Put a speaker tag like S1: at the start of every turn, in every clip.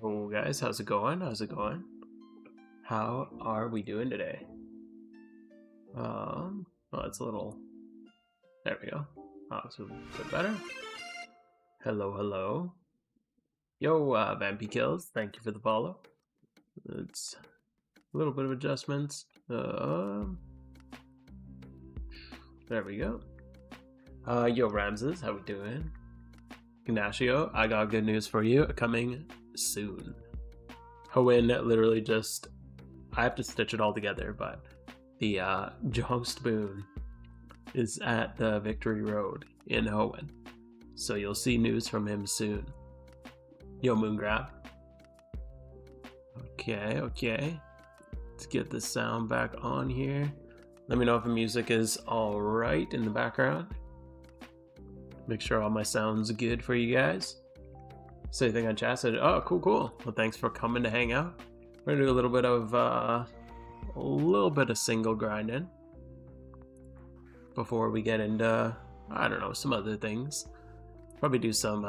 S1: Oh, guys, how's it going? How's it going? How are we doing today? Well, it's a little. There we go. Oh, it's a bit better. Hello, hello. Yo, Vampy Kills, thank you for the follow. It's a little bit of adjustments. There we go. Yo, Ramses, how we doing? Ignacio, I got good news for you. Coming soon. Hoenn literally just... I have to stitch it all together, but the Jongst Boon is at the Victory Road in Hoenn. So you'll see news from him soon. Yo, Moongrab. Okay. Let's get the sound back on here. Let me know if the music is alright in the background. Make sure all my sound's good for you guys. So anything on chat said, oh, cool. Well, thanks for coming to hang out. We're gonna do a little bit of single grinding before we get into, I don't know, some other things. Probably do some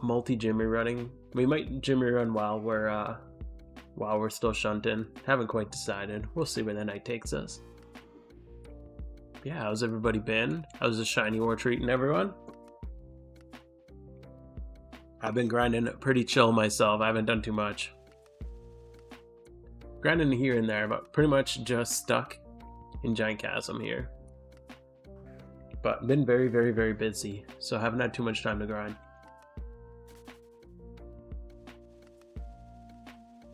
S1: multi-Jimmy running. We might Jimmy run while we're still shunting. Haven't quite decided. We'll see where the night takes us. Yeah, how's everybody been? How's the shiny war treating everyone? I've been grinding pretty chill myself. I haven't done too much. Grinding here and there, but pretty much just stuck in Giant Chasm here. But been very, very, very busy, so I haven't had too much time to grind.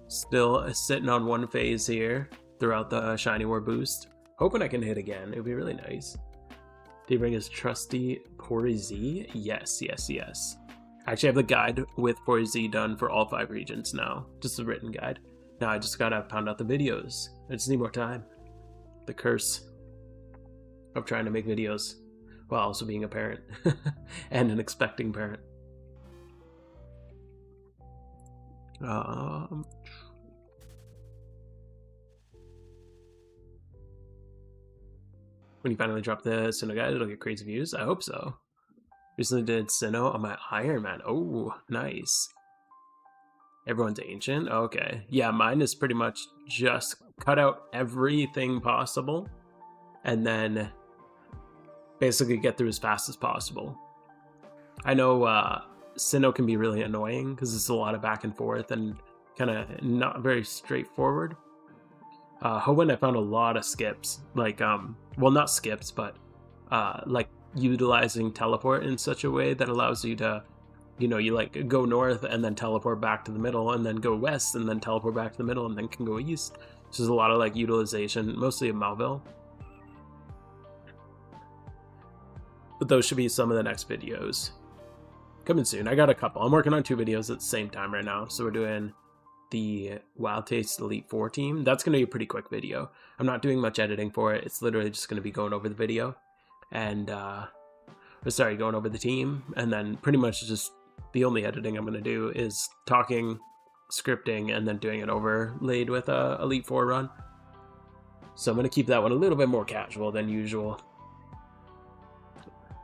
S1: Still sitting on one phase here throughout the Shiny War boost. Hoping I can hit again. It would be really nice. Did he bring his trusty Pori Z? Yes. I actually have the guide with Pori Z done for all 5 regions now. Just a written guide. Now I just gotta pound out the videos. I just need more time. The curse of trying to make videos while also being a parent and an expecting parent. When you finally drop the Sinnoh guide, it'll get crazy views. I hope so. Recently did Sinnoh on my Iron Man. Oh, nice. Everyone's ancient? Okay. Yeah, mine is pretty much just cut out everything possible and then basically get through as fast as possible. I know Sinnoh can be really annoying because it's a lot of back and forth and kind of not very straightforward. Hoenn, I found a lot of skips, like, well, not skips, but, like, utilizing teleport in such a way that allows you to, you know, you, like, go north and then teleport back to the middle, and then go west and then teleport back to the middle, and then can go east. So there's a lot of, like, utilization, mostly of Malville. But those should be some of the next videos. Coming soon. I got a couple. I'm working on 2 videos at the same time right now, so we're doing the Wild Taste Elite 4 team. That's going to be a pretty quick video. I'm not doing much editing for it. It's literally just going to be going over the video and, going over the team. And then pretty much just the only editing I'm going to do is talking, scripting, and then doing it overlaid with a Elite 4 run. So I'm going to keep that one a little bit more casual than usual.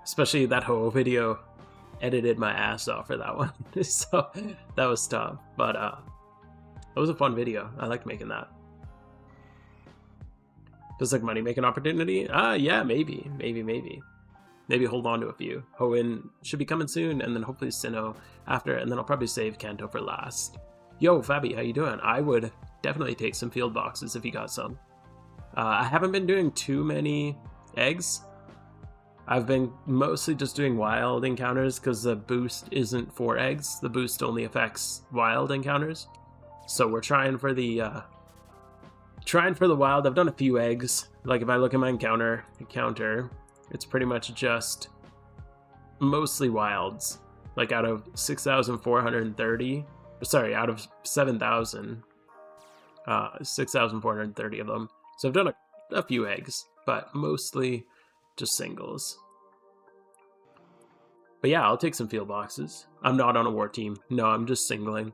S1: Especially that Ho video, edited my ass off for that one. So that was tough. But, it was a fun video. I liked making that. Does like money make an opportunity? Yeah, maybe. Maybe hold on to a few. Hoenn should be coming soon, and then hopefully Sinnoh after, and then I'll probably save Kanto for last. Yo, Fabi, how you doing? I would definitely take some field boxes if you got some. I haven't been doing too many eggs. I've been mostly just doing wild encounters because the boost isn't for eggs. The boost only affects wild encounters. So we're trying for the wild. I've done a few eggs. Like if I look at my encounter, it's pretty much just mostly wilds. Like out of 6,430, sorry, out of 7,000, 6,430 of them. So I've done a few eggs, but mostly just singles. But yeah, I'll take some field boxes. I'm not on a war team. No, I'm just singling.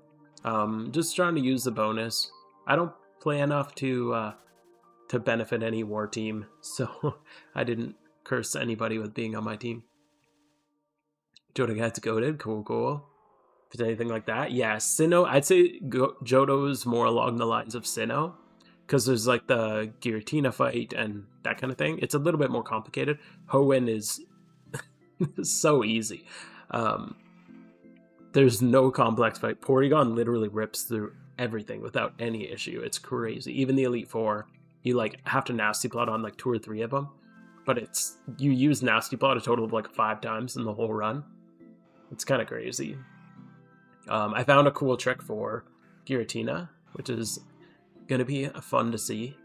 S1: Just trying to use the bonus. I don't play enough to benefit any war team, so I didn't curse anybody with being on my team. Jodo gets goated. Cool. If it's anything like that, yeah. Sinnoh, I'd say Jodo's more along the lines of Sinnoh, because there's like the Giratina fight and that kind of thing. It's a little bit more complicated. Hoenn is so easy. There's no complex fight. Porygon literally rips through everything without any issue. It's crazy. Even the Elite Four, you like have to Nasty Plot on like 2 or 3 of them, but you use Nasty Plot a total of like 5 times in the whole run. It's kind of crazy. I found a cool trick for Giratina, which is gonna be fun to see.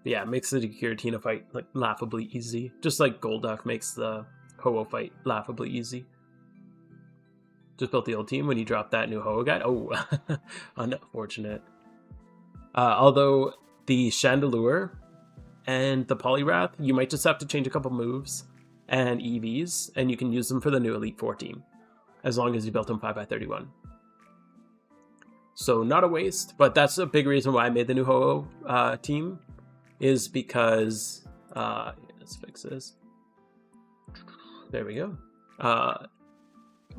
S1: But yeah, it makes the Giratina fight like laughably easy, just like Golduck makes the Ho-Oh fight laughably easy. Just built the old team when you dropped that new Ho-Oh guide. Oh, unfortunate. Although the Chandelure and the Poliwrath, you might just have to change a couple moves and EVs, and you can use them for the new Elite Four team, as long as you built them 5x31. So not a waste, but that's a big reason why I made the new Ho-Oh team, is because, let's fix this. There we go.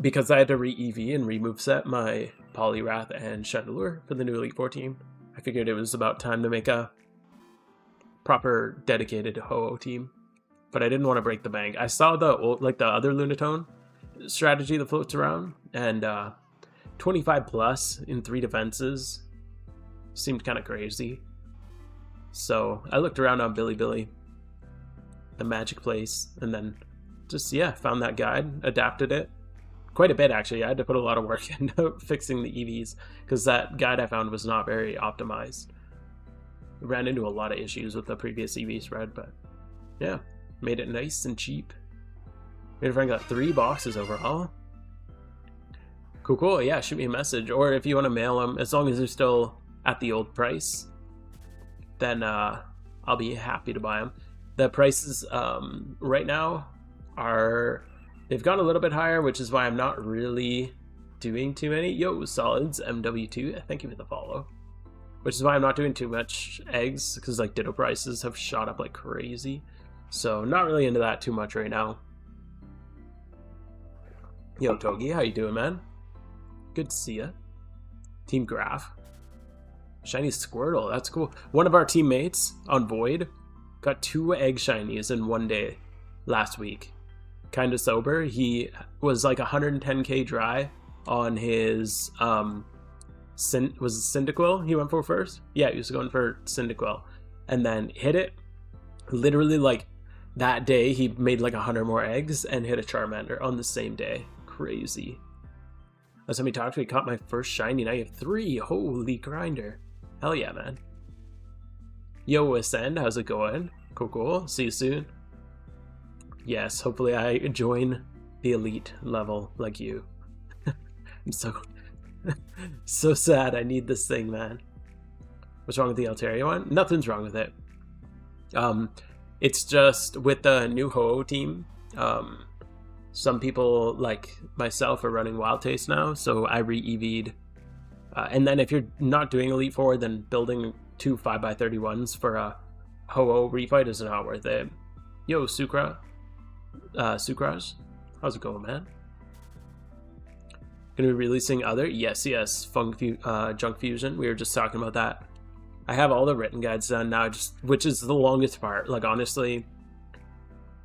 S1: Because I had to re-EV and remove set my Poliwrath and Chandelure for the new Elite Four team, I figured it was about time to make a proper dedicated Ho-Oh team. But I didn't want to break the bank. I saw the other Lunatone strategy that floats around, and 25 plus in 3 defenses seemed kind of crazy. So I looked around on Billy, the magic place, and then just, yeah, found that guide, adapted it. Quite a bit, actually. I had to put a lot of work into fixing the EVs, because that guide I found was not very optimized. Ran into a lot of issues with the previous EV spread, but yeah, made it nice and cheap. Made a friend got 3 boxes overall. Cool, yeah, shoot me a message. Or if you want to mail them, as long as they're still at the old price, then I'll be happy to buy them. The prices right now they've gone a little bit higher, which is why I'm not really doing too many. Yo, Solids, MW2, thank you for the follow. Which is why I'm not doing too much eggs, because like Ditto prices have shot up like crazy. So not really into that too much right now. Yo, Togi, how you doing, man? Good to see ya. Team Graph. Shiny Squirtle, that's cool. One of our teammates on Void got 2 egg shinies in 1 day last week. Kind of sober. He was like 110k dry on his was it Cyndaquil he went for first? Yeah, he was going for Cyndaquil, and then hit it. Literally, like that day, he made like 100 more eggs and hit a Charmander on the same day. Crazy. Last time we talked, we caught my first shiny. Now you have 3. Holy grinder! Hell yeah, man. Yo, Ascend, how's it going? Cool. See you soon. Yes, hopefully I join the elite level like you. I'm so sad. I need this thing, man. What's wrong with the Altaria one? Nothing's wrong with it. It's just with the new Ho-Oh team, some people like myself are running Wild Taste now, so I re-EV'd. And then if you're not doing Elite Four, then building 2 5x31s for a Ho-Oh refight is not worth it. Yo, Sukraj, how's it going, man? Gonna be releasing other? Yes, Junk Fusion. We were just talking about that. I have all the written guides done now, which is the longest part. Like, honestly,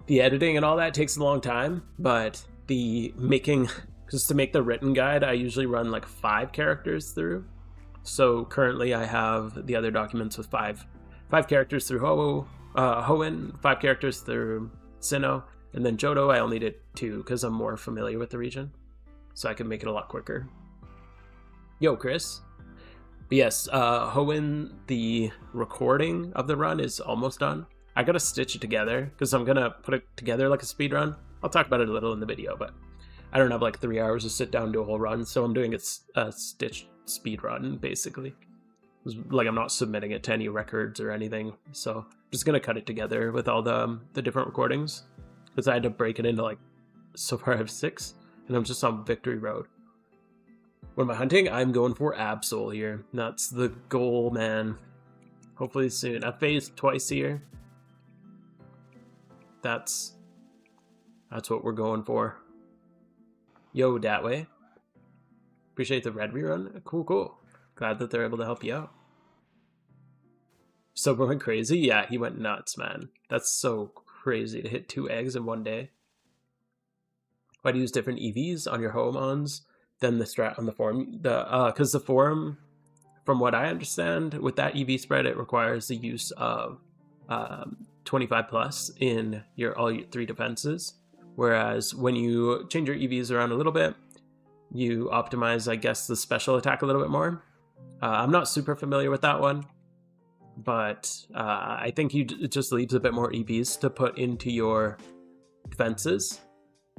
S1: the editing and all that takes a long time, but just to make the written guide, I usually run like 5 characters through. So currently I have the other documents with 5 characters through Hoenn, 5 characters through Sinnoh, and then Johto I only did 2 because I'm more familiar with the region, so I can make it a lot quicker. Yo, Chris. But yes, Hoenn, the recording of the run is almost done. I gotta stitch it together because I'm gonna put it together like a speed run. I'll talk about it a little in the video, but I don't have like 3 hours to sit down and do a whole run, so I'm doing a stitched speed run basically. Like, I'm not submitting it to any records or anything, so I'm just gonna cut it together with all the different recordings, because I had to break it into, like, so far I have 6, and I'm just on Victory Road. What am I hunting? I'm going for Absol here. That's the goal, man. Hopefully soon. I've phased twice here. That's what we're going for. Yo, Datway. Appreciate the red rerun. Cool. Glad that they're able to help you out. Sober went crazy? Yeah, he went nuts, man. That's so crazy to hit 2 eggs in 1 day. Why do you use different EVs on your Ho-Mons than the strat on the forum. Because the forum, from what I understand, with that EV spread, it requires the use of 25 plus in all your 3 defenses. Whereas when you change your EVs around a little bit, you optimize, I guess, the special attack a little bit more. I'm not super familiar with that one, but I think it just leaves a bit more EVs to put into your defenses.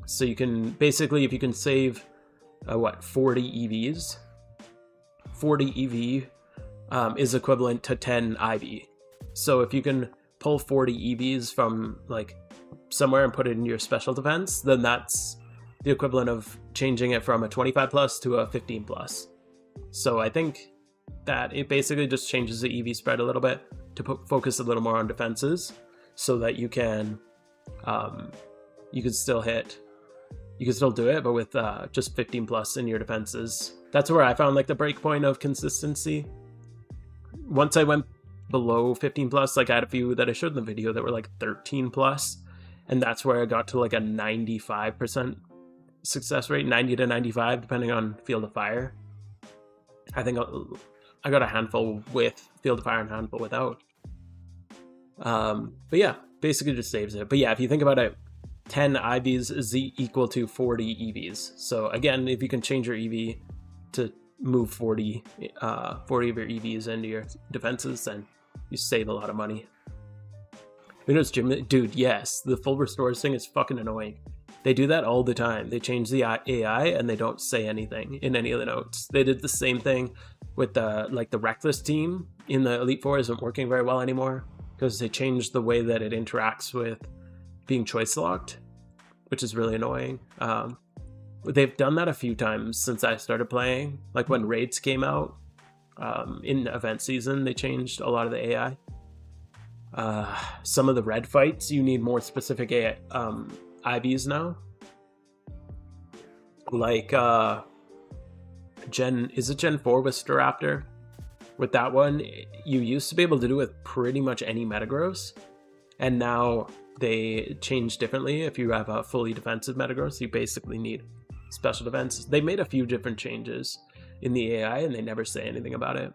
S1: So you can basically, if you can save 40 EVs, 40 EV is equivalent to 10 IV. So if you can pull 40 EVs from like somewhere and put it in your special defense, then that's the equivalent of changing it from a 25 plus to a 15 plus. So I think that it basically just changes the EV spread a little bit to focus a little more on defenses, so that you can still do it, but with just 15 plus in your defenses. That's where I found like the break point of consistency. Once I went below 15 plus, like I had a few that I showed in the video that were like 13 plus, and that's where I got to like a 95% success rate, 90 to 95 depending on field of fire. I think I got a handful with field of fire and a handful without. But yeah, basically just saves it. But yeah, if you think about it, 10 IVs is equal to 40 EVs. So again, if you can change your EV to move 40 of your EVs into your defenses, then you save a lot of money. You know, dude, yes, the full restores thing is fucking annoying. They do that all the time. They change the AI and they don't say anything in any of the notes. They did the same thing with the Reckless team in the Elite Four isn't working very well anymore because they changed the way that it interacts with being choice locked, which is really annoying. They've done that a few times since I started playing. Like when raids came out in event season, they changed a lot of the AI. Some of the red fights, you need more specific IVs now. Like Gen 4 with Staraptor? With that one, you used to be able to do it with pretty much any Metagross, and now they change differently. If you have a fully defensive Metagross, you basically need special defense. They made a few different changes in the AI and they never say anything about it.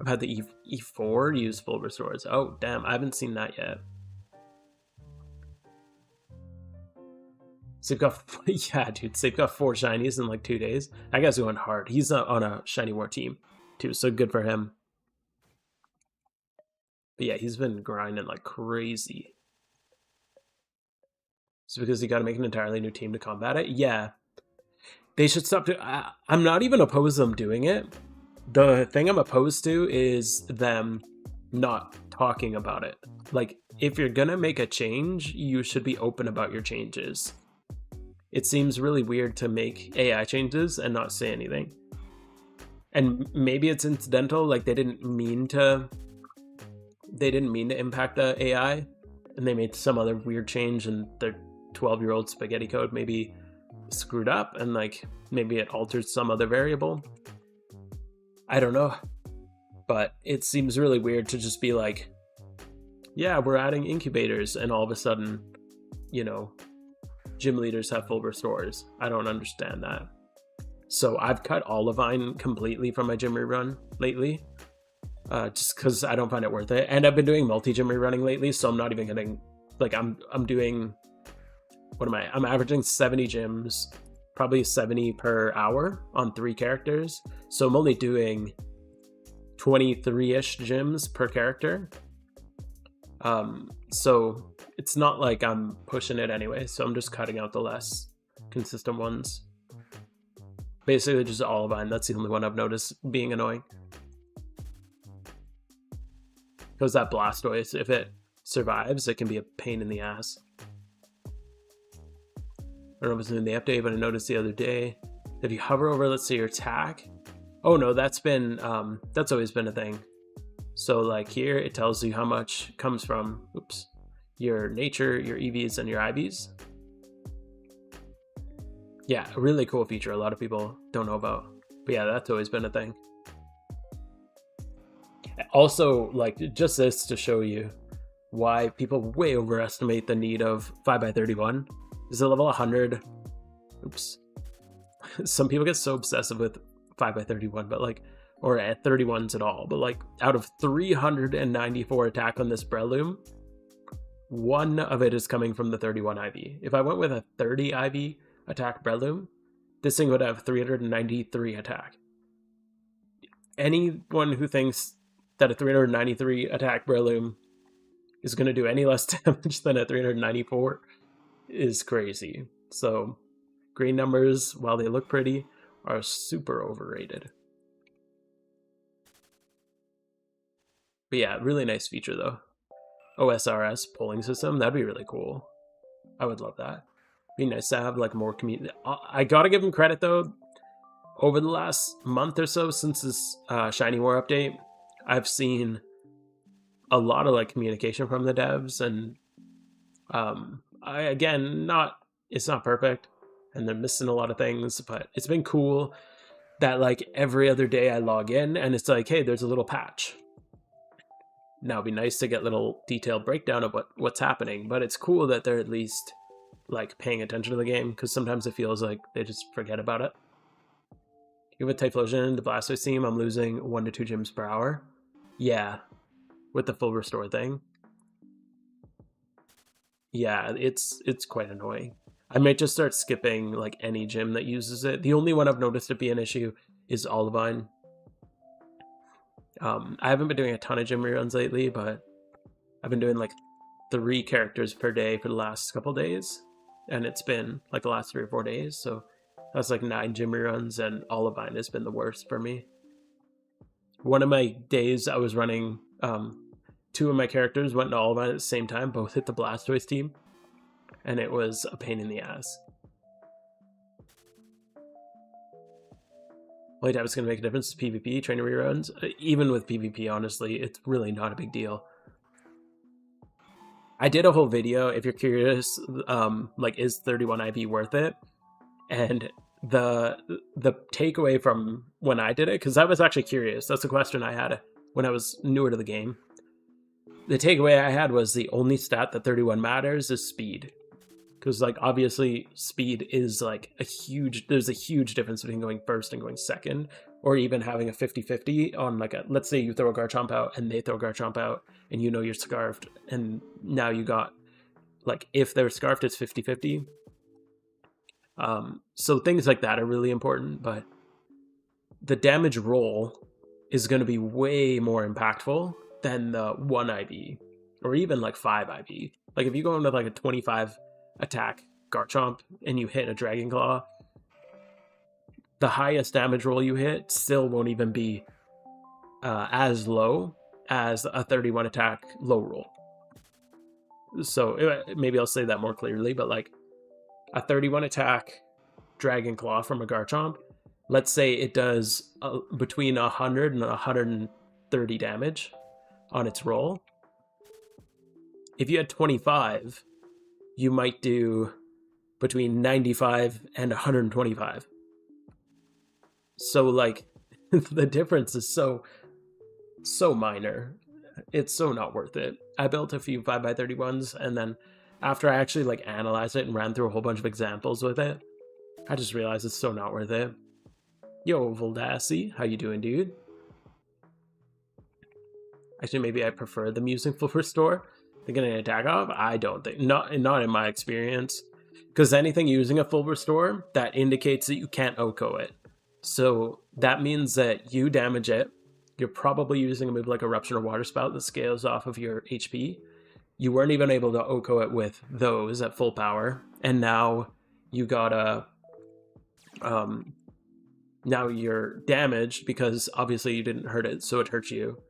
S1: I've had the E4 use full restores. Oh, damn, I haven't seen that yet. So yeah, dude, so they've got 4 shinies in like 2 days. That guy's going hard. He's on a shiny war team too, so good for him. But yeah, he's been grinding like crazy. So because you got to make an entirely new team to combat it? Yeah. They should stop doing... I'm not even opposed to them doing it. The thing I'm opposed to is them not talking about it. Like, if you're gonna make a change, you should be open about your changes. It seems really weird to make AI changes and not say anything. And maybe it's incidental, like they didn't mean to impact the AI, and they made some other weird change and their 12-year-old spaghetti code maybe screwed up and like maybe it altered some other variable. I don't know, but it seems really weird to just be like, yeah, we're adding incubators, and all of a sudden, you know, gym leaders have full restores. I don't understand that. So I've cut Olivine completely from my gym rerun lately, just because I don't find it worth it. And I've been doing multi-gym rerunning lately, so I'm not even getting, like, I'm doing, what am I? I'm averaging 70 gyms, probably 70 per hour on 3 characters. So I'm only doing 23-ish gyms per character. So it's not like I'm pushing it anyway, so I'm just cutting out the less consistent ones. Basically just Olivine, that's the only one I've noticed being annoying. Because that Blastoise, if it survives, it can be a pain in the ass. I don't know if it's in the update, but I noticed the other day that if you hover over, let's say, your attack. Oh no, that's always been a thing. So like here, it tells you how much comes from, your nature, your EVs, and your IVs. Yeah, a really cool feature a lot of people don't know about. But yeah, that's always been a thing. Also, like, just this to show you why people way overestimate the need of 5x31 is at level 100. Oops. Some people get so obsessive with 5x31, but like, or at 31s at all, but like out of 394 attack on this Breloom, 1 of it is coming from the 31 IV. If I went with a 30 IV attack Breloom, this thing would have 393 attack. Anyone who thinks that a 393 attack Breloom is going to do any less damage than a 394 is crazy. So green numbers, while they look pretty, are super overrated. But yeah, really nice feature though. OSRS polling system, that'd be really cool. I would love that. Be nice to have like more community. I gotta give them credit though. Over the last month or so since this Shiny War update, I've seen a lot of like communication from the devs, and it's not perfect and they're missing a lot of things, but it's been cool that like every other day I log in and it's like, hey, there's a little patch. Now it'd be nice to get little detailed breakdown of what's happening, but it's cool that they're at least like paying attention to the game, because sometimes it feels like they just forget about it. Even with Typhlosion, the Blastoise team, I'm losing 1 to 2 gyms per hour. Yeah, with the full restore thing. Yeah, it's quite annoying. I might just start skipping like any gym that uses it. The only one I've noticed it be an issue is Olivine. I haven't been doing a ton of gym reruns lately, but I've been doing like 3 characters per day for the last couple days, and it's been like the last 3 or 4 days, so that's like 9 gym reruns, and Olivine has been the worst for me. One of my days I was running 2 of my characters went to Olivine at the same time, both hit the Blastoise team, and it was a pain in the ass. Only time it's going to make a difference is PvP, trainer reruns. Even with PvP, honestly, it's really not a big deal. I did a whole video, if you're curious, like, is 31 IV worth it? And the takeaway from when I did it, because I was actually curious, that's a question I had when I was newer to the game. The takeaway I had was the only stat that 31 matters is speed. Because, like, obviously speed is like there's a huge difference between going first and going second, or even having a 50-50 on like let's say you throw a Garchomp out and they throw a Garchomp out and you know you're scarfed, and now you got, like, if they're scarfed, it's 50-50. So things like that are really important, but the damage roll is going to be way more impactful than the 1 IV, or even like 5 IV. Like, if you go into like a 25 attack Garchomp and you hit a Dragon Claw, the highest damage roll you hit still won't even be as low as a 31 attack low roll. So maybe I'll say that more clearly, but like a 31 attack Dragon Claw from a Garchomp, let's say it does between 100 and 130 damage on its roll. If you had 25, you might do between 95 and 125. So, like, the difference is so minor. It's so not worth it. I built a few 5x31s, and then after I actually, like, analyzed it and ran through a whole bunch of examples with it, I just realized it's so not worth it. Yo, Voldassi, how you doing, dude? Actually, maybe I prefer them using full restore than getting an attack off. I don't think, not in my experience, because anything using a full restore, that indicates that you can't OHKO it. So that means that you damage it. You're probably using a move like Eruption or Water Spout that scales off of your HP. You weren't even able to OHKO it with those at full power, and now you gotta now you're damaged because obviously you didn't hurt it, so it hurts you.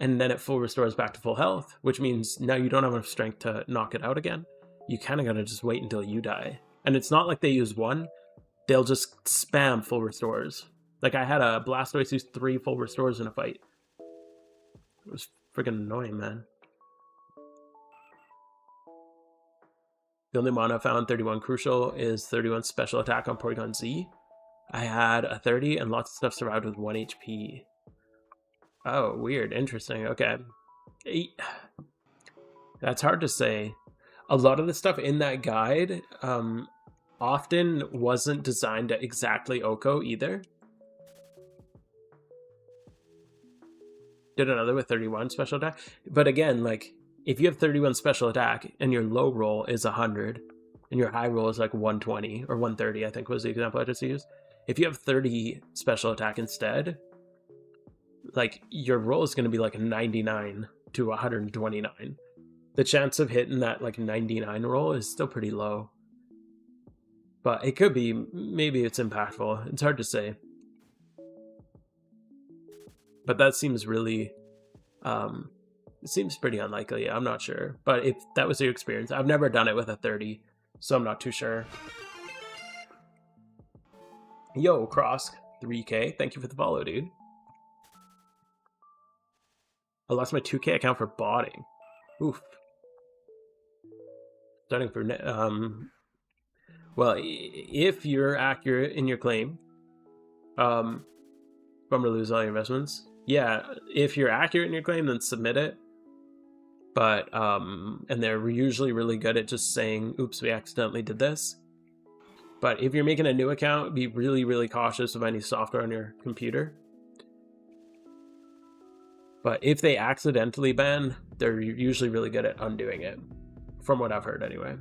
S1: And then it full restores back to full health, which means now you don't have enough strength to knock it out again. You kind of gotta just wait until you die. And it's not like they use one, they'll just spam full restores. Like, I had a Blastoise use 3 full restores in a fight. It was freaking annoying, man. The only mana found 31 crucial is 31 special attack on Porygon Z. I had a 30 and lots of stuff survived with 1 HP. Oh, weird. Interesting. Okay. That's hard to say. A lot of the stuff in that guide often wasn't designed to exactly Oko either. Did another with 31 special attack. But again, like, if you have 31 special attack and your low roll is 100 and your high roll is like 120 or 130, I think was the example I just used. If you have 30 special attack instead, like, your roll is going to be like a 99 to 129. The chance of hitting that like 99 roll is still pretty low. But it could be, maybe it's impactful. It's hard to say. But that seems really, it seems pretty unlikely. I'm not sure. But if that was your experience, I've never done it with a 30, so I'm not too sure. Yo, Cross 3K, thank you for the follow, dude. I lost my 2K account for botting. Oof. Starting for well, if you're accurate in your claim, bummer to lose all your investments. Yeah, if you're accurate in your claim, then submit it. But and they're usually really good at just saying, "Oops, we accidentally did this." But if you're making a new account, be really, really cautious of any software on your computer. But if they accidentally ban, they're usually really good at undoing it, from what I've heard anyway.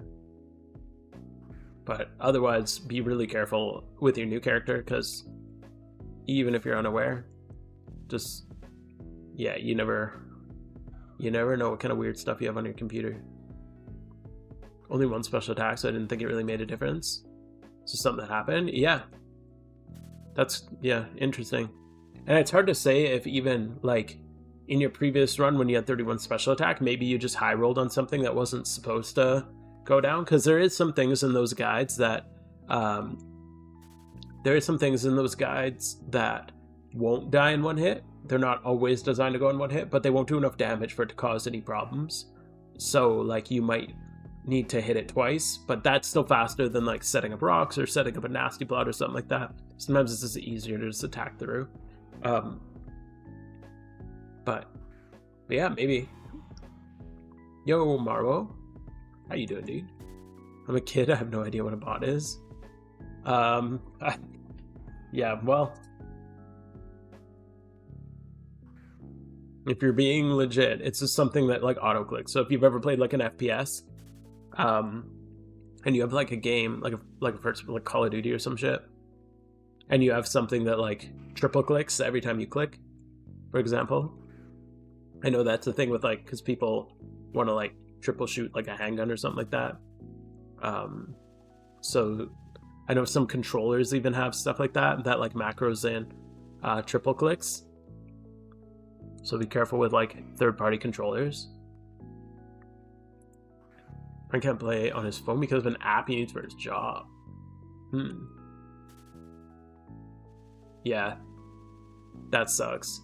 S1: But otherwise, be really careful with your new character, because even if you're unaware, just, yeah, you never know what kind of weird stuff you have on your computer. Only one special attack, so I didn't think it really made a difference. So something that happened? Yeah. That's, yeah, interesting. And it's hard to say if even, like, in your previous run when you had 31 special attack, maybe you just high rolled on something that wasn't supposed to go down, because there is some things in those guides that won't die in one hit. They're not always designed to go in one hit, but they won't do enough damage for it to cause any problems. So, like, you might need to hit it twice, but that's still faster than, like, setting up rocks or setting up a nasty blood or something like that. Sometimes it's just easier to just attack through. But yeah, maybe. Yo, Marwo. How you doing, dude? I'm a kid, I have no idea what a bot is. Yeah, well, if you're being legit, it's just something that, like, auto-clicks. So if you've ever played, like, an FPS, and you have, like, a game, like a first, like, Call of Duty or some shit, and you have something that, like, triple clicks every time you click, for example. I know that's the thing with, like, because people want to, like, triple shoot, like, a handgun or something like that. So I know some controllers even have stuff like that like, macros in triple clicks. So be careful with, like, third-party controllers. I can't play on his phone because of an app he needs for his job. Yeah, that sucks.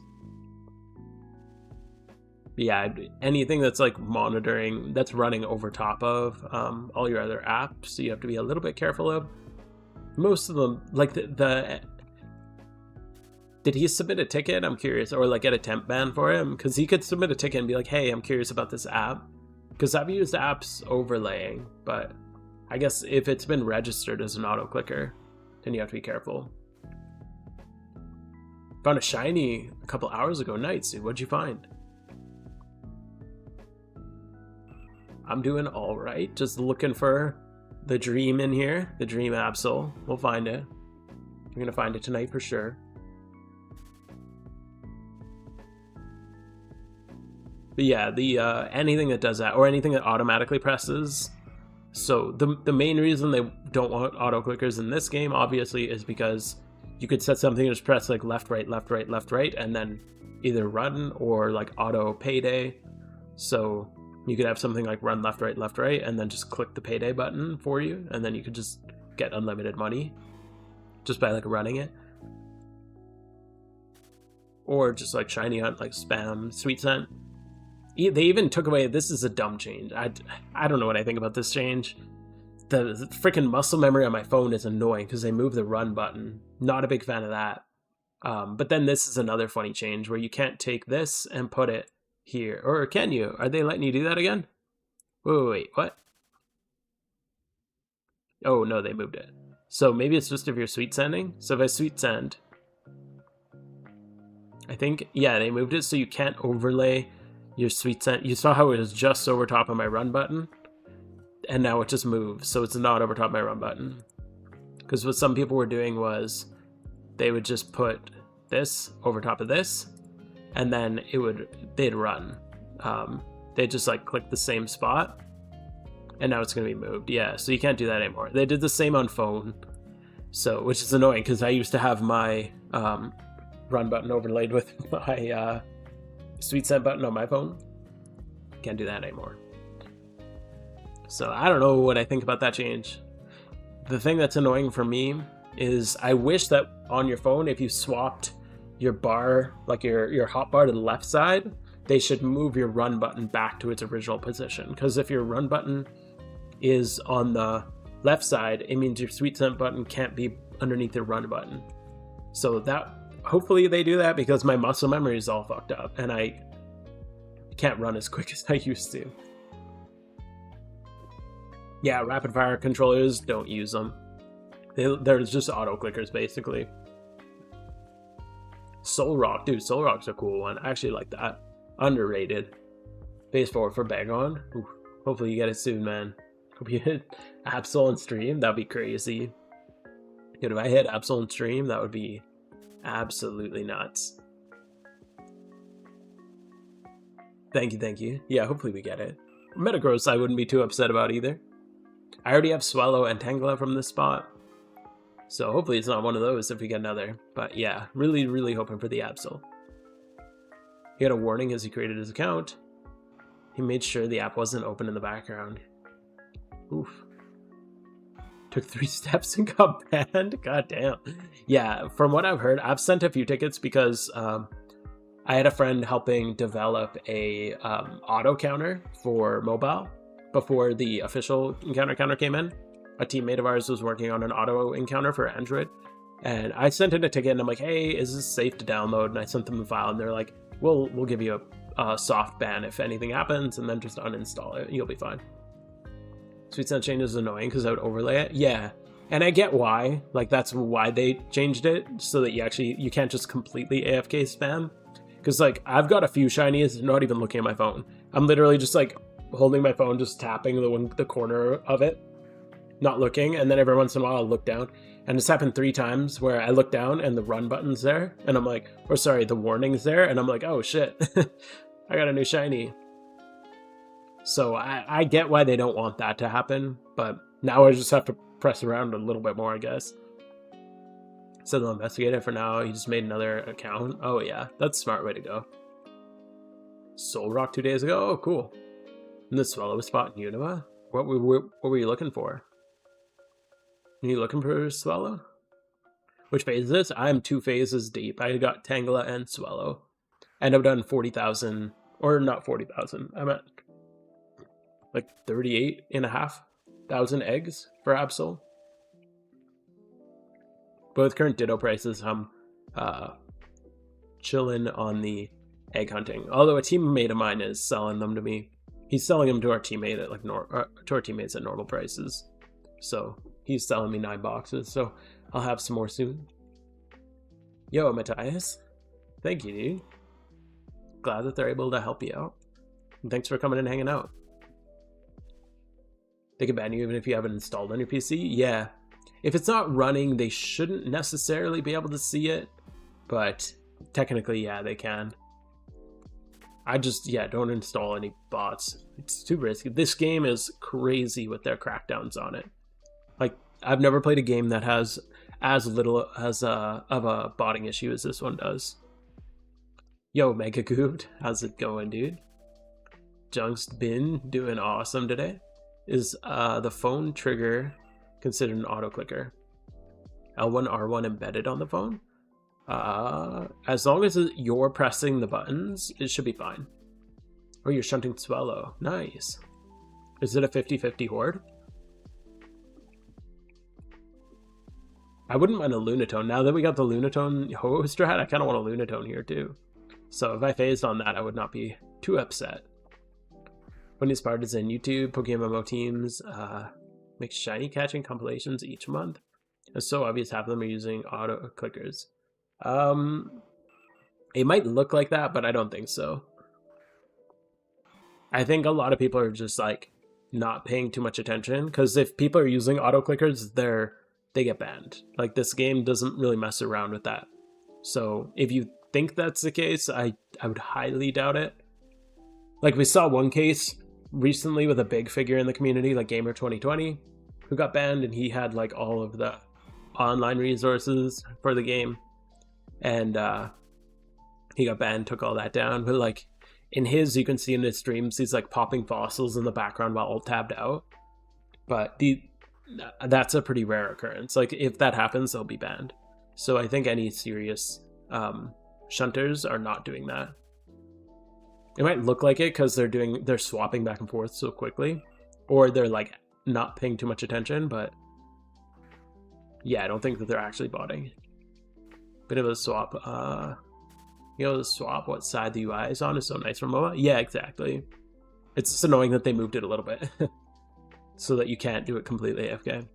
S1: Yeah, anything that's, like, monitoring, that's running over top of all your other apps, so you have to be a little bit careful of. Most of them, like, did he submit a ticket? I'm curious. Or, like, get a temp ban for him? Because he could submit a ticket and be like, hey, I'm curious about this app. Because I've used apps overlaying, but I guess if it's been registered as an auto-clicker, then you have to be careful. Found a shiny a couple hours ago. Nice, dude. What'd you find? I'm doing all right. Just looking for the dream in here. The dream Absol. We'll find it. I'm going to find it tonight for sure. But yeah, the anything that does that, or anything that automatically presses. So the main reason they don't want auto clickers in this game, obviously, is because you could set something to just press, like, left, right, left, right, left, right, and then either run or, like, auto payday. So you could have something like run left, right, and then just click the payday button for you, and then you could just get unlimited money just by, like, running it. Or just, like, shiny hunt, like spam sweet scent. They even took away, this is a dumb change. I don't know what I think about this change. The freaking muscle memory on my phone is annoying because they moved the run button. Not a big fan of that. But then this is another funny change where you can't take this and put it here. Or can you? Are they letting you do that again? Wait, what? Oh, no, they moved it. So maybe it's just if you're sweet sending. So if I sweet send, I think, yeah, they moved it so you can't overlay your sweet send. You saw how it was just over top of my run button, and now it just moves, so it's not over top of my run button. Because what some people were doing was they would just put this over top of this, and then they'd run. They'd just like click the same spot, and now it's going to be moved. Yeah, so you can't do that anymore. They did the same on phone, so which is annoying because I used to have my run button overlaid with my sweet send button on my phone. Can't do that anymore. So I don't know what I think about that change. The thing that's annoying for me is I wish that on your phone, if you swapped your bar, like your hotbar to the left side, they should move your run button back to its original position. Because if your run button is on the left side, it means your sweet send button can't be underneath the run button. So that, hopefully they do that, because my muscle memory is all fucked up and I can't run as quick as I used to. Yeah, rapid fire controllers, don't use them. They're just auto clickers basically. Soul Rock, dude, Soul Rock's a cool one. I actually like that. Underrated. Phase 4 for Bagon. Ooh, hopefully you get it soon, man. Hope you hit Absol on stream. That'd be crazy. Dude, if I hit Absol on stream, that would be absolutely nuts. Thank you. Yeah, hopefully we get it. Metagross I wouldn't be too upset about either. I already have Swallow and Tangela from this spot, so hopefully it's not one of those if we get another. But yeah, really hoping for the Absol. He had a warning as he created his account. He made sure the app wasn't open in the background. Oof. Took 3 steps and got banned? God damn. Yeah, from what I've heard, I've sent a few tickets because I had a friend helping develop a auto counter for mobile before the official encounter counter came in. A teammate of ours was working on an auto encounter for Android, and I sent in a ticket and I'm like, hey, is this safe to download? And I sent them the file and they're like, we'll give you a soft ban if anything happens, and then just uninstall it. You'll be fine. Sweet Send change is annoying because I would overlay it. Yeah, and I get why. Like, that's why they changed it, so that you can't just completely AFK spam. Because like, I've got a few shinies, not even looking at my phone. I'm literally just like holding my phone, just tapping the corner of it, not looking, and then every once in a while I'll look down. And it's happened 3 times where I look down and the run button's there, and I'm like, or sorry, the warning's there, and I'm like, oh shit, I got a new shiny. So I get why they don't want that to happen, but now I just have to press around a little bit more, I guess. So they'll investigate it for now. He just made another account. Oh yeah, that's a smart way to go. Soul Rock 2 days ago? Oh, cool. In the Swallow spot in Unova? What were you looking for? Are you looking for Swallow? Which phase is this? I'm 2 phases deep. I got Tangela and Swallow. And I've done 40,000, or not 40,000. I'm at like 38,500 eggs for Absol. But with current Ditto prices, I'm chilling on the egg hunting. Although a teammate of mine is selling them to me. He's selling them to our teammate at to our teammates at normal prices. So he's selling me 9 boxes. So I'll have some more soon. Yo, Matthias. Thank you, dude. Glad that they're able to help you out. And thanks for coming and hanging out. They can ban you even if you haven't installed on your PC? Yeah. If it's not running, they shouldn't necessarily be able to see it. But technically, yeah, they can. I just, don't install any bots. It's too risky. This game is crazy with their crackdowns on it. Like, I've never played a game that has as little as of a botting issue as this one does. Yo, Mega Goobed, how's it going, dude? Junk's been doing awesome today. Is the phone trigger considered an auto clicker? L1, R1 embedded on the phone? As long as you're pressing the buttons, it should be fine. Oh, you're shunting Swallow. Nice. Is it a 50-50 horde? I wouldn't mind a Lunatone. Now that we got the Lunatone Ho-Oh strat, I kind of want a Lunatone here too. So if I phased on that, I would not be too upset. When it's part is in YouTube, PokeMMO teams make shiny catching compilations each month. It's so obvious half of them are using auto clickers. It might look like that, but I don't think so. I think a lot of people are just like not paying too much attention, because if people are using auto clickers, they get banned. Like, this game doesn't really mess around with that. So if you think that's the case, I would highly doubt it. Like, we saw one case recently with a big figure in the community, like Gamer 2020, who got banned, and he had like all of the online resources for the game, and he got banned, took all that down. But like, in his, you can see in his streams, he's like popping fossils in the background while alt tabbed out. But that's a pretty rare occurrence. Like, if that happens, they'll be banned. So I think any serious shunters are not doing that. It might look like it because they're swapping back and forth so quickly, or they're like not paying too much attention. But yeah, I don't think that they're actually botting. Bit of a swap. You know, the swap what side the UI is on is so nice for MOBA. Yeah, exactly. It's just annoying that they moved it a little bit so that you can't do it completely AFK.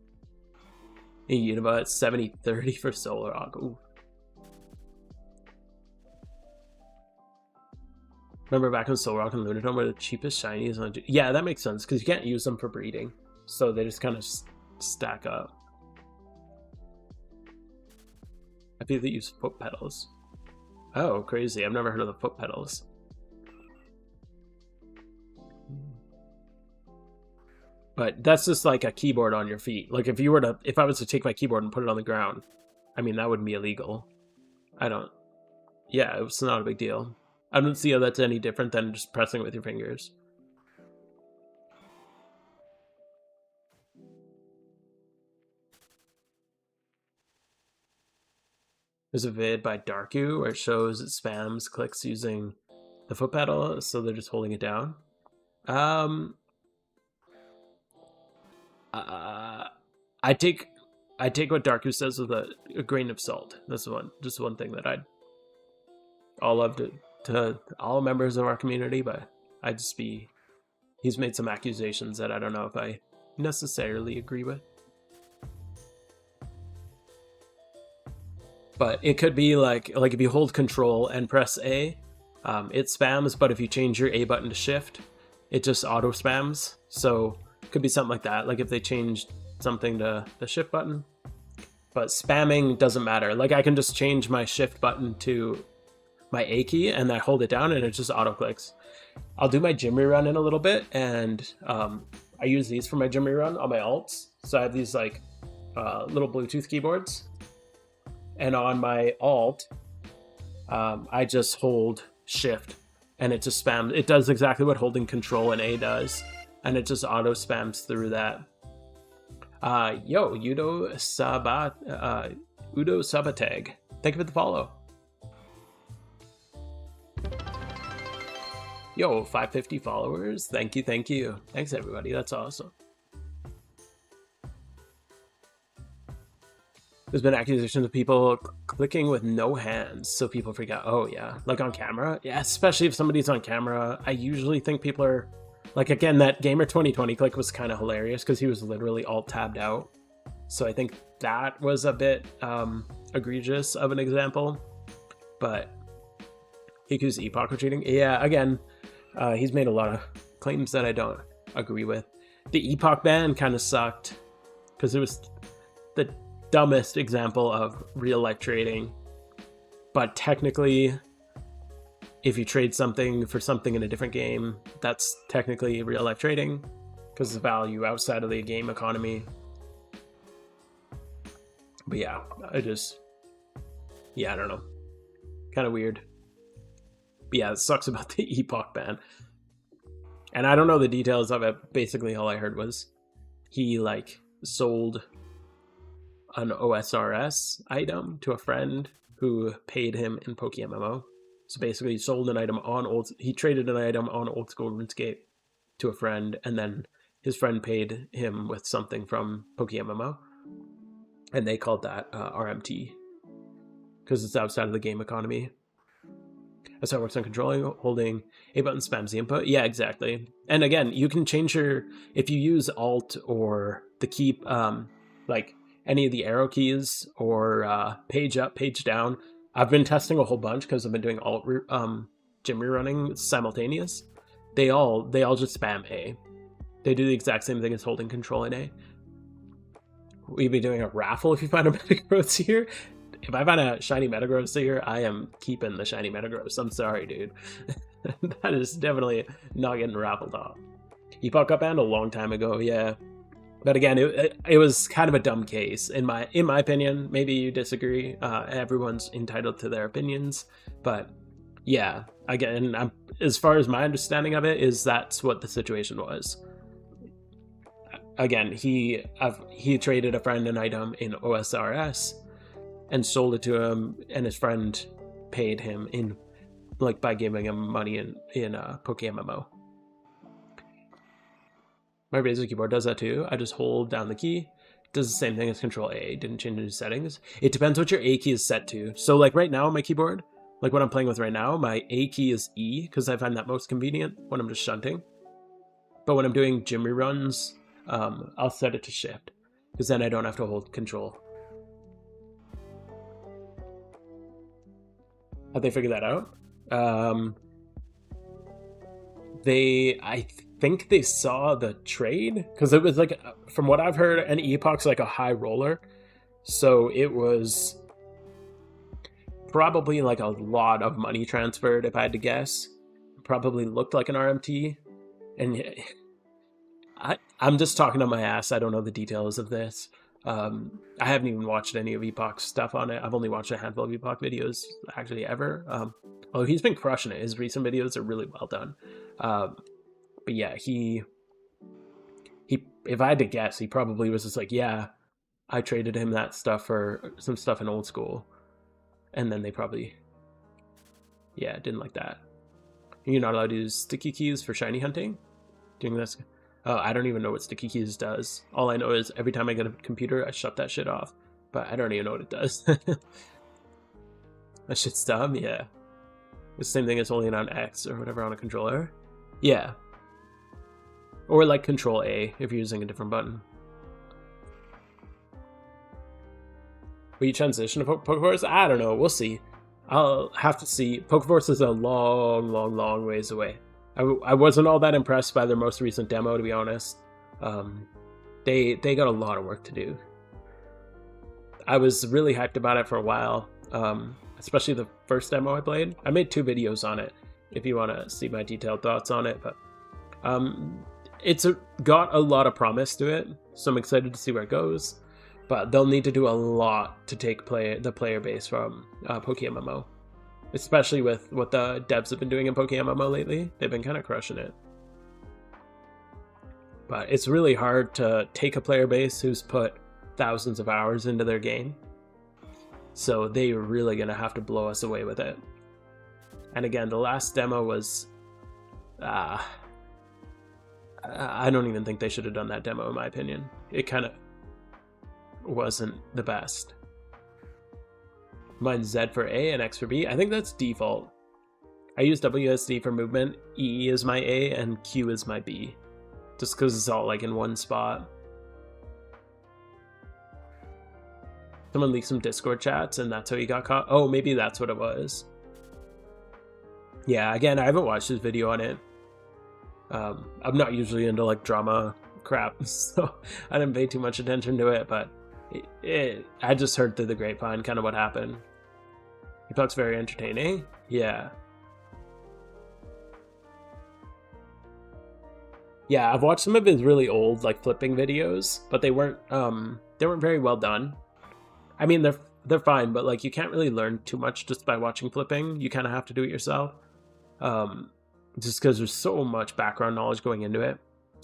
S1: In Unova, it's 70-30 for Solrock. Ooh. Remember back when Solrock and Lunatone were the cheapest shinies on... Yeah, that makes sense, because you can't use them for breeding. So they just kind of stack up. I feel they use foot pedals. Oh, crazy. I've never heard of the foot pedals. But that's just like a keyboard on your feet. Like, if I was to take my keyboard and put it on the ground, I mean, that wouldn't be illegal. Yeah, it's not a big deal. I don't see how that's any different than just pressing with your fingers. There's a vid by Darku where it shows it spams clicks using the foot pedal, so they're just holding it down. I take what Darku says with a grain of salt. That's just one thing that I'll love to all members of our community, but he's made some accusations that I don't know if I necessarily agree with. But it could be like if you hold Control and press A, it spams, but if you change your A button to Shift, it just auto spams. So it could be something like that, like if they changed something to the Shift button. But spamming doesn't matter. Like, I can just change my Shift button to my A key, and I hold it down, and it just auto clicks. I'll do my gym rerun in a little bit, and I use these for my gym rerun on my alts. So I have these like little Bluetooth keyboards. And on my alt, I just hold Shift, and it just spams. It does exactly what holding Control and A does, and it just auto spams through that. Yo, Udo Sabatag. Thank you for the follow. Yo, 550 followers. Thank you, thank you. Thanks, everybody. That's awesome. There's been accusations of people clicking with no hands, so people freak out. Oh, yeah. Like on camera? Yeah, especially if somebody's on camera. I usually think people are... Like, again, that Gamer 2020 click was kind of hilarious because he was literally alt-tabbed out. So I think that was a bit egregious of an example. But Hiku's Epoch were cheating. Yeah, again, he's made a lot of claims that I don't agree with. The Epoch ban kind of sucked because it was the dumbest example of real life trading, but technically if you trade something for something in a different game, that's technically real life trading because it's value outside of the game economy. But yeah, I don't know, kind of weird. But yeah, it sucks about the Epoch ban, and I don't know the details of it. Basically all I heard was he like sold an OSRS item to a friend who paid him in PokeMMO. So basically he sold an item he traded an item on old school RuneScape to a friend, and then his friend paid him with something from PokeMMO, and they called that RMT because it's outside of the game economy. That's how it works on controlling, holding A button spams the input. Yeah, exactly. And again, you can change if you use Alt or the key, like any of the arrow keys or page up, page down. I've been testing a whole bunch because I've been doing Alt, gym rerunning simultaneous. They all just spam A. They do the exact same thing as holding control in A. We'd be doing a raffle if you find a Metagross here. If I find a shiny Metagross here, I am keeping the shiny Metagross. I'm sorry, dude. That is definitely not getting raffled off. Epoch Upend a long time ago, yeah. But again, it was kind of a dumb case in my opinion. Maybe you disagree. Everyone's entitled to their opinions, but yeah. Again, as far as my understanding of it is, that's what the situation was. Again, he traded a friend an item in OSRS and sold it to him, and his friend paid him in, like, by giving him money in PokeMMO. My Razer keyboard does that too. I just hold down the key. Does the same thing as Control A. Didn't change any settings. It depends what your A key is set to. So like right now on my keyboard, like what I'm playing with right now, my A key is E because I find that most convenient when I'm just shunting. But when I'm doing gym reruns, I'll set it to Shift because then I don't have to hold Control. How'd they figure that out? I think they saw the trade because it was like, from what I've heard, an Epoch's like a high roller, so it was probably like a lot of money transferred. If I had to guess, probably looked like an RMT, and I'm just talking on my ass. I don't know the details of this. I haven't even watched any of Epoch's stuff on it. I've only watched a handful of Epoch videos actually ever. Although he's been crushing it. His recent videos are really well done. But yeah, he if I had to guess, he probably was just like, yeah, I traded him that stuff for some stuff in old school. And then they probably, yeah, didn't like that. You're not allowed to use sticky keys for shiny hunting? Doing this? Oh, I don't even know what sticky keys does. All I know is every time I get a computer, I shut that shit off. But I don't even know what it does. That shit's dumb, yeah. The same thing as holding on X or whatever on a controller. Yeah. Or like Control A if you're using a different button. Will you transition to Pokeforce? I don't know. We'll see. I'll have to see. Pokeforce is a long, long, long ways away. I wasn't all that impressed by their most recent demo, to be honest. They got a lot of work to do. I was really hyped about it for a while, especially the first demo I played. I made 2 videos on it if you want to see my detailed thoughts on it, but it's got a lot of promise to it, so I'm excited to see where it goes. But they'll need to do a lot to take the player base from PokeMMO, especially with what the devs have been doing in PokeMMO lately. They've been kind of crushing it. But it's really hard to take a player base who's put thousands of hours into their game. So they're really going to have to blow us away with it. And again, the last demo was... I don't even think they should have done that demo, in my opinion. It kind of wasn't the best. Mine's Z for A and X for B. I think that's default. I use WSD for movement, E is my A, and Q is my B. Just because it's all like in one spot. Someone leaked some Discord chats and that's how he got caught. Oh, maybe that's what it was. Yeah, again, I haven't watched his video on it. I'm not usually into like drama crap, so I didn't pay too much attention to it, but I just heard through the grapevine kind of what happened. He talks very entertaining. Yeah. Yeah, I've watched some of his really old like flipping videos, but they weren't very well done. I mean, they're fine, but like you can't really learn too much just by watching flipping. You kind of have to do it yourself. Just because there's so much background knowledge going into it,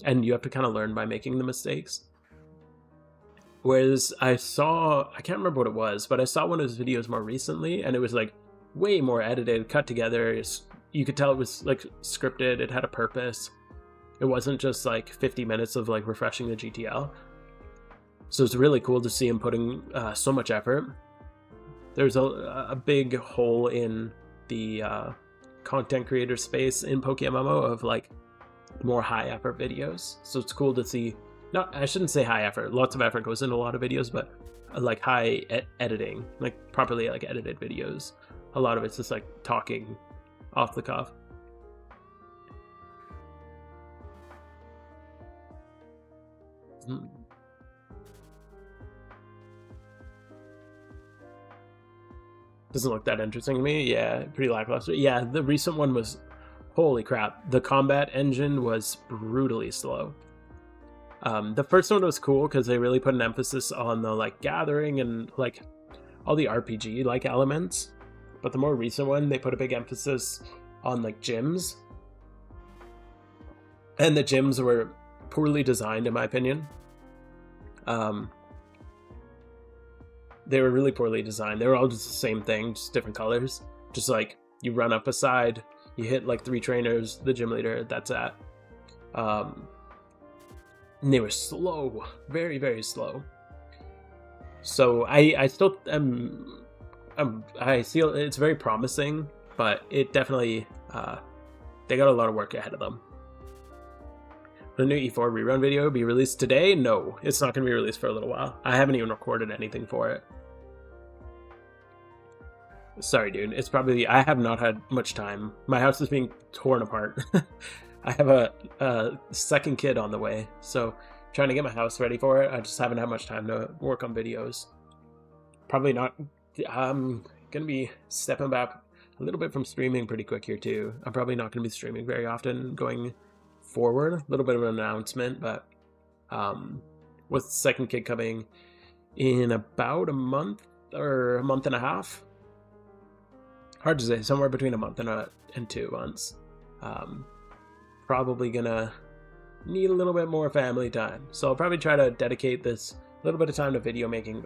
S1: and you have to kind of learn by making the mistakes. Whereas I can't remember what it was, but I saw one of his videos more recently, and it was like way more edited, cut together. You could tell it was like scripted. It had a purpose. It wasn't just like 50 minutes of like refreshing the GTL. So it's really cool to see him putting so much effort. There's a big hole in the content creator space in PokeMMO of like more high effort videos. So it's cool to see. No, I shouldn't say high effort. Lots of effort goes into a lot of videos, but like high editing, like properly like edited videos. A lot of it's just like talking off the cuff. Doesn't look that interesting to me. Yeah, pretty lackluster. Yeah, the recent one was, holy crap. The combat engine was brutally slow. The first one was cool because they really put an emphasis on the like gathering and like all the RPG like elements. But the more recent one, they put a big emphasis on like gyms. And the gyms were poorly designed in my opinion. They were really poorly designed. They were all just the same thing, just different colors. Just like you run up a side, you hit like 3 trainers, the gym leader, that's that. And they were slow, very, very slow. So I still I feel it's very promising, but it definitely they got a lot of work ahead of them. The new E4 rerun video will be released today? No, it's not going to be released for a little while. I haven't even recorded anything for it. Sorry, dude. It's probably... I have not had much time. My house is being torn apart. I have a second kid on the way, so trying to get my house ready for it. I just haven't had much time to work on videos. Probably not... I'm going to be stepping back a little bit from streaming pretty quick here, too. I'm probably not going to be streaming very often going forward. A little bit of an announcement, but with the second kid coming in about a month or a month and a half, hard to say, somewhere between a month and 2 months. Probably gonna need a little bit more family time, so I'll probably try to dedicate this little bit of time to video making.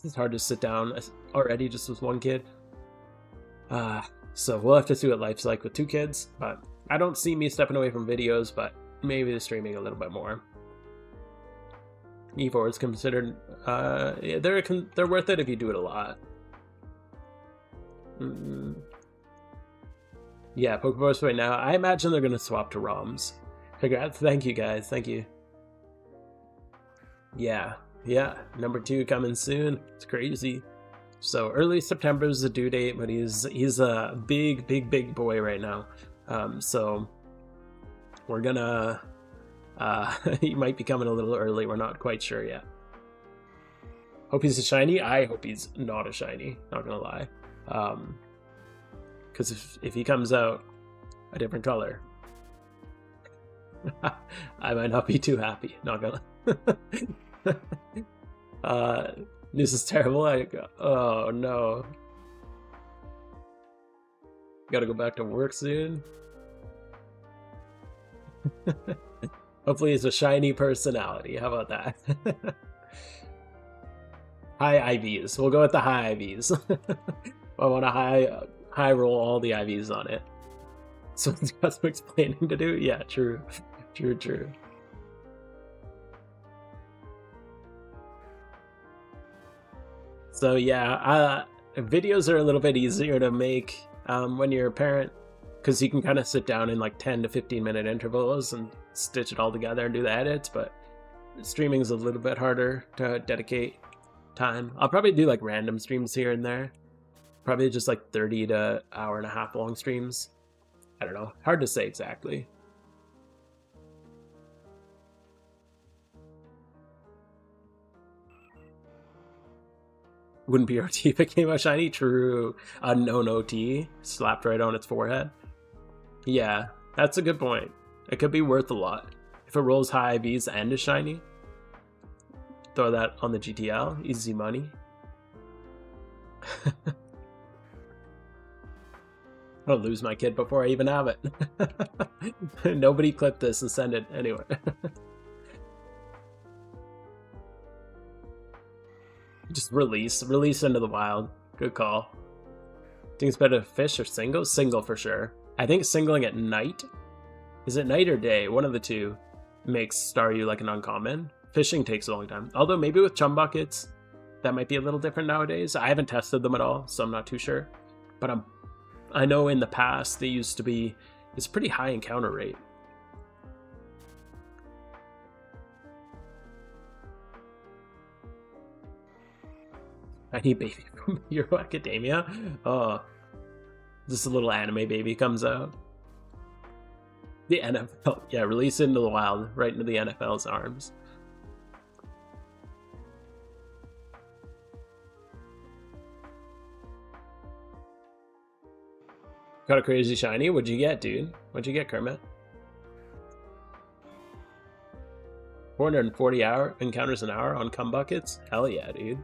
S1: It's hard to sit down already just with one kid, so we'll have to see what life's like with 2 kids, but I don't see me stepping away from videos, but maybe the streaming a little bit more. E4 is considered, they're worth it if you do it a lot. Yeah, Pokeballs right now. I imagine they're going to swap to ROMs. Congrats. Thank you, guys. Thank you. Yeah. Number 2 coming soon. It's crazy. So early September is the due date, but he's a big boy right now. So we're gonna he might be coming a little early. We're not quite sure yet. Hope he's a shiny. I hope he's not a shiny, not gonna lie, because if he comes out a different color, I might not be too happy, not gonna. This is terrible. Oh no, gotta go back to work soon. Hopefully it's a shiny personality. How about that? High IVs. We'll go with the high IVs. I want to high roll all the IVs on it. So it's got some explaining to do. Yeah, true. So yeah, videos are a little bit easier to make when you're a parent, because you can kind of sit down in like 10 to 15 minute intervals and stitch it all together and do the edits, but streaming is a little bit harder to dedicate time. I'll probably do like random streams here and there, probably just like 30 to hour and a half long streams. I don't know, hard to say exactly. Wouldn't be RT if it came out shiny. True. Unknown OT slapped right on its forehead. Yeah, that's a good point. It could be worth a lot if it rolls high IVs and is shiny. Throw that on the GTL, easy money. I'll lose my kid before I even have it. Nobody clip this and send it anywhere. Just release into the wild. Good call. Think it's better to fish or single? Single for sure. I think singling at night. Is it night or day? One of the two makes Staryu like an uncommon. Fishing takes a long time. Although maybe with chum buckets, that might be a little different nowadays. I haven't tested them at all, so I'm not too sure. But I know in the past they used to be, it's pretty high encounter rate. I need baby from Hero Academia. Just a little anime baby comes out. The NFL, yeah, release it into the wild, right into the NFL's arms. Got a crazy shiny. What'd you get, dude? What'd you get, Kermit? 440 encounters an hour on cum buckets? Hell yeah, dude.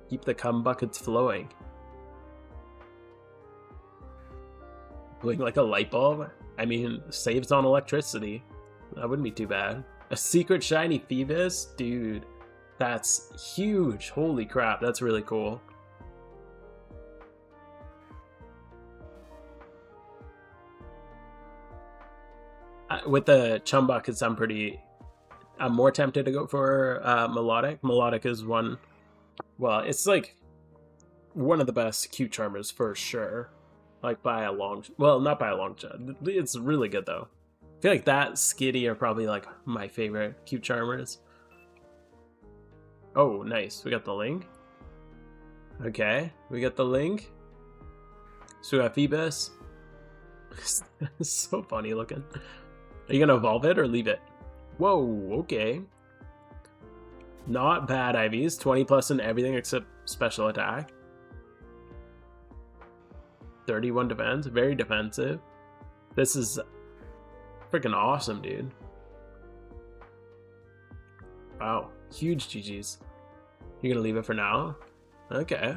S1: Keep the cum buckets flowing. Blowing like a light bulb? I mean, saves on electricity. That wouldn't be too bad. A secret shiny Phoebus? Dude, that's huge. Holy crap, that's really cool. With the chum buckets, I'm more tempted to go for Melodic. Melodic is one, well, it's like one of the best cute charmers for sure. Like by a long, well, not by a long shot. It's really good though. I feel like that, Skitty are probably like my favorite cute charmers. Oh, nice. We got the link. Okay, we got the link. So we got Phoebus. It's so funny looking. Are you gonna evolve it or leave it? Whoa, okay. Not bad, IVs. 20 plus in everything except special attack. 31 defense, very defensive. This is freaking awesome, dude. Wow, huge GG's. You're gonna leave it for now? Okay.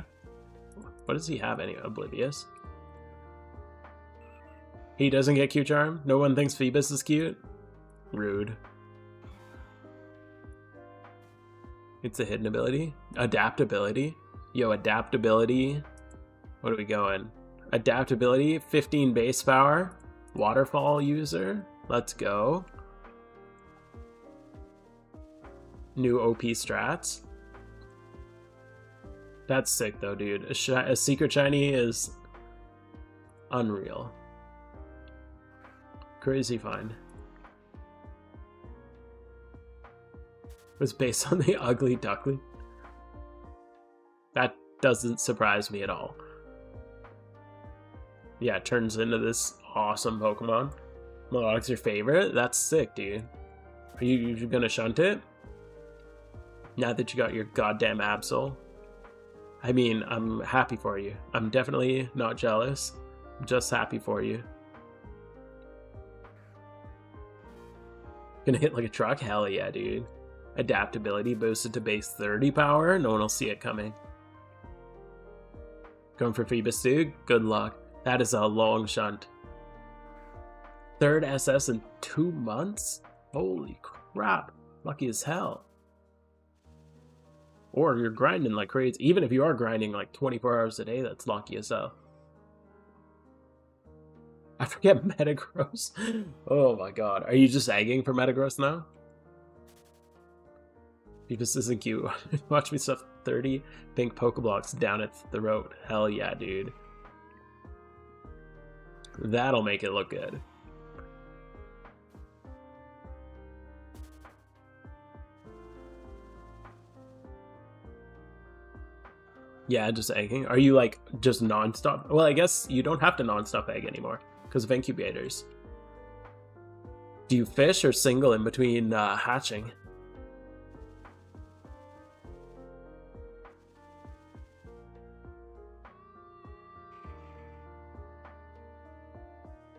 S1: What does he have anyway? Oblivious. He doesn't get cute charm? No one thinks Phoebus is cute? Rude. It's a hidden ability? Adaptability? Yo, adaptability. What are we going? Adaptability, 15 base power. Waterfall user. Let's go. New OP strats. That's sick though, dude. A secret shiny is unreal. Crazy find. It was based on the ugly duckling. That doesn't surprise me at all. Yeah, it turns into this awesome Pokemon. Melodic's your favorite? That's sick, dude. Are you gonna shunt it? Now that you got your goddamn Absol. I mean, I'm happy for you. I'm definitely not jealous. I'm just happy for you. Gonna hit like a truck? Hell yeah, dude. Adaptability boosted to base 30 power? No one will see it coming. Going for Phoebus, dude? Good luck. That is a long shunt. Third SS in 2 months? Holy crap. Lucky as hell. Or you're grinding like crazy. Even if you are grinding like 24 hours a day, that's lucky as hell. I forget Metagross. Oh my god. Are you just egging for Metagross now? Phoebus isn't cute. Watch me stuff 30 pink Pokeblocks down its throat. Hell yeah, dude. That'll make it look good. Yeah, just egging. Are you like just non-stop? Well, I guess you don't have to non-stop egg anymore because of incubators. Do you fish or single in between hatching?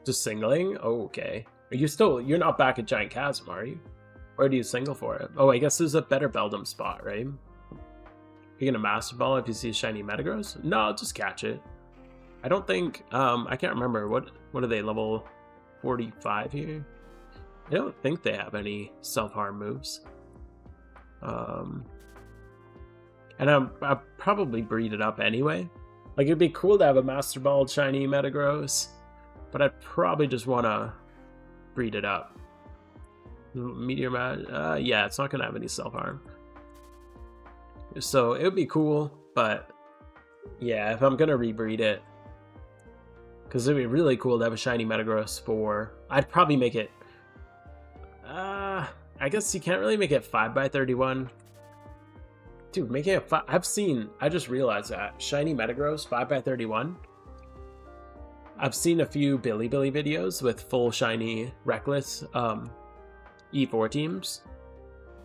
S1: Just singling? Oh, okay. Are you still, you're not back at Giant Chasm, are you? Or do you single for it? Oh, I guess there's a better Beldum spot, right? You're gonna Master Ball if you see a shiny Metagross? No, just catch it. I don't think, I can't remember, what are they, level 45 here? I don't think they have any self-harm moves. And I'll probably breed it up anyway. Like, it'd be cool to have a Master Ball shiny Metagross, but I'd probably just want to breed it up. Meteor Match, yeah, it's not gonna have any self-harm. So it would be cool, but Yeah, if I'm gonna rebreed it. Because it'd be really cool to have a shiny Metagross for... I'd probably make it... I guess you can't really make it 5x31. Dude, making it 5... I just realized that. Shiny Metagross 5x31. I've seen a few Billy videos with full shiny Reckless E4 teams.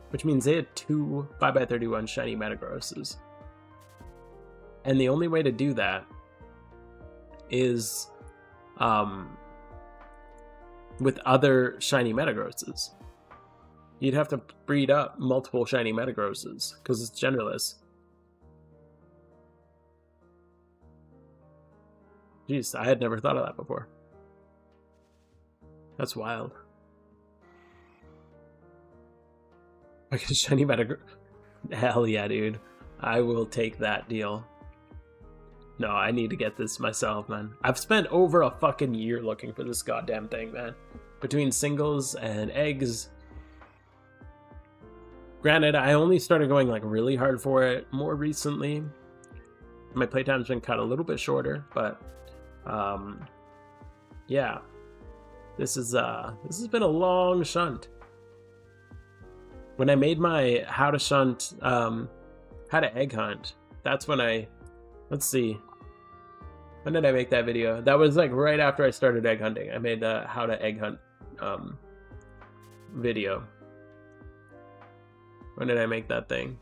S1: Which means they had 2 5x31 shiny Metagrosses. And the only way to do that is with other shiny Metagrosses. You'd have to breed up multiple shiny Metagrosses because it's genderless. Jeez, I had never thought of that before. That's wild. Like a shiny Metagross. Hell yeah, dude. I will take that deal. No, I need to get this myself, man. I've spent over a fucking year looking for this goddamn thing, man. Between singles and eggs. Granted, I only started going like really hard for it more recently. My playtime's been cut a little bit shorter, but yeah. This has been a long shunt. When I made my how to egg hunt, that's when let's see. When did I make that video? That was like right after I started egg hunting. I made the how to egg hunt video. When did I make that thing?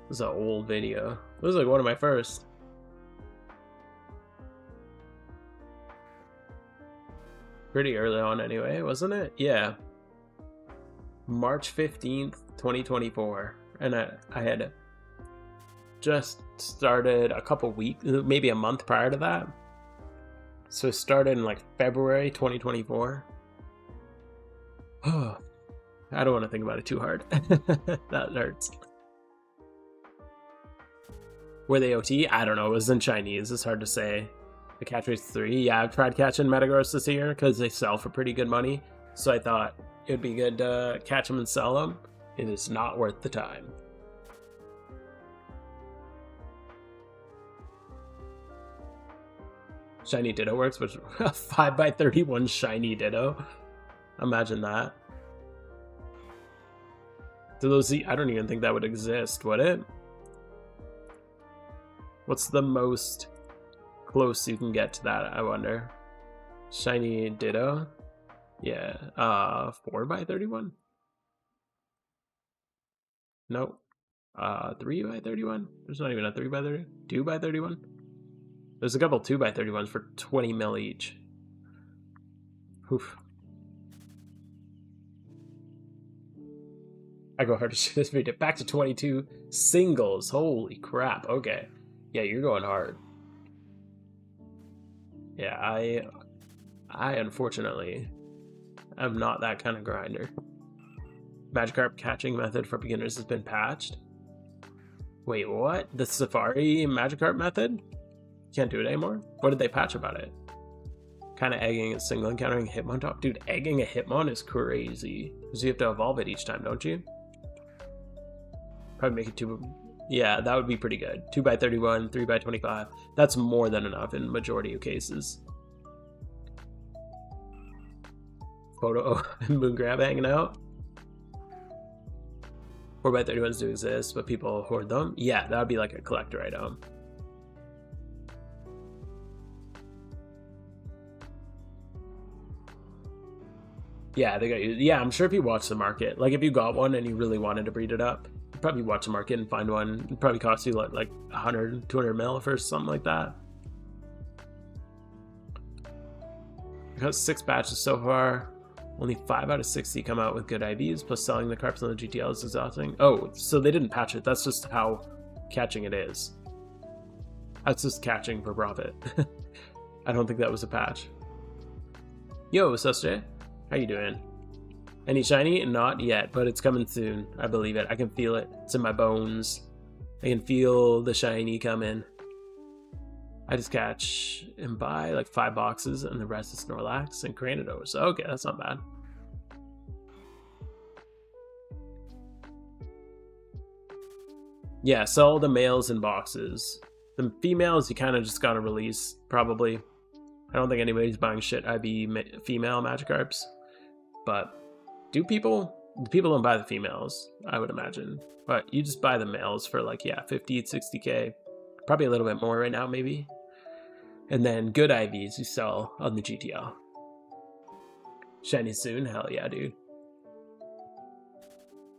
S1: This is an old video. It was like one of my first. Pretty early on anyway, wasn't it? Yeah. March 15th, 2024. And I had just started a couple weeks, maybe a month prior to that. So it started in like February 2024. Oh, I don't want to think about it too hard. That hurts. Were they OT? I don't know. It was in Chinese. It's hard to say. The catch rate's 3. Yeah, I've tried catching Metagross this year because they sell for pretty good money. So I thought it'd be good to catch them and sell them. It is not worth the time. Shiny Ditto works, which 5x31 shiny Ditto. Imagine that. Do those? I don't even think that would exist, would it? What's the most close you can get to that, I wonder? Shiny Ditto? Yeah. 4x31? Nope. 3x31? There's not even a 3x30. 2x31? There's a couple 2x31s for 20 mil each. Oof. I go hard to shoot this video. Back to 22 singles. Holy crap. Okay. Yeah, you're going hard. Yeah, I unfortunately am not that kind of grinder. Magikarp catching method for beginners has been patched. Wait, what? The Safari Magikarp method? Can't do it anymore? What did they patch about it? Kind of egging a single encountering Hitmontop? Dude, egging a Hitmon is crazy. Because you have to evolve it each time, don't you? Probably make it 2. Yeah, that would be pretty good. 2x31, 3x25. That's more than enough in majority of cases. Photo and Moongrab hanging out. 4x31s do exist, but people hoard them. Yeah, that would be like a collector item. Yeah, they got you. Yeah, I'm sure if you watch the market, like if you got one and you really wanted to breed it up, you'd probably watch the market and find one. It'd probably cost you like 100, 200 mil for something like that. I got 6 batches so far. Only 5 out of 60 come out with good IVs, plus selling the carps on the GTL is exhausting. Oh, so they didn't patch it. That's just how catching it is. That's just catching for profit. I don't think that was a patch. Yo, Susjay. How you doing? Any shiny? Not yet, but it's coming soon. I believe it. I can feel it. It's in my bones. I can feel the shiny coming. I just catch and buy like 5 boxes, and the rest is Snorlax and Cranidos. Okay, that's not bad. Yeah, sell the males in boxes. The females you kind of just gotta release, probably. I don't think anybody's buying shit IB female Magikarps. But do people? The people don't buy the females, I would imagine. But you just buy the males for like, yeah, 50, 60k. Probably a little bit more right now, maybe. And then good IVs you sell on the GTL. Shiny soon? Hell yeah, dude.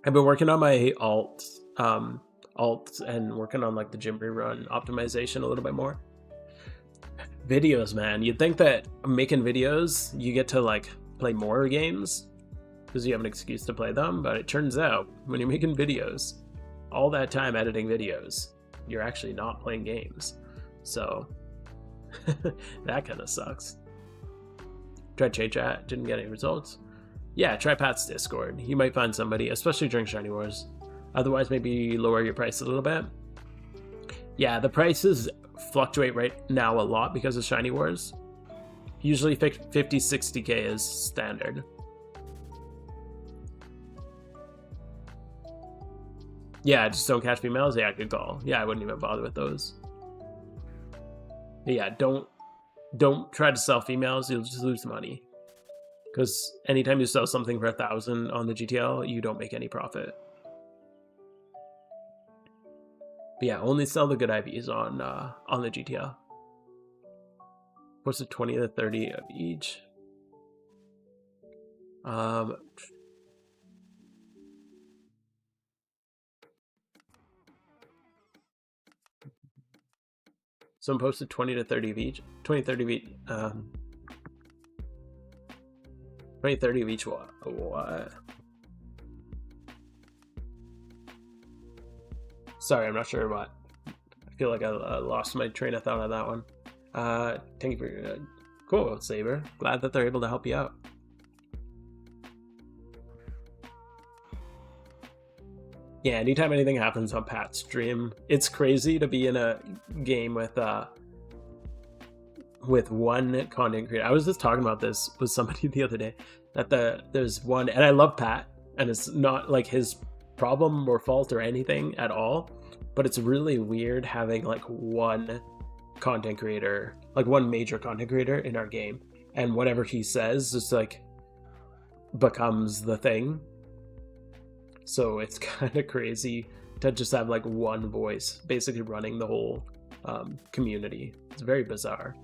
S1: I've been working on my alts and working on like the gym rerun optimization a little bit more. Videos, man. You'd think that making videos, you get to like play more games because you have an excuse to play them, but it turns out when you're making videos, all that time editing videos, you're actually not playing games. So that kind of sucks. Tried Chat, didn't get any results. Yeah, try Pat's Discord. You might find somebody, especially during Shiny Wars. Otherwise, maybe lower your price a little bit. Yeah, the prices fluctuate right now a lot because of Shiny Wars. Usually 50, 60k is standard. Yeah, just don't catch females. Yeah, good call. Yeah, I wouldn't even bother with those. But yeah, don't try to sell females. You'll just lose money. Because anytime you sell something for 1,000 on the GTL, you don't make any profit. But yeah, only sell the good IVs on the GTL. What's the 20 to 30 of each? Someone posted 20 to 30 of each. 20, 30 of each. 20, 30 of each. What? Sorry, I'm not sure what. I feel like I lost my train of thought on that one. Thank you for your cool, Saber. Glad that they're able to help you out. Yeah, anytime anything happens on Pat's stream, it's crazy to be in a game with one content creator. I was just talking about this with somebody the other day, that there's one, and I love Pat, and it's not like his problem or fault or anything at all, but it's really weird having like one content creator, like one major content creator in our game, and whatever he says just like becomes the thing. So it's kind of crazy to just have like one voice basically running the whole community. It's very bizarre.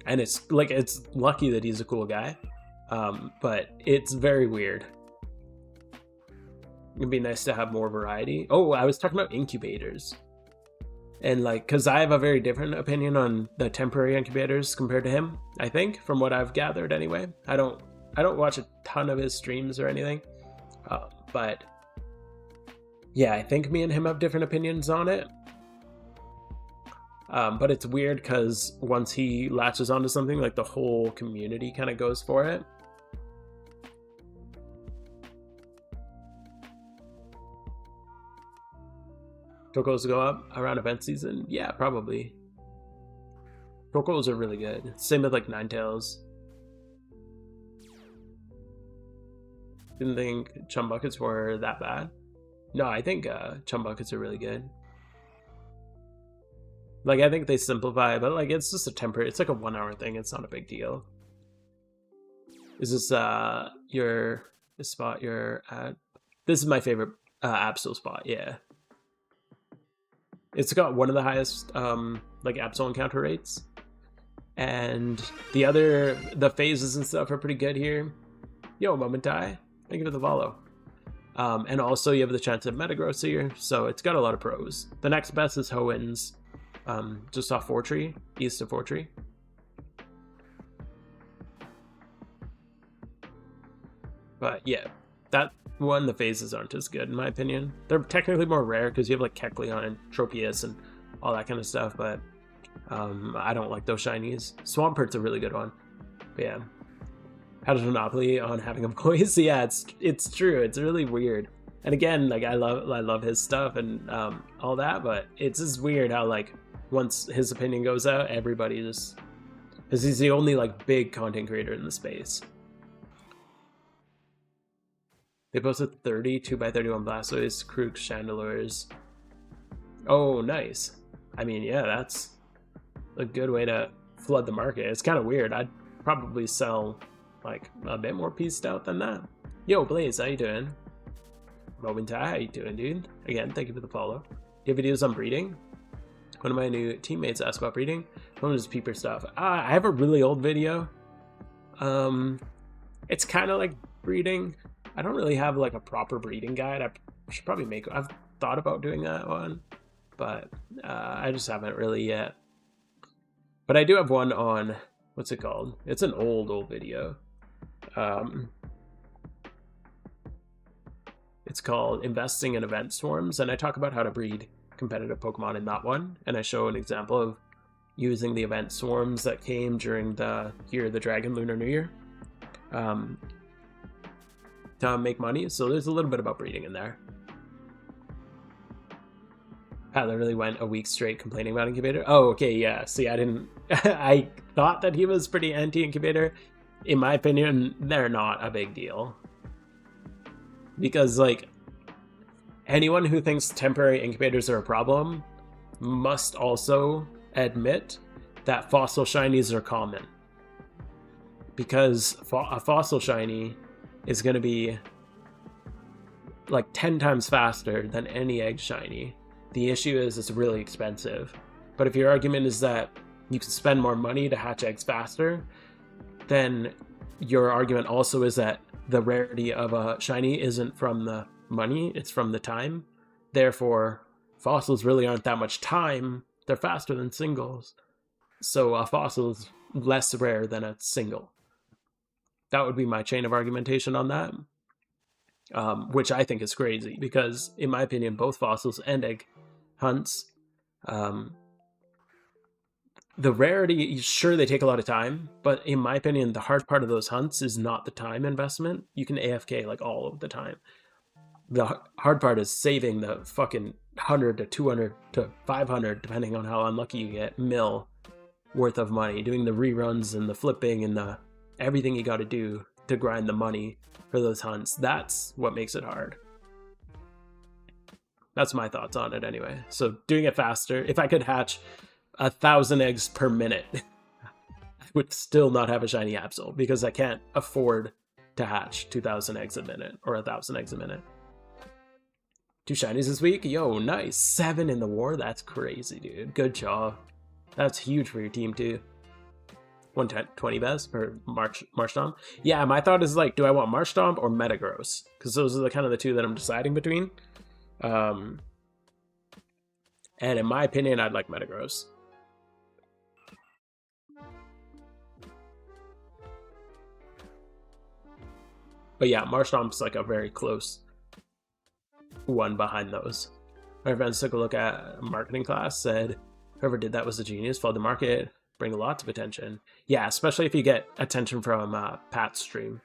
S1: And it's lucky that he's a cool guy, but it's very weird. It'd be nice to have more variety. Oh, I was talking about incubators. And like, because I have a very different opinion on the temporary incubators compared to him, I think, from what I've gathered anyway. I don't watch a ton of his streams or anything. But yeah, I think me and him have different opinions on it. But it's weird because once he latches onto something, like the whole community kind of goes for it. Chocos go up around event season? Yeah, probably. Chocos are really good. Same with like Ninetales. Didn't think chum buckets were that bad. No, I think chum buckets are really good. Like, I think they simplify, but like it's just a temporary, it's like a 1 hour thing. It's not a big deal. Is this the spot you're at? This is my favorite Absol spot, yeah. It's got one of the highest like Absol encounter rates. And the phases and stuff are pretty good here. Yo, Momentai. Thank you for the follow. And also you have the chance of Metagross here, so it's got a lot of pros. The next best is Hoenns, just off Fortree, east of Fortree. But yeah, that one, the phases aren't as good in my opinion. They're technically more rare because you have like Kecleon and Tropius and all that kind of stuff, but I don't like those shinies. Swampert's a really good one. But yeah. Had a monopoly on having employees. Yeah, it's true. It's really weird. And again, like I love his stuff and all that, but it's just weird how like once his opinion goes out, everybody just, because he's the only like big content creator in the space. They posted 30 2x31 Blastoise, Krug, Chandelures. Oh, nice. I mean, yeah, that's a good way to flood the market. It's kind of weird. I'd probably sell like a bit more pieced out than that. Yo, Blaze, how you doing? Momentai, how you doing, dude? Again, thank you for the follow. Do you have videos on breeding? One of my new teammates asked about breeding. One is peeper stuff. I have a really old video. It's kind of like breeding. I don't really have like a proper breeding guide. I should probably make. I've thought about doing that one, but I just haven't really yet. But I do have one on, what's it called? It's an old video. It's called Investing in Event Swarms, and I talk about how to breed competitive Pokemon in that one, and I show an example of using the event swarms that came during the Year of the Dragon Lunar New Year to make money. So there's a little bit about breeding in there. I literally went a week straight complaining about Incubator. Oh, okay, yeah. See, I didn't... I thought that he was pretty anti-Incubator. In my opinion, they're not a big deal. Because, like, anyone who thinks temporary incubators are a problem must also admit that fossil shinies are common. Because a fossil shiny is going to be like 10 times faster than any egg shiny. The issue is it's really expensive. But if your argument is that you can spend more money to hatch eggs faster, then your argument also is that the rarity of a shiny isn't from the money, it's from the time. Therefore, fossils really aren't that much time. They're faster than singles. So a fossil is less rare than a single. That would be my chain of argumentation on that. Which I think is crazy because, in my opinion, both fossils and egg hunts, the rarity, sure, they take a lot of time, but in my opinion, the hard part of those hunts is not the time investment. You can AFK like all of the time. The hard part is saving the fucking 100 to 200 to 500, depending on how unlucky you get, mil worth of money, doing the reruns and the flipping and the everything you got to do to grind the money for those hunts. That's what makes it hard. That's my thoughts on it anyway. So doing it faster, if I could hatch 1,000 eggs per minute, I would still not have a shiny Absol because I can't afford to hatch 2,000 eggs a minute or 1,000 eggs a minute. 2 shinies this week? Yo, nice. 7 in the war? That's crazy, dude. Good job. That's huge for your team, too. 120 best for Marshtomp. Yeah, my thought is like, do I want Marshtomp or Metagross? Because those are the kind of the two that I'm deciding between. And in my opinion, I'd like Metagross. But yeah, Marshtomp's like a very close one behind those. My friends took a look at a marketing class, said whoever did that was a genius, followed the market, bring lots of attention. Yeah, especially if you get attention from Pat's stream.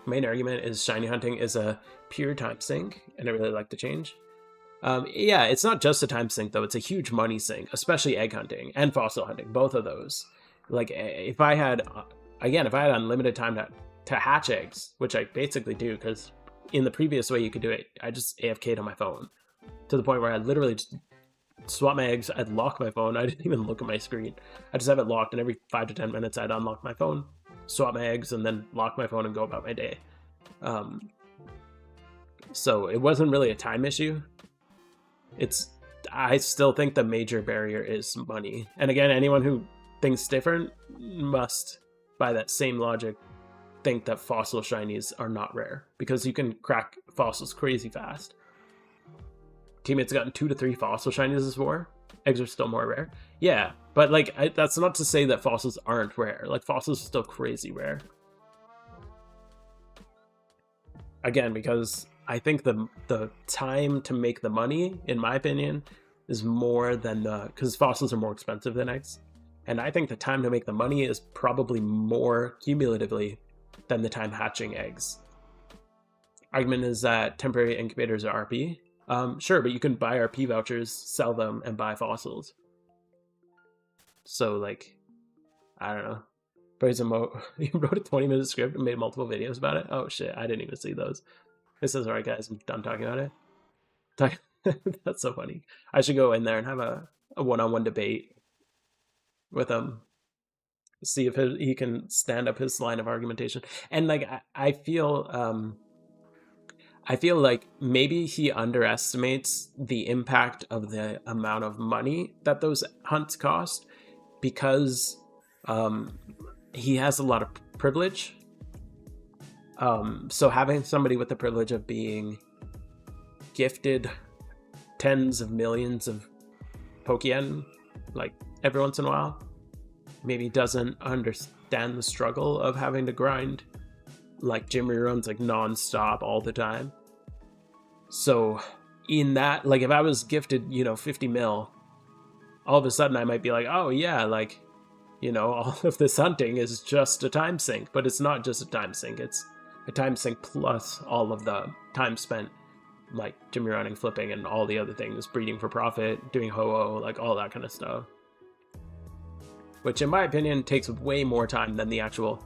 S1: Main argument is shiny hunting is a pure time sink, and I really like the change. Yeah, it's not just a time sink though, it's a huge money sink, especially egg hunting and fossil hunting, both of those. Like if I had, again, if I had unlimited time to hatch eggs, which I basically do, because in the previous way you could do it, I just AFK'd on my phone to the point where I literally just swap my eggs, I'd lock my phone, I didn't even look at my screen. I just have it locked, and every 5 to 10 minutes I'd unlock my phone, swap my eggs, and then lock my phone and go about my day. So it wasn't really a time issue. I still think the major barrier is money. And again, anyone who thinks different must, by that same logic, think that fossil shinies are not rare, because you can crack fossils crazy fast. Teammates gotten 2 to 3 fossil shinies this war. Eggs are still more rare. Yeah, but like that's not to say that fossils aren't rare. Like fossils are still crazy rare. Again, because I think the time to make the money, in my opinion, is more than because fossils are more expensive than eggs. And I think the time to make the money is probably more cumulatively than the time hatching eggs. Argument is that temporary incubators are RP. Sure, but you can buy RP vouchers, sell them, and buy fossils. So, like, I don't know. Praise him. You wrote a 20-minute script and made multiple videos about it? Oh, shit, I didn't even see those. This is alright, guys. I'm done talking about it. That's so funny. I should go in there and have a one-on-one debate with him. See if he can stand up his line of argumentation. And like I feel like maybe he underestimates the impact of the amount of money that those hunts cost, because he has a lot of privilege. So having somebody with the privilege of being gifted tens of millions of Pokeyen, like every once in a while, maybe doesn't understand the struggle of having to grind like gym reruns like non-stop all the time. So in that, like if I was gifted, 50 mil, all of a sudden I might be like, oh yeah, like, all of this hunting is just a time sink. But it's not just a time sink, it's a time sink plus all of the time spent like gym running, flipping, and all the other things, breeding for profit, doing ho-oh, like all that kind of stuff. Which in my opinion takes way more time than the actual,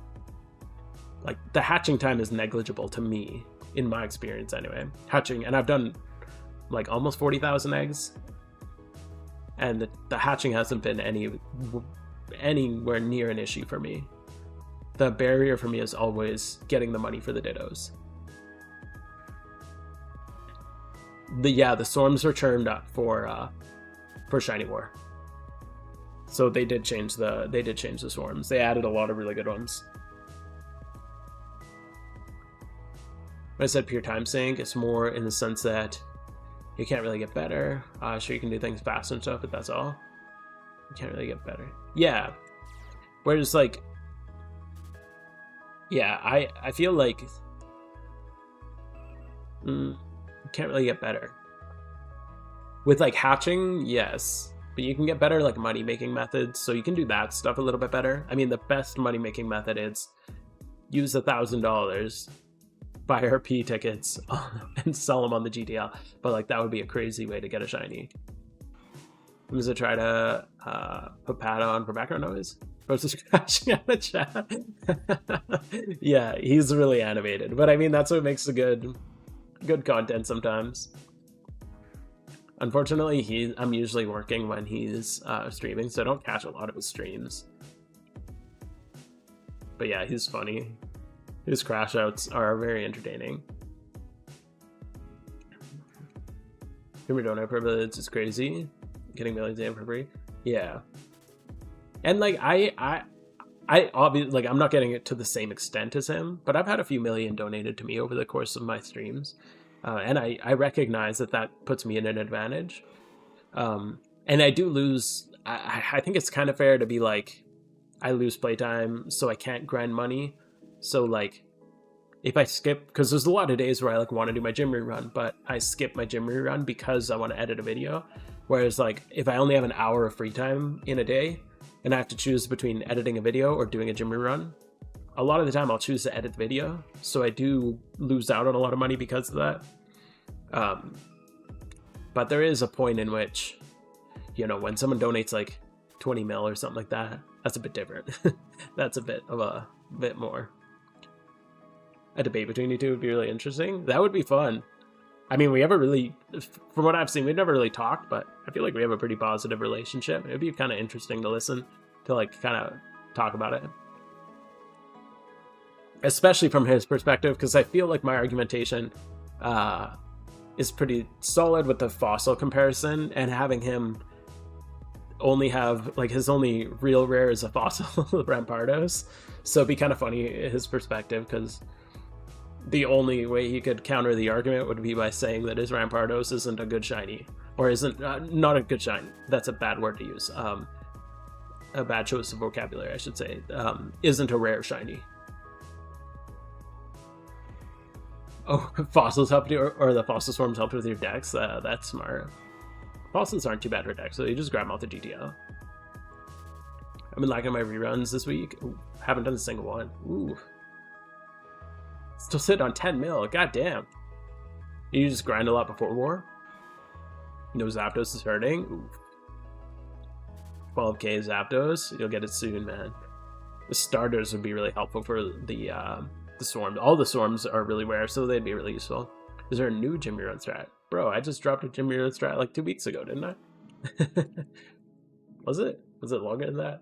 S1: like the hatching time is negligible to me, in my experience anyway. Hatching, and I've done like almost 40,000 eggs, and the hatching hasn't been anywhere near an issue for me. The barrier for me is always getting the money for the dittos. The swarms were churned up for Shiny War. So they did change the swarms. They added a lot of really good ones. When I said pure time sink, it's more in the sense that you can't really get better. Sure, you can do things fast and stuff, but that's all. You can't really get better. Yeah. Whereas, like, yeah, I feel like you can't really get better. With, like, hatching, yes. But you can get better, like, money-making methods, so you can do that stuff a little bit better. I mean, the best money-making method is use $1,000, buy RP tickets, and sell them on the GTL. But, like, that would be a crazy way to get a shiny. I'm going to try to put Pat on for background noise. Bro's just crashing out the chat. Yeah, he's really animated. But, I mean, that's what makes the good content sometimes. Unfortunately, I'm usually working when he's streaming, so I don't catch a lot of his streams. But yeah, he's funny. His crash outs are very entertaining. Humor donut privilege is crazy. Getting millions in for free. Yeah. And like I obviously, like, I'm not getting it to the same extent as him, but I've had a few million donated to me over the course of my streams. And I recognize that puts me in an advantage. And I do lose. I think it's kind of fair to be like, I lose playtime, so I can't grind money. So like, if I skip, because there's a lot of days where I like want to do my gym rerun, but I skip my gym rerun because I want to edit a video. Whereas like, if I only have an hour of free time in a day, and I have to choose between editing a video or doing a gym rerun, a lot of the time I'll choose to edit the video, so I do lose out on a lot of money because of that. But there is a point in which, when someone donates like 20 mil or something like that, that's a bit different. That's a bit more. A debate between you two would be really interesting. That would be fun. I mean, from what I've seen, we've never really talked, but I feel like we have a pretty positive relationship. It'd be kind of interesting to listen to, like, kind of talk about it. Especially from his perspective, because I feel like my argumentation is pretty solid with the fossil comparison, and having him only have, like, his only real rare is a fossil, Rampardos. So it'd be kind of funny, his perspective, because the only way he could counter the argument would be by saying that his Rampardos isn't a good shiny, or isn't not a good shiny. That's a bad word to use. A bad choice of vocabulary, I should say. Isn't a rare shiny. Oh, fossils helped you, or the fossil swarms helped with your decks. That's smart. Fossils aren't too bad for decks, so you just grab them out the GTL. I've been liking my reruns this week. Ooh, haven't done a single one. Ooh. Still sitting on 10 mil. God damn. You just grind a lot before war? Zapdos is hurting. Ooh. 12k Zapdos. You'll get it soon, man. The starters would be really helpful for the swarms. All the swarms are really rare, so they'd be really useful. Is there a new Gym Your Own strat? Bro, I just dropped a Gym Your Own strat like 2 weeks ago, didn't I? Was it? Was it longer than that?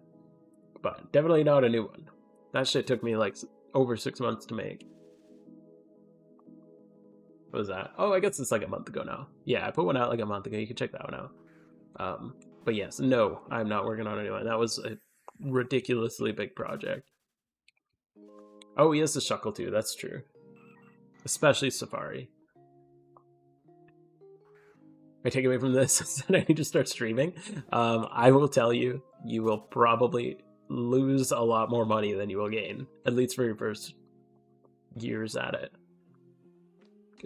S1: But definitely not a new one. That shit took me like over 6 months to make. What was that? Oh, I guess it's like a month ago now. Yeah, I put one out like a month ago. You can check that one out. But yes, no, I'm not working on a new one. That was a ridiculously big project. Oh, he has the Shuckle too. That's true. Especially Safari. I take away from this that I need to start streaming. I will tell you, you will probably lose a lot more money than you will gain, at least for your first years at it.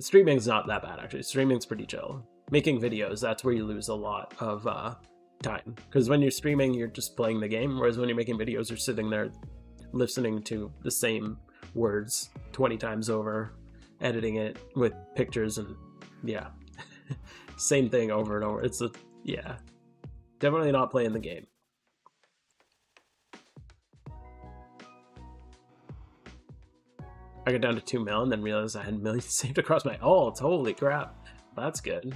S1: Streaming's not that bad, actually. Streaming's pretty chill. Making videos, that's where you lose a lot of time. Because when you're streaming, you're just playing the game, whereas when you're making videos, you're sitting there listening to the same words 20 times over, editing it with pictures, and yeah. Same thing over and over. It's a, yeah. Definitely not playing the game. I got down to 2 mil and then realized I had millions saved across my alts. Holy crap. That's good.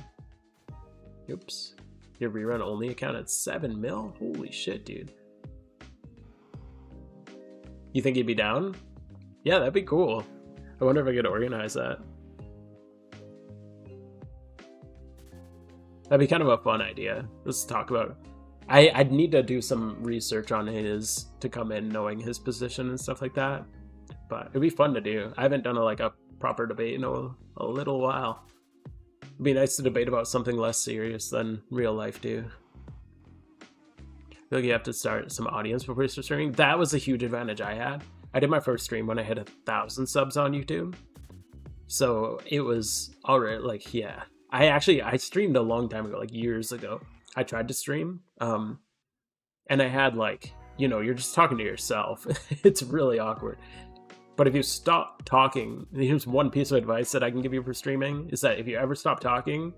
S1: Oops. Your rerun only account at 7 mil? Holy shit, dude. You think he'd be down? Yeah, that'd be cool. I wonder if I could organize that. That'd be kind of a fun idea. Let's talk about it. I'd need to do some research on his to come in knowing his position and stuff like that. But it'd be fun to do. I haven't done a proper debate in a little while. It'd be nice to debate about something less serious than real life do. I feel like you have to start some audience before you start streaming. That was a huge advantage I had. I did my first stream when I hit 1,000 subs on YouTube. So it was alright, like, yeah. I streamed a long time ago, like years ago. I tried to stream, and I had you're just talking to yourself. It's really awkward. But if you stop talking, here's one piece of advice that I can give you for streaming, is that if you ever stop talking,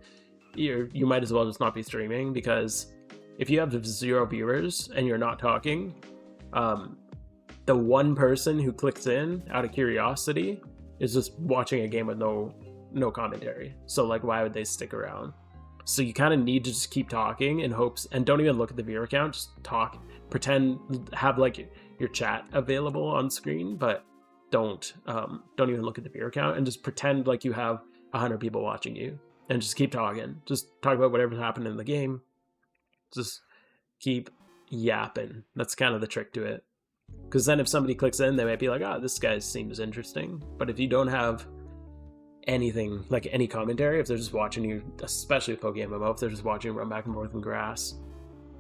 S1: you might as well just not be streaming, because if you have 0 viewers and you're not talking, the one person who clicks in out of curiosity is just watching a game with no commentary. So why would they stick around? So you kind of need to just keep talking in hopes, and don't even look at the viewer count, just talk, pretend, have your chat available on screen, but don't even look at the viewer count, and just pretend like you have 100 people watching you, and just keep talking. Just talk about whatever's happened in the game. Just keep yapping. That's kind of the trick to it. Because then if somebody clicks in, they might be like, oh, this guy seems interesting. But if you don't have anything, any commentary, if they're just watching you, especially with PokeMMO, if they're just watching you run back and forth in grass,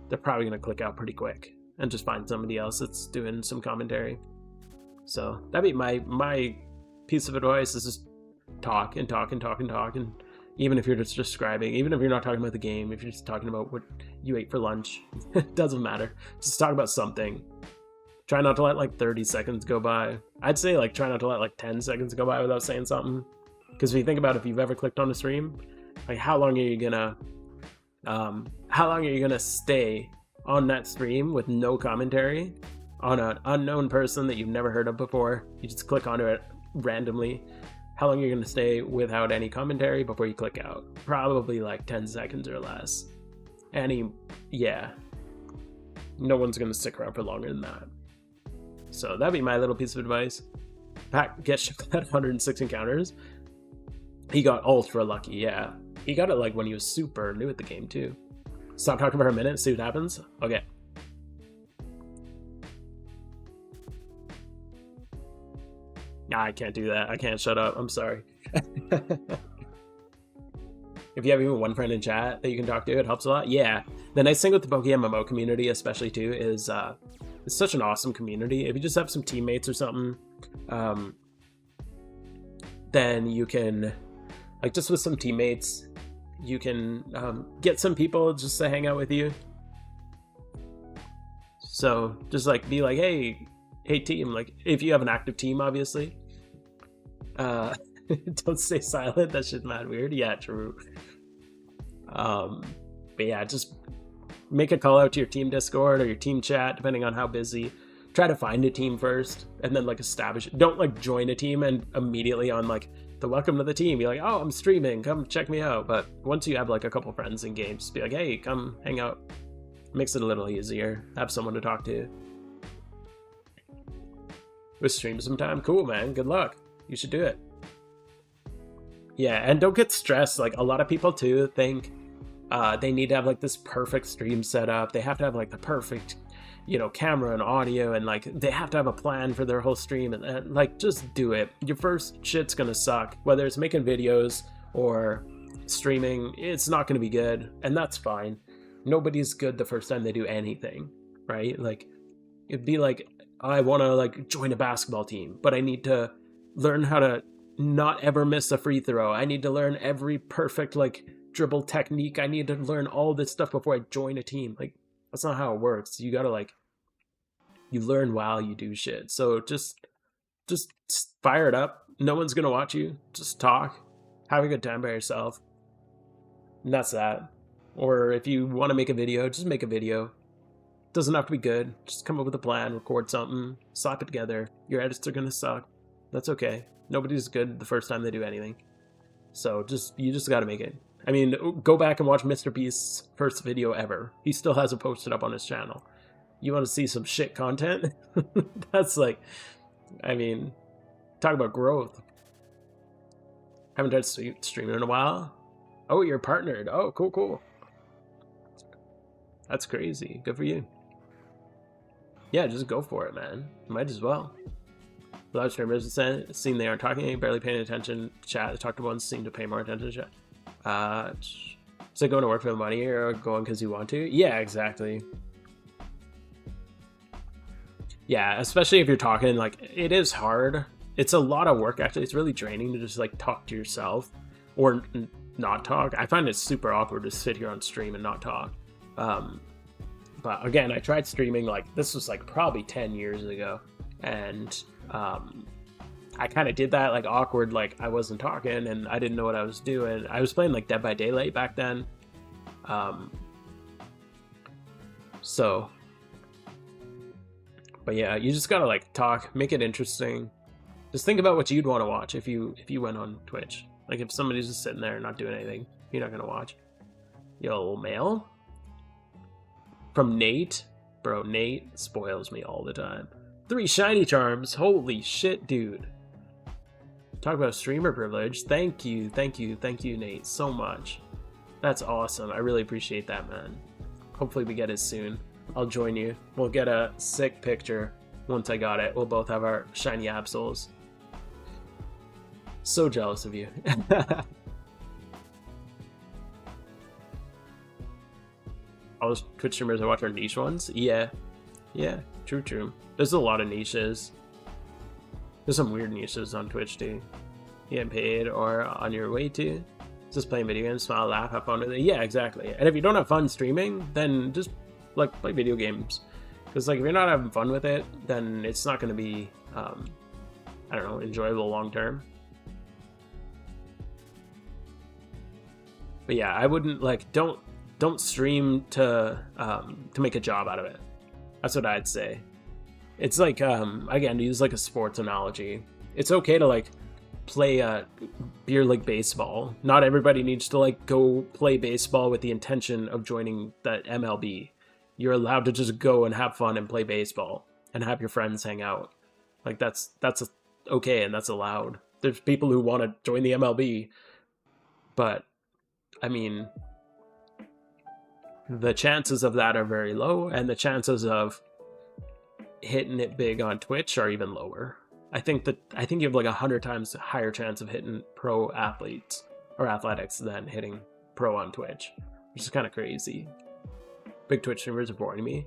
S1: they're probably going to click out pretty quick and just find somebody else that's doing some commentary. So that'd be my piece of advice, is just talk and talk and talk and talk. And even if you're just describing, even if you're not talking about the game, if you're just talking about what you ate for lunch, it doesn't matter. Just talk about something. Try not to let 30 seconds go by. I'd say try not to let 10 seconds go by without saying something. Because if you think about if you've ever clicked on a stream, how long are you gonna stay on that stream with no commentary on an unknown person that you've never heard of before? You just click onto it randomly. How long are you gonna stay without any commentary before you click out? Probably 10 seconds or less. Yeah. No one's gonna stick around for longer than that. So that'd be my little piece of advice. Pack gets shipped at 106 encounters. He got ultra lucky, yeah. He got it when he was super new at the game too. Stop talking for a minute, see what happens. Okay. Nah, I can't do that. I can't shut up. I'm sorry. If you have even one friend in chat that you can talk to, it helps a lot. Yeah. The nice thing with the PokeMMO community, especially too, is it's such an awesome community. If you just have some teammates or something, then you can, just with some teammates, you can get some people just to hang out with you. So just be like, hey team, if you have an active team, obviously. Don't stay silent. That shit's mad weird. Yeah, true. But yeah, just make a call out to your team Discord or your team chat, depending on how busy. Try to find a team first, and then establish. Don't join a team and immediately on the welcome to the team. Be like, oh, I'm streaming, come check me out. But once you have like a couple friends in games, be like, hey, come hang out. Makes it a little easier. Have someone to talk to. With stream sometime. Cool, man. Good luck. You should do it. Yeah, and don't get stressed. Like, a lot of people too think they need to have like this perfect stream setup. They have to have like the perfect, you know, camera and audio, and like they have to have a plan for their whole stream, and like just do it. Your first shit's gonna suck, whether it's making videos or streaming. It's not gonna be good, and that's fine. Nobody's good the first time they do anything, right? Like, it'd be like, I want to like join a basketball team, but I need to learn how to not ever miss a free throw. I need to learn every perfect like dribble technique. I need to learn all this stuff before I join a team. Like, that's not how it works. You gotta like, you learn while you do shit. So just fire it up. No one's gonna watch you. Just talk, have a good time by yourself, and that's that. Or if you want to make a video, just make a video. Doesn't have to be good. Just come up with a plan, record something, slap it together. Your edits are gonna suck. That's okay. Nobody's good the first time they do anything. So you just gotta make it. I mean, go back and watch Mr. Beast's first video ever. He still hasn't posted up on his channel. You want to see some shit content? That's like, I mean, talk about growth. Haven't tried streaming in a while. Oh, you're partnered. Oh, cool. That's crazy. Good for you. Yeah, just go for it, man. Might as well. Live streamers seem they aren't talking, barely paying attention. Chat, talk to ones seem to pay more attention to chat. Is it going to work for the money or going because you want to? Yeah, exactly. Yeah, especially if you're talking, like, it is hard. It's a lot of work, actually. It's really draining to just, like, talk to yourself or not talk. I find it super awkward to sit here on stream and not talk. But again, I tried streaming, like, this was like probably 10 years ago, and I kind of did that, like, awkward, like I wasn't talking and I didn't know what I was doing. I was playing like Dead by Daylight back then. So, but yeah, you just gotta like talk, make it interesting. Just think about what you'd want to watch if you went on Twitch. Like, if somebody's just sitting there not doing anything, you're not gonna watch. Yo, mail from Nate. Bro, Nate spoils me all the time. 3 shiny charms. Holy shit, dude. Talk about streamer privilege. Thank you, Nate, so much. That's awesome. I really appreciate that, man. Hopefully we get it soon. I'll join you. We'll get a sick picture once I got it. We'll both have our shiny Absols. So jealous of you. All those Twitch streamers I watch are niche ones? Yeah, true. There's a lot of niches. There's some weird niches on Twitch too. You getting paid or on your way to? Just playing video games, smile, laugh, have fun with it. Yeah, exactly. And if you don't have fun streaming, then just like play video games. Because like if you're not having fun with it, then it's not going to be, I don't know, enjoyable long term. But yeah, I wouldn't like don't stream to make a job out of it. That's what I'd say. It's like again, to use like a sports analogy, it's okay to like play beer league baseball. Not everybody needs to like go play baseball with the intention of joining the MLB. You're allowed to just go and have fun and play baseball and have your friends hang out. Like that's okay, and that's allowed. There's people who want to join the MLB, but I mean, the chances of that are very low, and the chances of hitting it big on Twitch are even lower. I think you have like 100 times higher chance of hitting pro athletes or athletics than hitting pro on Twitch, which is kind of crazy. Big Twitch streamers are boring me.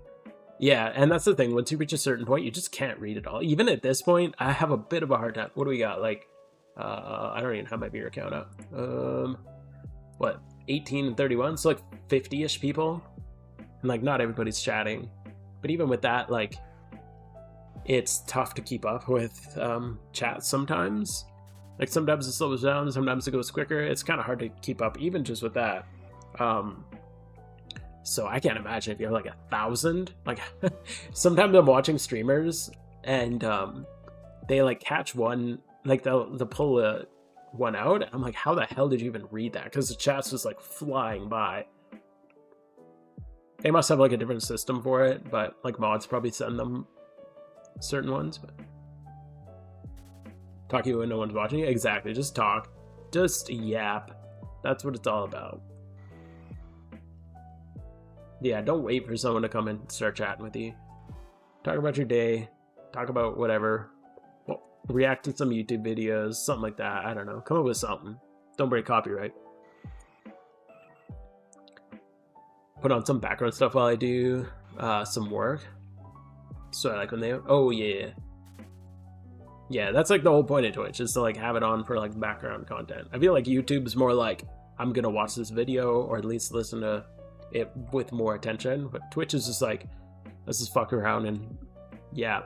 S1: Yeah, and that's the thing. Once you reach a certain point, you just can't read it all. Even at this point, I have a bit of a hard time. What do we got? Like, I don't even have my beer account up. What, 18 and 31? So like 50-ish people, and like not everybody's chatting. But even with that, like, it's tough to keep up with chat sometimes. Like sometimes it slows down, sometimes it goes quicker. It's kind of hard to keep up even just with that. So I can't imagine if you have like 1,000. Like sometimes I'm watching streamers and they like catch one, like they'll pull one out. I'm like, how the hell did you even read that? Because the chat's just like flying by. They must have like a different system for it, but like mods probably send them certain ones. But talking when no one's watching you, exactly. Just talk, just yap. That's what it's all about. Yeah, don't wait for someone to come and start chatting with you. Talk about your day. Talk about whatever. Well, react to some YouTube videos, something like that. I don't know. Come up with something. Don't break copyright. Put on some background stuff while I do some work. So I like when they... Oh, yeah. Yeah, that's like the whole point of Twitch, is to like have it on for like background content. I feel like YouTube's more like, I'm gonna watch this video, or at least listen to it with more attention. But Twitch is just like, let's just fuck around and... Yeah.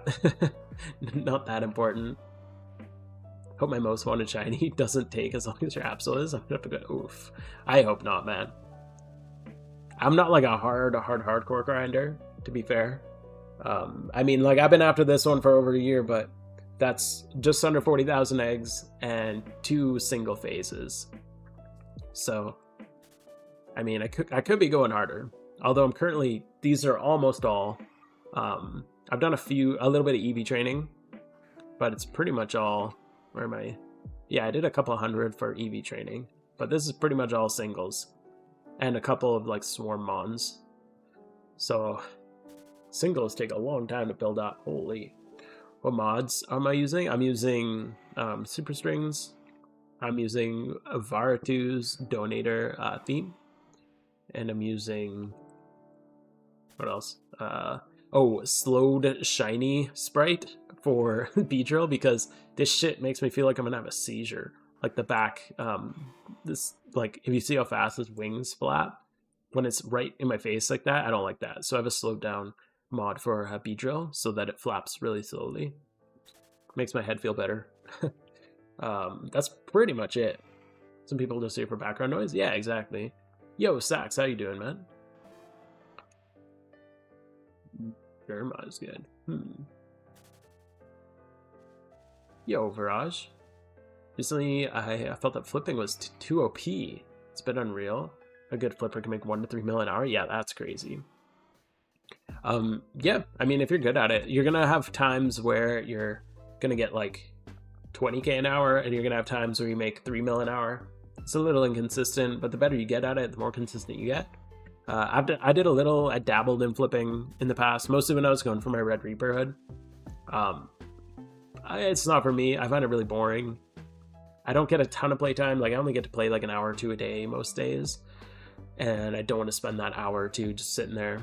S1: Not that important. Hope my most wanted shiny doesn't take as long as your Absol is. I'm gonna have to go, oof. I hope not, man. I'm not like a hardcore grinder, to be fair. I mean, like, I've been after this one for over a year, but that's just under 40,000 eggs and 2 single phases. So, I mean, I could be going harder. Although I'm currently, these are almost all. I've done a little bit of EV training, but it's pretty much all. Where am I? Yeah, I did a couple hundred for EV training, but this is pretty much all singles. And a couple of like swarm mons. So singles take a long time to build up. Holy. What mods am I using? I'm using Super Strings. I'm using Varatu's Donator theme. And I'm using... What else? Slowed Shiny Sprite for Beedrill, because this shit makes me feel like I'm gonna have a seizure. Like the back, this, like, if you see how fast his wings flap, when it's right in my face like that, I don't like that. So I have a slowed down mod for Beedrill so that it flaps really slowly. Makes my head feel better. That's pretty much it. Some people just hear for background noise. Yeah, exactly. Yo, Sax, how you doing, man? Verma is good. Yo, Virage. Recently, I felt that flipping was too OP. It's been unreal. A good flipper can make 1 to 3 mil an hour. Yeah, that's crazy. Yeah, I mean, if you're good at it, you're gonna have times where you're gonna get like 20k an hour, and you're gonna have times where you make 3 mil an hour. It's a little inconsistent, but the better you get at it, the more consistent you get. I dabbled in flipping in the past, mostly when I was going for my Red Reaper hood. It's not for me. I find it really boring. I don't get a ton of playtime. Like, I only get to play like an hour or 2 a day most days. And I don't want to spend that hour or 2 just sitting there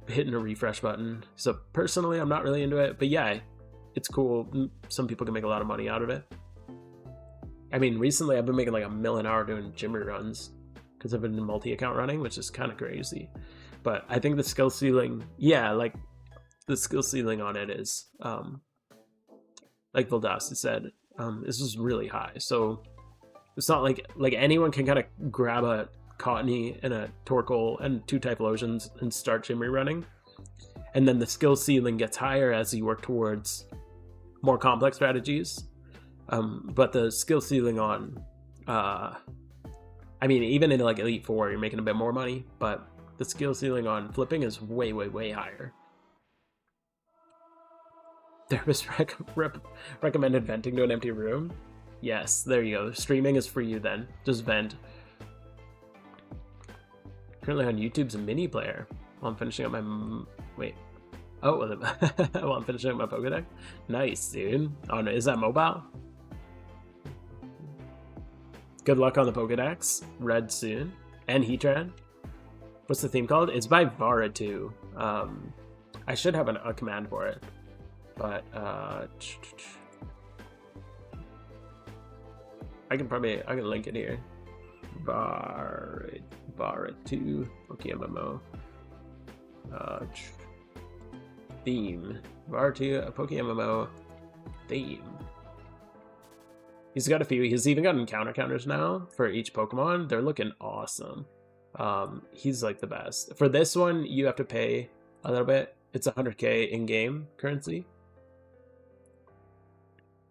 S1: hitting a refresh button. So personally, I'm not really into it. But yeah, it's cool. Some people can make a lot of money out of it. I mean, recently I've been making like $1 mil an hour doing Jimmy runs, because I've been multi-account running, which is kind of crazy. But I think the skill ceiling, yeah, like the skill ceiling on it is, like Vildasti said, this is really high. So it's not like anyone can kind of grab a Cottony and a Torkoal and 2 Typhlosions and start Jimmy running. And then the skill ceiling gets higher as you work towards more complex strategies. But the skill ceiling on, I mean, even in like Elite 4, you're making a bit more money, but the skill ceiling on flipping is way, way, way higher. Therapist recommended venting to an empty room. Yes, there you go. Streaming is for you then. Just vent. Currently on YouTube's a mini player while I'm finishing up my... Wait. Oh, while I'm finishing up my Pokedex? Nice, dude. Oh, no, is that mobile? Good luck on the Pokedex. Red soon. And Heatran. What's the theme called? It's by Varatu. I should have a command for it. But, I can link it here. Varatu PokeMMO. Theme. Varatu PokeMMO theme. He's got a few. He's even got encounter counters now for each Pokemon. They're looking awesome. He's like the best. For this one, you have to pay a little bit. It's 100k in-game currency.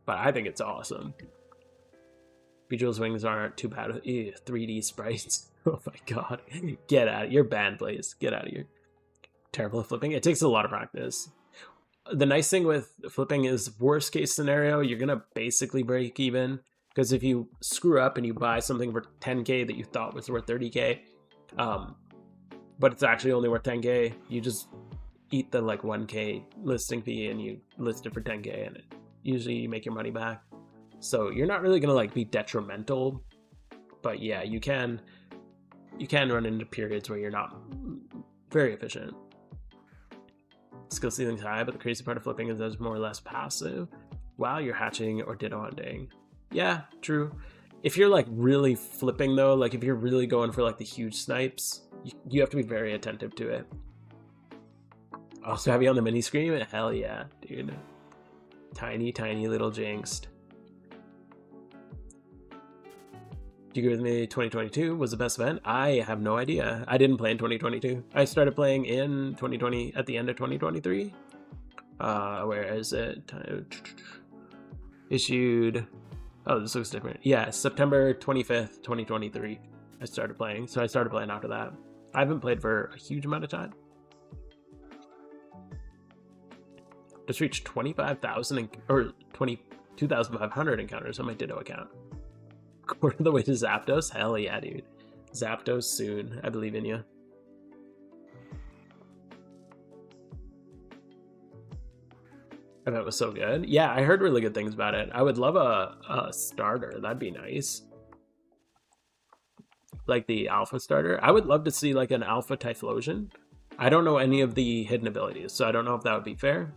S1: But I think it's awesome. Beedrill's wings aren't too bad. Ew, 3D sprites. Oh my god. Get out. You're banned, Blaze. Get out of here. Terrible at flipping. It takes a lot of practice. The nice thing with flipping is, worst case scenario, you're gonna basically break even. Because if you screw up and you buy something for 10k that you thought was worth 30k, but it's actually only worth 10k, you just eat the like 1k listing fee and you list it for 10k, and usually you make your money back. So you're not really gonna like be detrimental, but yeah, you can run into periods where you're not very efficient. Skill ceiling's high, but the crazy part of flipping is that it's more or less passive while you're hatching or ditto hunting. Yeah, true. If you're like really flipping though, like if you're really going for like the huge snipes, you have to be very attentive to it. Also have you on the mini screen? Hell yeah, dude. Tiny little jinxed. Do you agree with me? 2022 was the best event? I have no idea. I didn't play in 2022. I started playing in 2020 at the end of 2023. Where is it? Issued. Oh, this looks different. Yeah, September 25th, 2023. I started playing. So I started playing after that. I haven't played for a huge amount of time. Just reached 25,000 or 22,500 encounters on my Ditto account. Quarter of the way to Zapdos? Hell yeah, dude. Zapdos soon. I believe in you. I bet it was so good. Yeah, I heard really good things about it. I would love a starter. That'd be nice. Like the alpha starter. I would love to see like an alpha Typhlosion. I don't know any of the hidden abilities, so I don't know if that would be fair.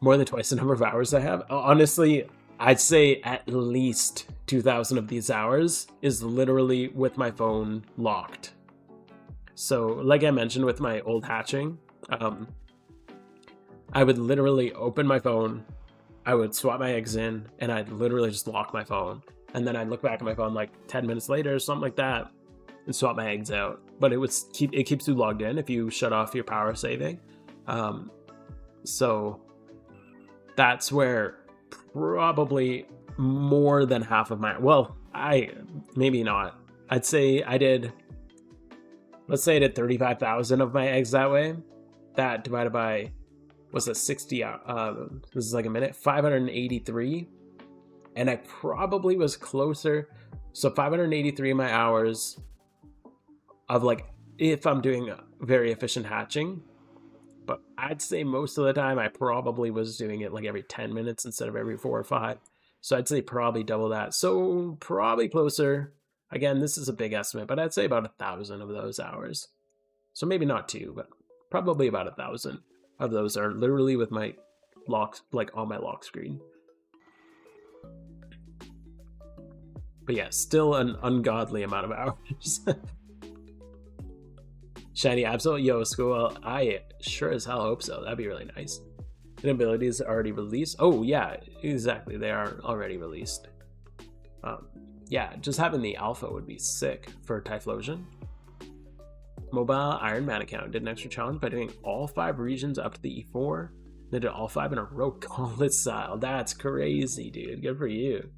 S1: More than twice the number of hours I have. Honestly, I'd say at least 2,000 of these hours is literally with my phone locked. So like I mentioned with my old hatching, I would literally open my phone, I would swap my eggs in, and I'd literally just lock my phone. And then I'd look back at my phone like 10 minutes later or something like that and swap my eggs out. But it keeps you logged in if you shut off your power saving. So that's where probably more than half of my, well, maybe not. I'd say I did, let's say I did 35,000 of my eggs that way. That divided by, what's that, 60, this is like a minute, 583. And I probably was closer. So 583 of my hours of like, if I'm doing very efficient hatching. But I'd say most of the time I probably was doing it like every 10 minutes instead of every 4 or 5. So I'd say probably double that. So probably closer. Again, this is a big estimate, but I'd say about 1,000 of those hours. So maybe not 2, but probably about 1,000 of those are literally with my locks, like on my lock screen. But yeah, still an ungodly amount of hours. Shiny Absol, yo, school. I sure as hell hope so. That'd be really nice. Abilities already released. Oh yeah, exactly. They are already released. Yeah, just having the alpha would be sick for Typhlosion. Mobile Iron Man account did an extra challenge by doing all 5 regions up to the E4. They did all 5 in a row, gauntlet style. That's crazy, dude. Good for you.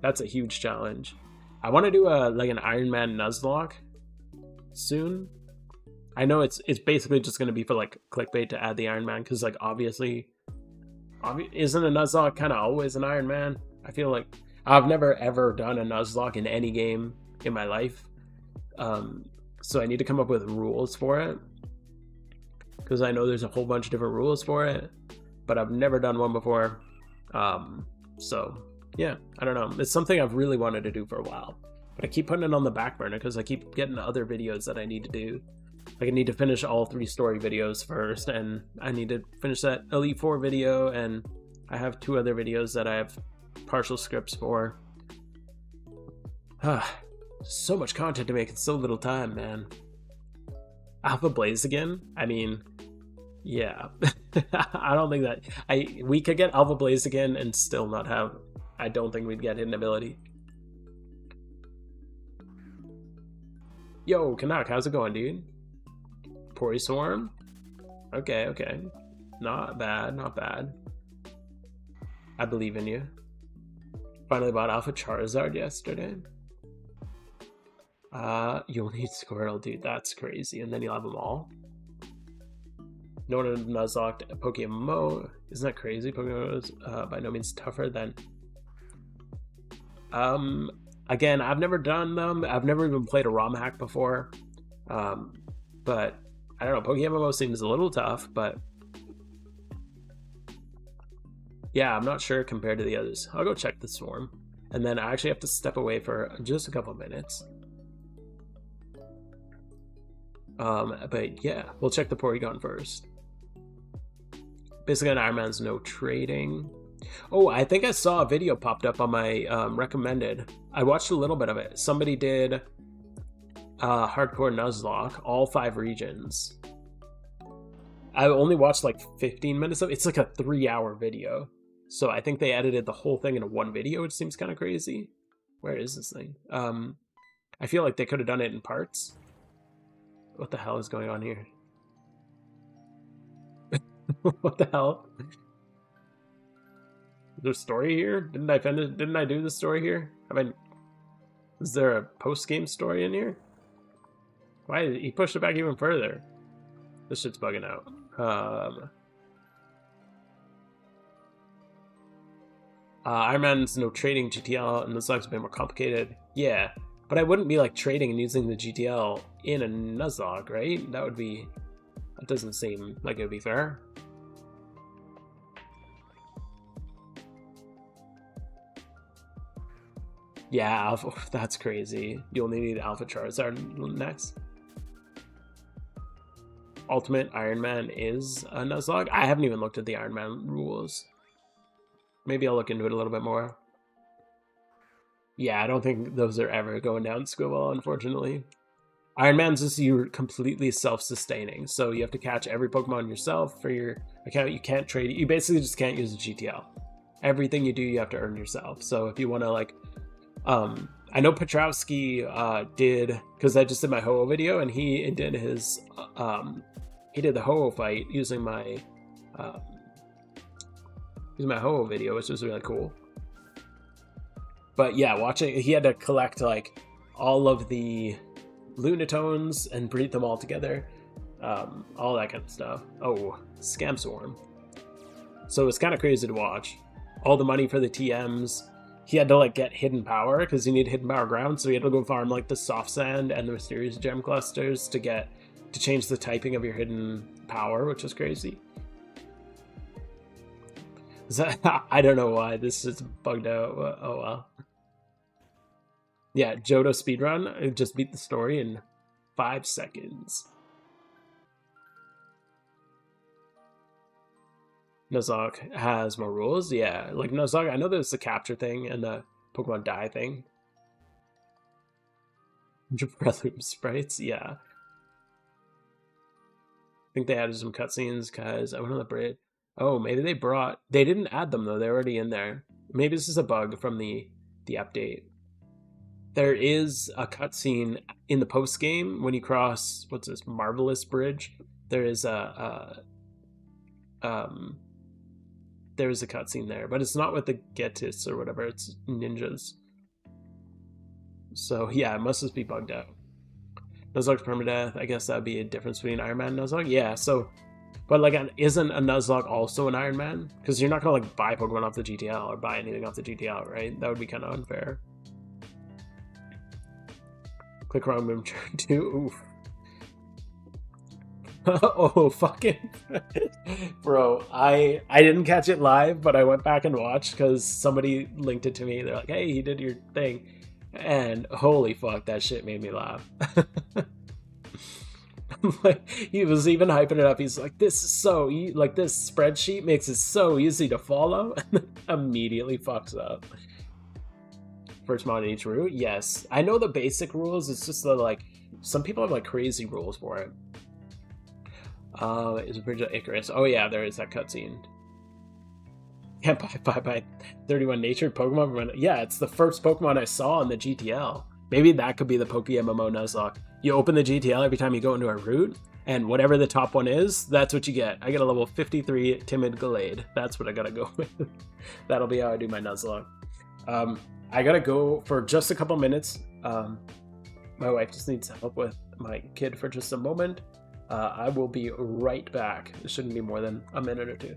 S1: That's a huge challenge. I want to do like an Iron Man Nuzlocke soon. I know it's basically just going to be for like clickbait to add the Iron Man, because like obviously isn't a Nuzlocke kind of always an Iron Man? I feel like I've never ever done a Nuzlocke in any game in my life, so I need to come up with rules for it, because I know there's a whole bunch of different rules for it, but I've never done one before. So yeah, I don't know. It's something I've really wanted to do for a while, but I keep putting it on the back burner because I keep getting other videos that I need to do. Like I need to finish all 3 story videos first, and I need to finish that Elite 4 video, and I have 2 other videos that I have partial scripts for. So much content to make in so little time, man. Alpha Blaze again? I mean, yeah. I don't think that we could get Alpha Blaze again and still not have, I don't think we'd get hidden ability. Yo, Canuck, how's it going, dude? Pori Swarm? Okay. Not bad, not bad. I believe in you. Finally bought Alpha Charizard yesterday. You'll need Squirtle, dude. That's crazy. And then you'll have them all. No one Nuzlocke PokeMMO. Isn't that crazy? PokeMMO is by no means tougher than... Again, I've never done them. I've never even played a ROM hack before. But I don't know. PokeMMO seems a little tough, but... yeah, I'm not sure compared to the others. I'll go check the swarm. And then I actually have to step away for just a couple minutes. But yeah, we'll check the Porygon first. Basically on Iron Man's no trading. Oh, I think I saw a video popped up on my recommended. I watched a little bit of it. Somebody did Hardcore Nuzlocke, all 5 regions. I only watched like 15 minutes of it. It's like a 3-hour video. So I think they edited the whole thing into one video, which seems kind of crazy. Where is this thing? I feel like they could have done it in parts. What the hell is going on here? What the hell? Is there a story here? Didn't I do the story here? I mean, is there a post-game story in here? Why did he push it back even further? This shit's bugging out. Iron Man's no trading GTL, and this looks a bit more complicated. Yeah, but I wouldn't be like trading and using the GTL in a Nuzlocke, right? That doesn't seem like it would be fair. Yeah, Alpha, that's crazy. You only need Alpha Charizard next. Ultimate Iron Man is a Nuzlocke. I haven't even looked at the Iron Man rules. Maybe I'll look into it a little bit more. Yeah, I don't think those are ever going down Squibble, unfortunately. Iron Man's just you're completely self-sustaining, so you have to catch every Pokemon yourself for your account. You can't trade it. You basically just can't use a GTL. Everything you do, you have to earn yourself. So if you want to like, I know Petrowski did, because I just did my Ho-Oh video, and he did his, he did the Ho-Oh fight using my Ho-Oh video, which was really cool. But yeah, watching, he had to collect like all of the Lunatones and breed them all together, all that kind of stuff. Oh, Scam Swarm. So it's kind of crazy to watch. All the money for the TMs. He had to like get hidden power because you need hidden power ground, so he had to go farm like the soft sand and the mysterious gem clusters to change the typing of your hidden power, which was crazy. So, I don't know why this is bugged out. Oh well. Yeah, Johto speedrun. Just beat the story in 5 seconds. Nuzlocke has more rules. Yeah, like Nuzlocke, I know there's the capture thing and the Pokemon die thing. Breathroom sprites, yeah. I think they added some cutscenes because I went on the bridge. Oh, maybe they didn't add them though. They're already in there. Maybe this is a bug from the update. There is a cutscene in the post game when you cross what's this Marvelous Bridge. There is a cutscene there, but it's not with the Getis or whatever. It's ninjas. So yeah, it must just be bugged out. Nuzlocke's permadeath. I guess that'd be a difference between Iron Man and Nuzlocke. Yeah. So, but like, isn't a Nuzlocke also an Iron Man? Because you're not gonna like buy Pokemon off the GTL or buy anything off the GTL, right? That would be kind of unfair. Click wrong move turn 2. Oof. Oh, fucking bro, I didn't catch it live, but I went back and watched because somebody linked it to me. They're like, hey, he did your thing, and holy fuck, that shit made me laugh. Like, he was even hyping it up. He's like, this is so like, this spreadsheet makes it so easy to follow, and then immediately fucks up. First mod in each route. Yes, I know the basic rules. It's just the like, some people have like crazy rules for it. Is a Bridge of Icarus. Oh yeah, there is that cutscene. Can't buy 31 natured Pokemon. Yeah, it's the first Pokemon I saw in the GTL. Maybe that could be the PokeMMO Nuzlocke. You open the GTL every time you go into a route, And whatever the top one is, that's what you get. I get a level 53 Timid Glade. That's what I gotta go with. That'll be how I do my Nuzlocke. I gotta go for just a couple minutes. My wife just needs help with my kid for just a moment. I will be right back. It shouldn't be more than a minute or two.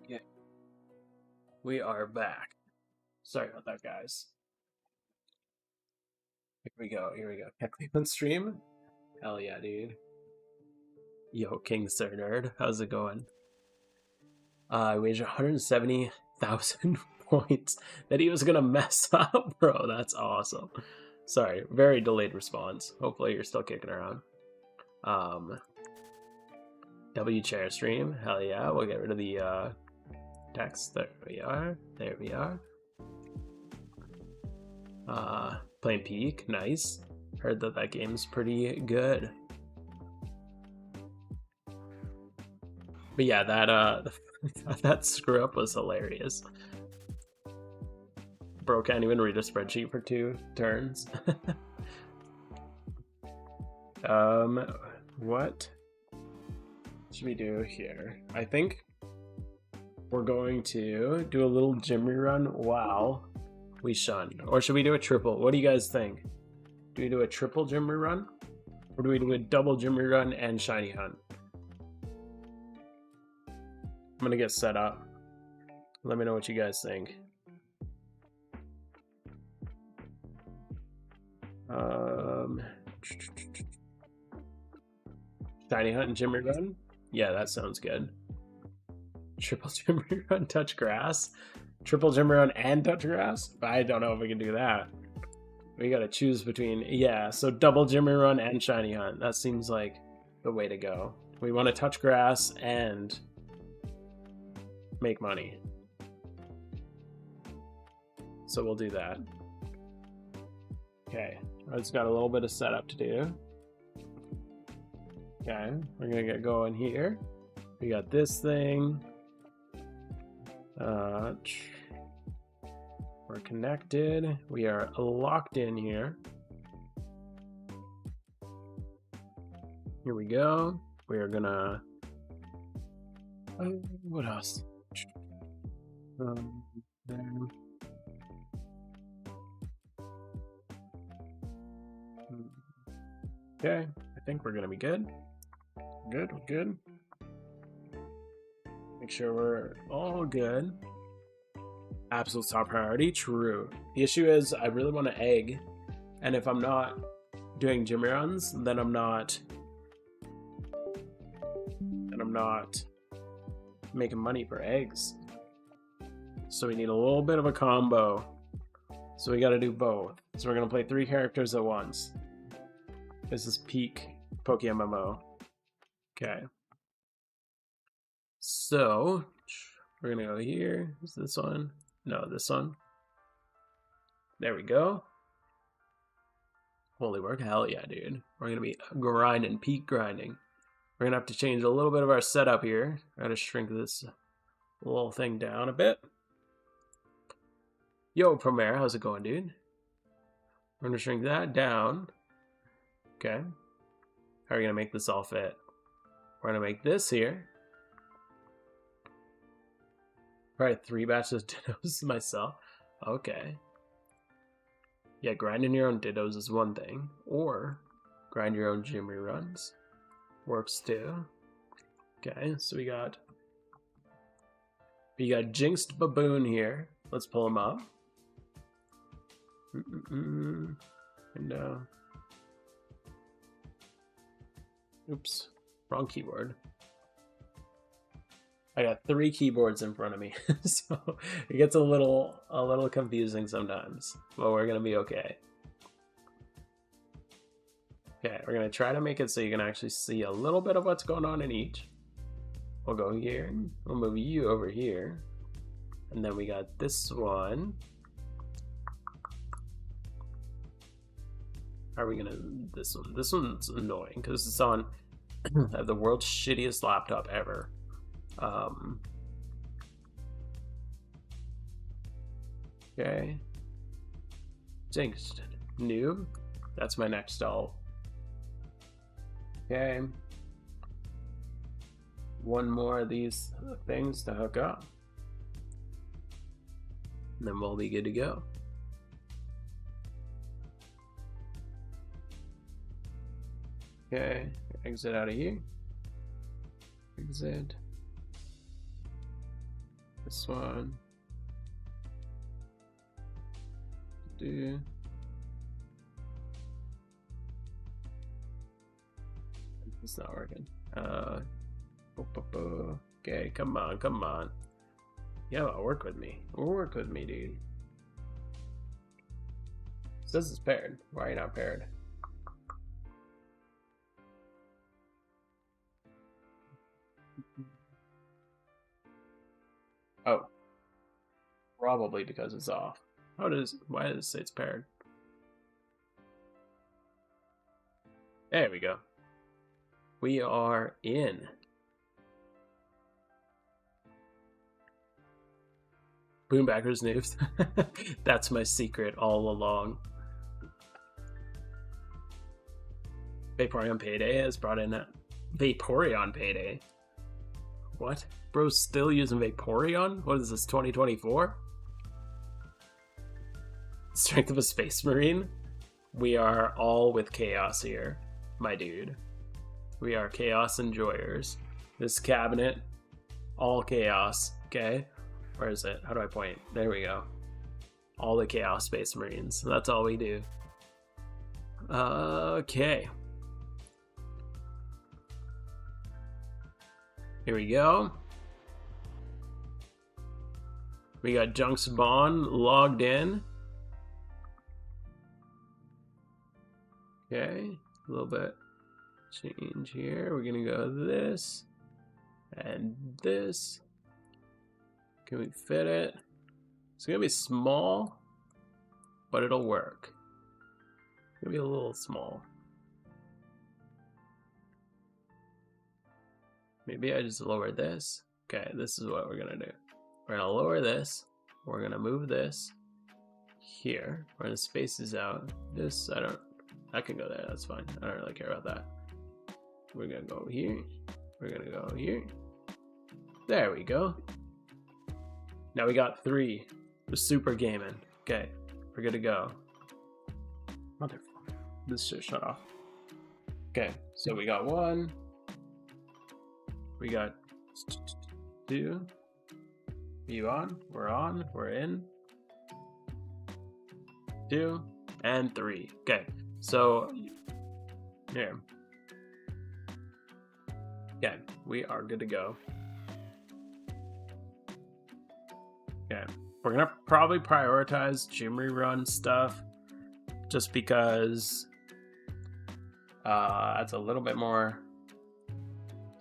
S1: Yeah, we are back. Sorry about that, guys. Here we go. Here we go. Heckling on stream. Hell yeah, dude. Yo, King Sir Nerd, how's it going? I wagered 170,000 points that he was gonna mess up, bro. That's awesome. Sorry, very delayed response. Hopefully you're still kicking around. W chair stream. Hell yeah. We'll get rid of the text. There we are. There we are. Playing Peak. Nice. Heard that that game's pretty good. But yeah, that that screw up was hilarious. Bro can't even read a spreadsheet for 2 turns. What should we do here? I think we're going to do a little gym rerun while we shun. Or should we do a triple? What do you guys think? Do we do a triple gym rerun? Or do we do a double gym rerun and shiny hunt? I'm gonna get set up. Let me know what you guys think. Shiny Hunt and Jimmy Run? Yeah, that sounds good. Triple Jimmy Run, touch grass? Triple Jimmy Run and touch grass? I don't know if we can do that. We gotta choose between, yeah, so double Jimmy Run and Shiny Hunt. That seems like the way to go. We want to touch grass and make money. So we'll do that. Okay, I just got a little bit of setup to do. Okay, we're gonna get going here. We got this thing. We're connected. We are locked in here. Here we go. We are gonna. What else? There. Okay, I think we're gonna be good. Good. Make sure we're all good. Absolute top priority, true. The issue is I really want to egg, and if I'm not doing gym runs, then I'm not making money for eggs. So we need a little bit of a combo. So we got to do both. So we're gonna play 3 characters at once. This is peak PokeMMO. Okay. So we're gonna go here. Is this one? No, this one. There we go. Holy work, hell yeah, dude. We're gonna be grinding, peak grinding. We're gonna have to change a little bit of our setup here. I gotta shrink this little thing down a bit. Yo, Premier, how's it going, dude? We're gonna shrink that down. Okay. How are we gonna make this all fit? We're gonna make this here. Probably 3 batches of dittos myself. Okay. Yeah, grinding your own dittos is one thing. Or grind your own Jimmy runs. Works too. Okay, so we got Jinxed Baboon here. Let's pull him up. And oops, wrong keyboard. I got 3 keyboards in front of me, so it gets a little confusing sometimes, but we're gonna be okay. Okay, we're gonna try to make it so you can actually see a little bit of what's going on in each. We'll go here, we'll move you over here, and then we got this one. How are we gonna, this one? This one's annoying because it's on I have the world's shittiest laptop ever. Okay. Jinxed. New. That's my next alt. Okay. One more of these things to hook up. And then we'll be good to go. Okay. Exit out of here. Exit. This one. Do. It's not working. Okay, come on. Yeah, work with me. Work with me, dude. It says it's paired. Why are you not paired? Oh. Probably because it's off. Why does it say it's paired? There we go. We are in. Boombackers noobs. That's my secret all along. Vaporeon Payday has brought in a Vaporeon Payday. What? Bro's still using Vaporeon? What is this, 2024? Strength of a Space Marine? We are all with chaos here, my dude. We are chaos enjoyers. This cabinet, all chaos, okay? Where is it? How do I point? There we go. All the Chaos Space Marines. That's all we do. Okay. Here we go. We got Junk Spawn logged in. Okay, a little bit change here. We're gonna go this and this. Can we fit it? It's gonna be small, but it'll work. It's gonna be a little small. Maybe I just lower this. Okay, this is what we're gonna do. We're gonna lower this. We're gonna move this here. We're gonna space this out. This, I can go there, that's fine. I don't really care about that. We're gonna go here. We're gonna go here. There we go. Now we got 3. We're super gaming. Okay, we're good to go. Motherfucker. This shit shut off. Okay, so we got 1. We got 2. Are you on? We're on. We're in. 2 and 3. Okay, so here. Okay, we are good to go. Okay, we're gonna probably prioritize gym rerun stuff just because it's a little bit more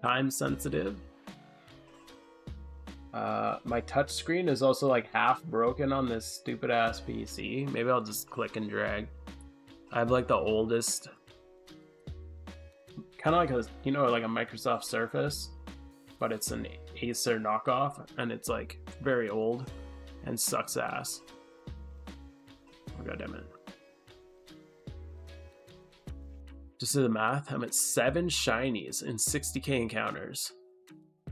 S1: time sensitive. My touchscreen is also like half broken on this stupid ass PC. Maybe I'll just click and drag. I have like the oldest, kind of like a, you know, like a Microsoft Surface, but it's an Acer knockoff, and it's like very old and sucks ass. Oh, God damn it. Just do the math, I'm at 7 shinies in 60k encounters.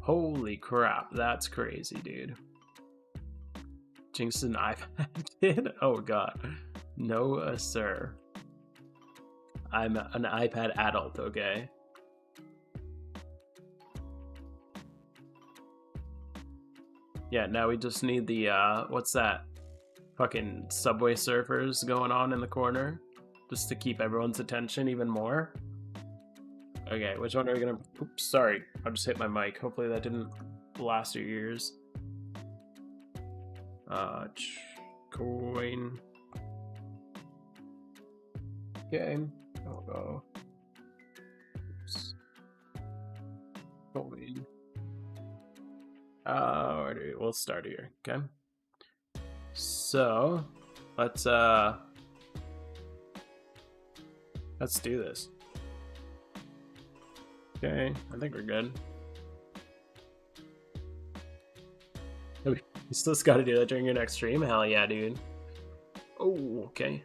S1: Holy crap, that's crazy, dude. Jinx an iPad kid? Oh god. No, sir. I'm an iPad adult, okay? Yeah, now we just need the, what's that? Fucking Subway Surfers going on in the corner. Just to keep everyone's attention even more. Okay, which one are we gonna... Oops, sorry. I just hit my mic. Hopefully that didn't blast your ears. Coin. Okay. I'll go. Oops. Coin. We'll start here, okay? So, let's do this. Okay, I think we're good. You still just gotta do that during your next stream? Hell yeah, dude. Oh, okay.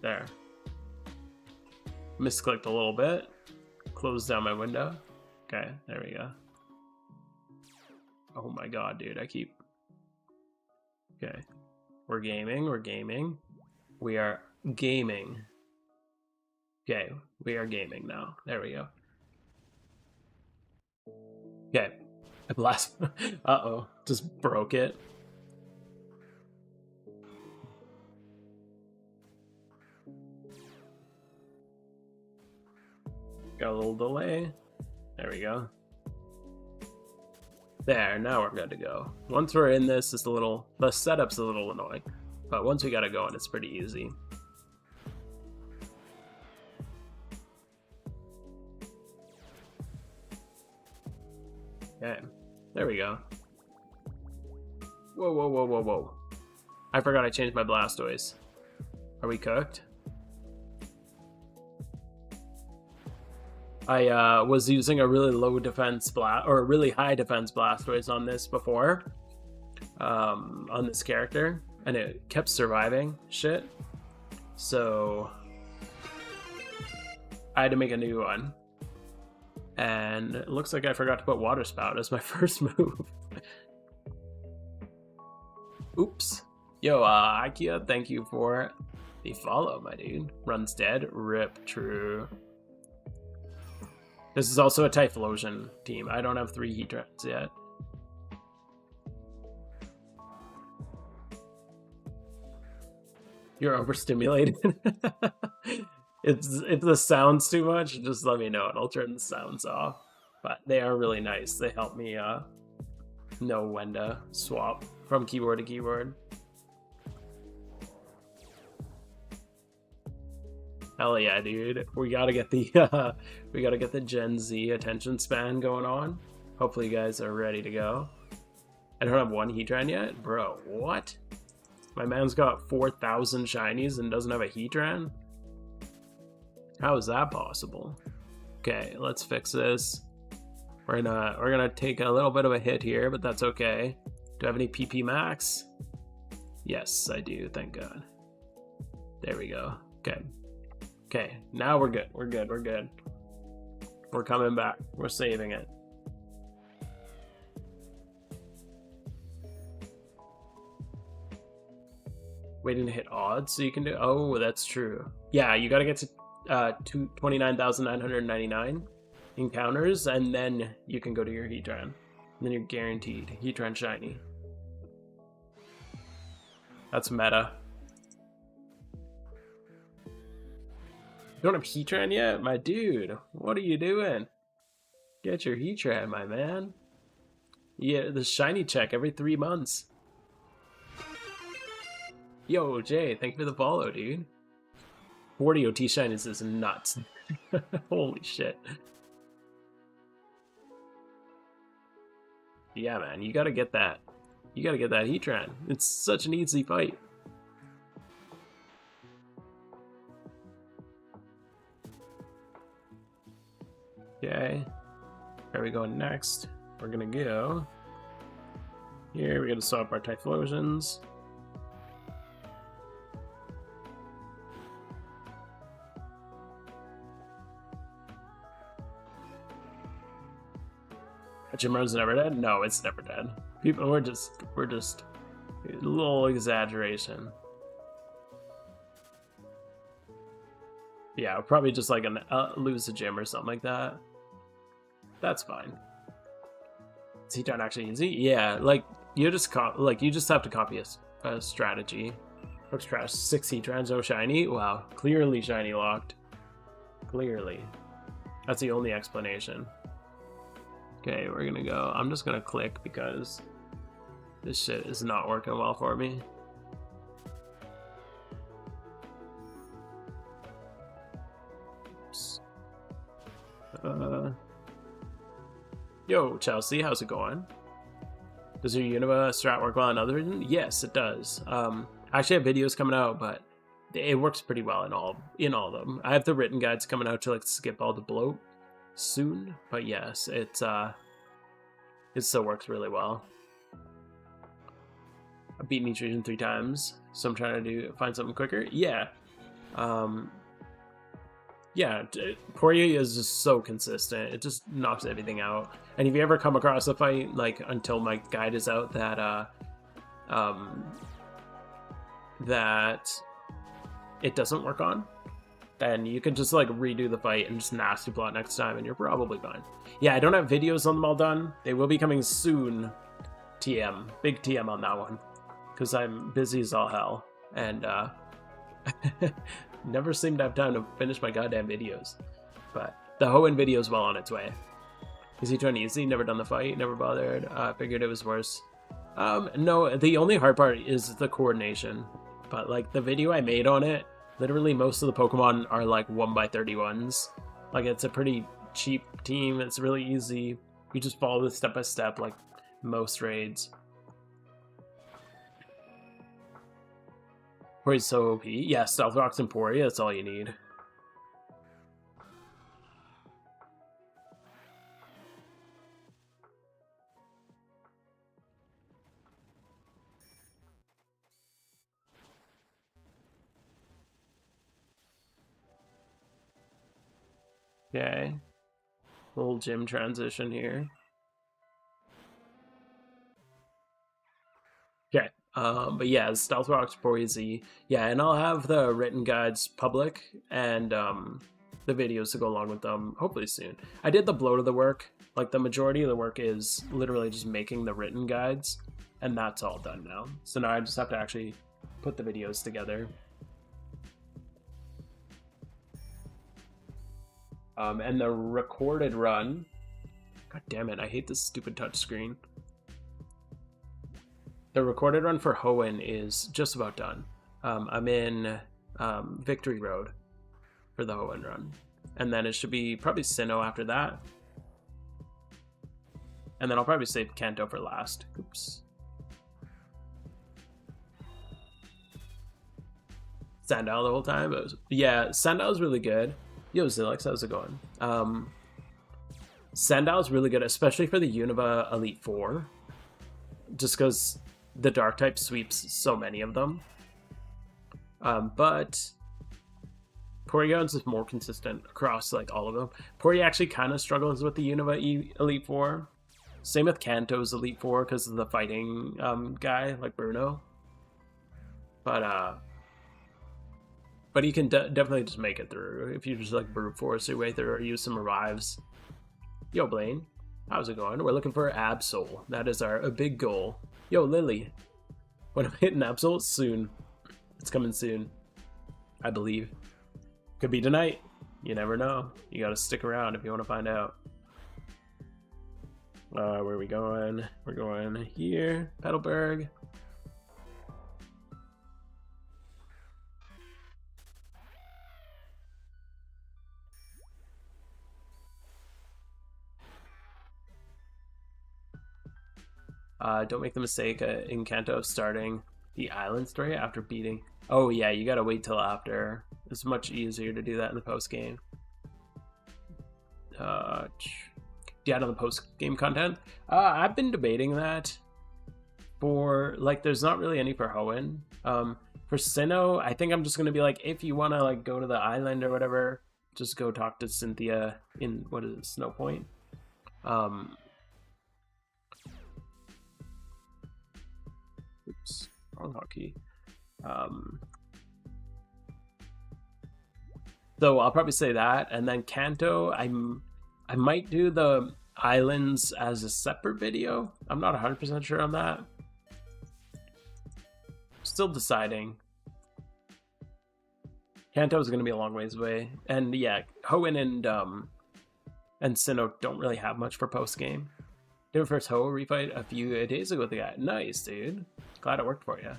S1: There. Misclicked a little bit. Closed down my window. Okay, there we go. Oh my god, dude, I keep... Okay. We're gaming, we're gaming. We are gaming. Okay, we are gaming now. There we go. Okay. I blast... Uh-oh. Just broke it. Got a little delay. There we go. There, now we're good to go. Once we're in this, it's a little... The setup's a little annoying. But once we got it going, it's pretty easy. Okay, there we go. Whoa, whoa, whoa, whoa, whoa. I forgot I changed my Blastoise. Are we cooked? I was using a really low defense or a really high defense Blastoise on this before. On this character. And it kept surviving shit. So I had to make a new one. And it looks like I forgot to put Water Spout as my first move. Oops. Yo, Ikea, thank you for the follow, my dude. Runs dead. Rip, true. This is also a Typhlosion team. I don't have 3 Heatrans yet. You're overstimulated. If the sound's too much, just let me know and I'll turn the sounds off. But they are really nice. They help me know when to swap from keyboard to keyboard. Hell yeah, dude. We gotta get the Gen Z attention span going on. Hopefully you guys are ready to go. I don't have one Heatran yet? Bro, what? My man's got 4,000 shinies and doesn't have a Heatran? How is that possible? Okay, let's fix this. We're gonna take a little bit of a hit here, but that's okay. Do I have any PP max? Yes, I do, thank God. There we go. Okay. Okay, now we're good. We're good. We're good. We're coming back. We're saving it. Waiting to hit odds so you can do. Oh, that's true. Yeah, you gotta get to 29,999 encounters, and then you can go to your Heatran. And then you're guaranteed Heatran shiny. That's meta. You don't have Heatran yet? My dude, what are you doing? Get your Heatran, my man. Yeah, the shiny check every 3 months. Yo, Jay, thank you for the follow, dude. 40 OT shinies is nuts. Holy shit. Yeah, man, you gotta get that. You gotta get that Heatran. It's such an easy fight. Okay, where are we going next? We're gonna go here. We gotta swap our Typhlosions. Jimmer's never dead? No, it's never dead. People, we're just a little exaggeration. Yeah, probably just like lose a gym or something like that. That's fine. Is Heatran actually easy? Yeah, like you just have to copy a strategy. Looks trash. 6 Heatrans, no shiny. Wow, clearly shiny locked. Clearly, that's the only explanation. Okay, we're gonna go. I'm just gonna click because this shit is not working well for me. Oops. Yo, Chelsea, how's it going? Does your Unova strat work well on other regions? Yes, it does. I actually have videos coming out, but it works pretty well in all of them. I have the written guides coming out to like skip all the bloat soon, but yes, it still works really well. I've beaten each region 3 times, so I'm trying to find something quicker. Yeah. Yeah, Poirier is just so consistent. It just knocks everything out. And if you ever come across a fight, like, until my guide is out, that it doesn't work on, then you can just, like, redo the fight and just nasty plot next time, and you're probably fine. Yeah, I don't have videos on them all done. They will be coming soon. TM. Big TM on that one. Because I'm busy as all hell. And, never seem to have time to finish my goddamn videos. But the Hoenn video is well on its way. Is he trying easy? Never done the fight, never bothered. Figured it was worse. No, the only hard part is the coordination. But like the video I made on it, literally most of the Pokemon are like 1x31s. Like it's a pretty cheap team. It's really easy. You just follow this step by step like most raids. Porio's so OP. Yeah, Stealth Rocks and Poria, that's all you need. Okay. Little gym transition here. Okay. But yeah, Stealth Rocks, Porzy. Yeah, and I'll have the written guides public and the videos to go along with them hopefully soon. I did the bloat of the work. Like the majority of the work is literally just making the written guides, and that's all done now. So now I just have to actually put the videos together. And the recorded run, god damn it, I hate this stupid touchscreen. The recorded run for Hoenn is just about done. I'm in Victory Road for the Hoenn run. And then it should be probably Sinnoh after that. And then I'll probably save Kanto for last. Oops. Sandal the whole time. Yeah, Sandal's really good. Yo, Zilix, how's it going? Sandal's really good, especially for the Unova Elite Four. Just because the Dark type sweeps so many of them. But Porygon's is more consistent across like all of them. Pory actually kind of struggles with the Unova Elite Four. Same with Kanto's Elite Four because of the fighting guy like Bruno. But you can definitely just make it through if you just like brute force your way through or use some revives. Yo, Blaine, how's it going? We're looking for Absol. That is a big goal. Yo, Lily, when I'm hitting Absol soon. It's coming soon, I believe. Could be tonight. You never know. You gotta stick around if you want to find out. Where are we going? We're going here, Petalburg. Don't make the mistake in Kanto of starting the island story after beating. Oh yeah, you gotta wait till after. It's much easier to do that in the post game. Yeah, on the post game content. I've been debating that. For like, there's not really any for Hoenn. For Sinnoh, I think I'm just gonna be like, if you wanna like go to the island or whatever, just go talk to Cynthia in what is it, Snow Point. Oops, wrong hotkey. So I'll probably say that, and then Kanto, I might do the islands as a separate video. I'm not 100% sure on that. Still deciding. Kanto is going to be a long ways away, and yeah, Hoenn and Sinnoh don't really have much for post game. Did a first Ho refight a few days ago with the guy. Nice, dude. Glad it worked for you.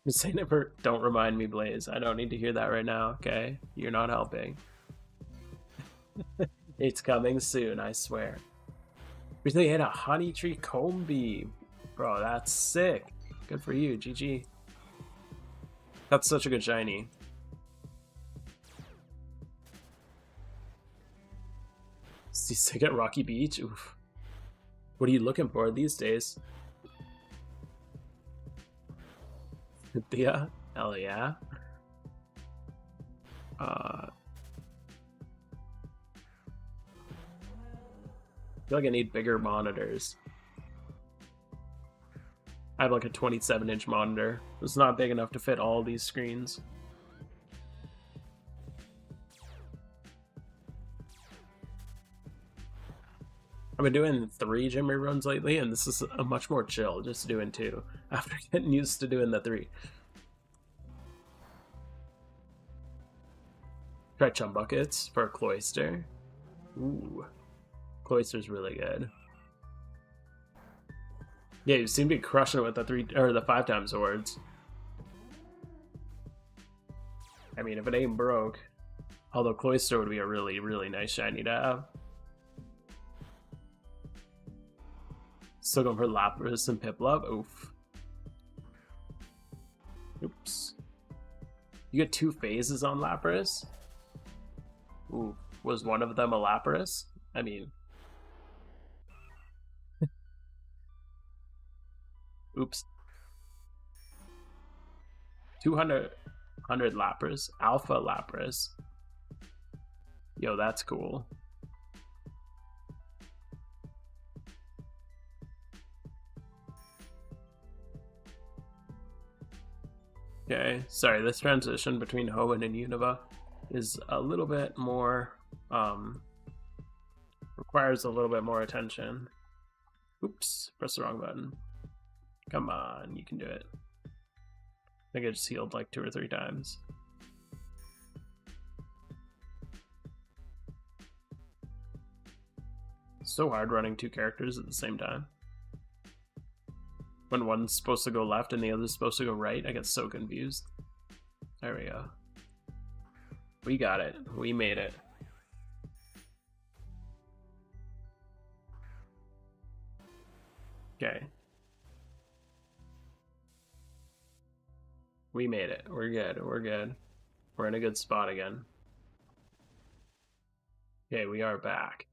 S1: I'm saying it for don't remind me, Blaze. I don't need to hear that right now, okay? You're not helping. It's coming soon, I swear. Recently hit a honey tree comb beam. Bro, that's sick. Good for you, GG. That's such a good shiny. Sick at Rocky Beach? Oof. What are you looking for these days? Thea? Hell yeah. I feel like I need bigger monitors. I have like a 27-inch monitor. It's not big enough to fit all these screens. I've been doing 3 gym runs lately, and this is a much more chill, just doing 2 after getting used to doing the 3. Try chum buckets for a Cloyster. Ooh, Cloyster's really good. Yeah, you seem to be crushing it with the 3 or the 5 times swords. I mean, if it ain't broke, although Cloyster would be a really, really nice shiny to have. Still going for Lapras and Piplup. Oof. Oops. You get 2 phases on Lapras? Ooh, was one of them a Lapras? I mean... Oops. 200 Lapras. Alpha Lapras. Yo, that's cool. Okay, sorry, this transition between Hoenn and Unova is a little bit more, requires a little bit more attention. Oops, press the wrong button. Come on, you can do it. think I just healed like 2 or 3 times. It's so hard running 2 characters at the same time. When one's supposed to go left and the other's supposed to go right, I get so confused. There we go. We got it. We made it. Okay. We made it. We're good. We're good. We're in a good spot again. Okay, we are back.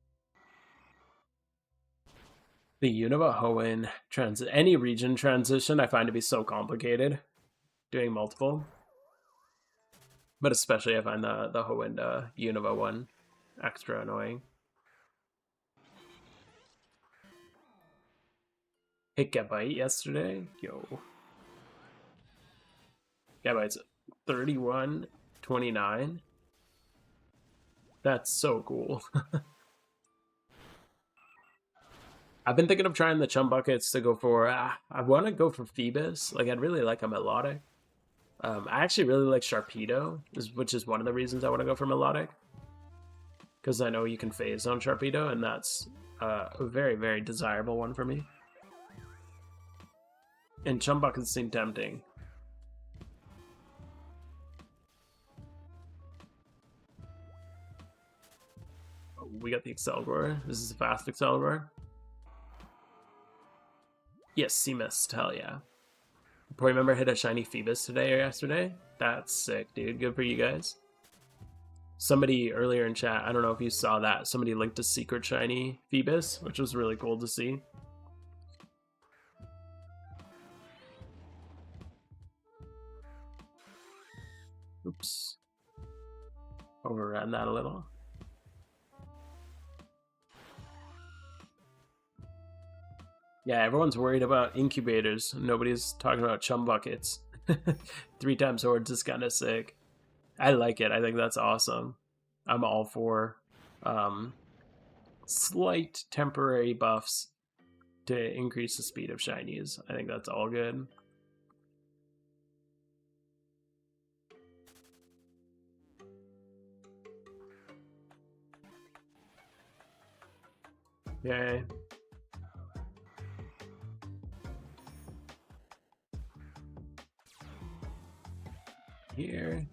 S1: The Unova Hoenn transit, any region transition I find to be so complicated. Doing multiple. But especially I find the Hoenn Unova one extra annoying. Hit Gabite yesterday. Yo. Gabite's 31-29. That's so cool. I've been thinking of trying the chum buckets to go for. I want to go for Phoebus. Like, I'd really like a melodic. I actually really like Sharpedo, which is one of the reasons I want to go for melodic. Because I know you can phase on Sharpedo, and that's a very, very desirable one for me. And chum buckets seem tempting. Oh, we got the Excalibur. This is a fast Excalibur. Yes, Sea Mist, hell yeah. PokeMMO hit a shiny Phoebus today or yesterday. That's sick, dude. Good for you guys. Somebody earlier in chat, I don't know if you saw that, somebody linked a secret shiny Phoebus, which was really cool to see. Oops. Overran that a little. Yeah, everyone's worried about incubators. Nobody's talking about chum buckets. 3 times hordes is kind of sick. I like it. I think that's awesome. I'm all for slight temporary buffs to increase the speed of shinies. I think that's all good. Okay. Here.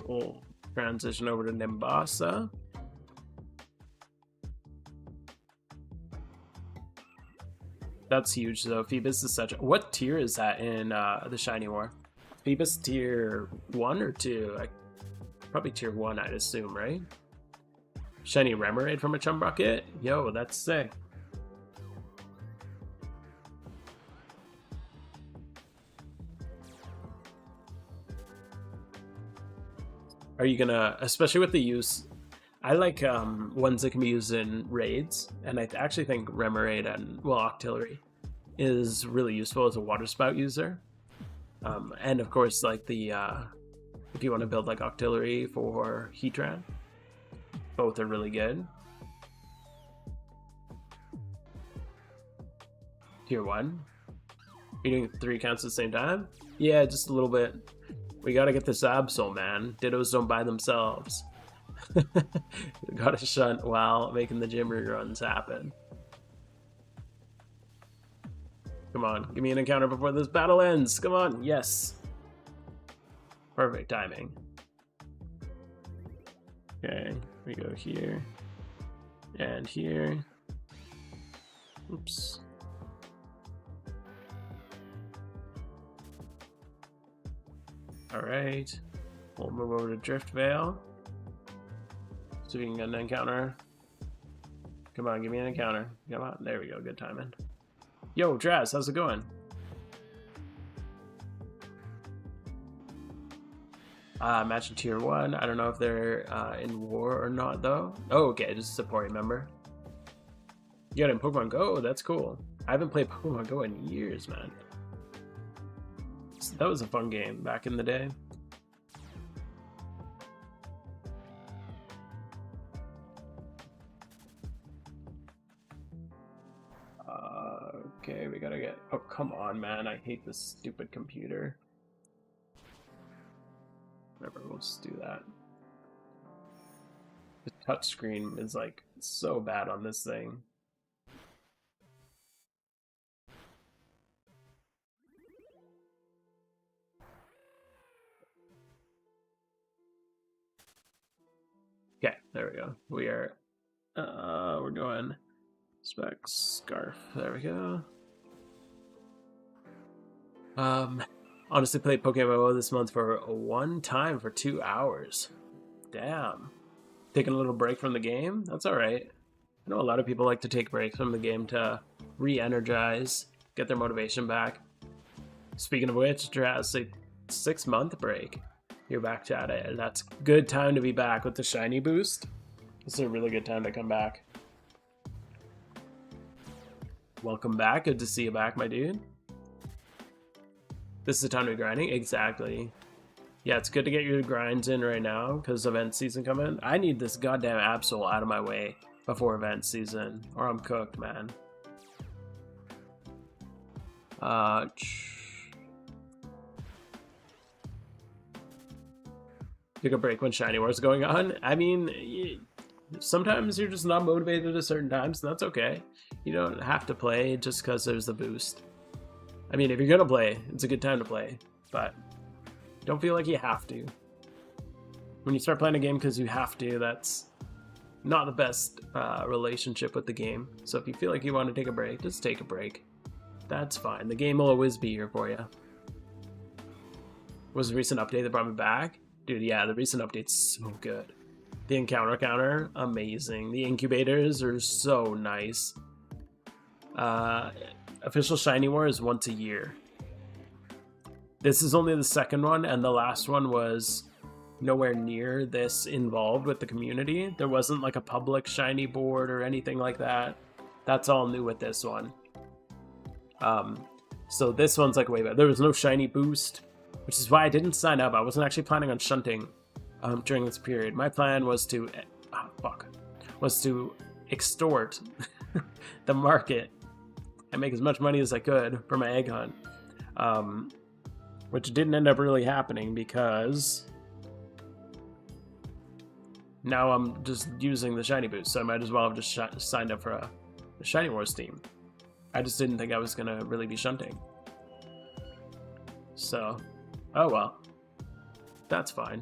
S1: We'll transition over to Nimbasa. That's huge though. Phoebus is such a... What tier is that in the Shiny War? Phoebus tier 1 or 2? Probably tier 1, I'd assume, right? Shiny Remoraid from a chum bucket? Yo, that's sick. Are you gonna, especially with the use, I like ones that can be used in raids, and I actually think Remoraid and, well, Octillery is really useful as a water spout user. And of course, like the, if you want to build like Octillery for Heatran, both are really good. Tier 1. Are you doing 3 counts at the same time? Yeah, just a little bit. We gotta get this Absol, man. Dittos don't buy themselves. Gotta shunt while making the gym runs happen. Come on, give me an encounter before this battle ends. Come on, yes. Perfect timing. Okay, we go here. And here. Oops. Alright, we'll move over to Drift Veil. So we can get an encounter. Come on, give me an encounter. Come on, there we go, good timing. Yo, Draz, how's it going? Match in tier 1. I don't know if they're in war or not, though. Oh, okay, just a support member. You got it in Pokemon Go? That's cool. I haven't played Pokemon Go in years, man. That was a fun game back in the day. Okay, we gotta get... Oh, come on, man. I hate this stupid computer. Whatever, we'll just do that. The touchscreen is, like, so bad on this thing. Okay, there we go. We are... we're going... Spec Scarf. There we go. Honestly played PokeMMO this month for one time for 2 hours. Damn. Taking a little break from the game? That's alright. I know a lot of people like to take breaks from the game to re-energize, get their motivation back. Speaking of which, Jurassic 6-month break. You're back at it. That's good time to be back with the shiny boost. This is a really good time to come back. Welcome back. Good to see you back, my dude. This is the time to be grinding? Exactly. Yeah, it's good to get your grinds in right now because event season coming. I need this goddamn Absol out of my way before event season or I'm cooked, man. Took a break when Shiny War's going on. I mean, sometimes you're just not motivated at certain times, and that's okay. You don't have to play just because there's the boost. I mean, if you're gonna play, it's a good time to play, but don't feel like you have to. When you start playing a game because you have to, that's not the best relationship with the game. So if you feel like you want to take a break, just take a break. That's fine. The game will always be here for you. Was the recent update that brought me back? Dude, yeah, the recent update's so good. The encounter counter, amazing. The incubators are so nice. Official Shiny War is once a year. This is only the second one, and the last one was nowhere near this involved with the community. There wasn't like a public shiny board or anything like that. That's all new with this one. So this one's like way better. There was no shiny boost, which is why I didn't sign up. I wasn't actually planning on shunting during this period. My plan was to extort the market and make as much money as I could for my egg hunt, which didn't end up really happening because now I'm just using the shiny boost, so I might as well have just signed up for the Shiny Wars team. I just didn't think I was gonna really be shunting. So, oh well, that's fine.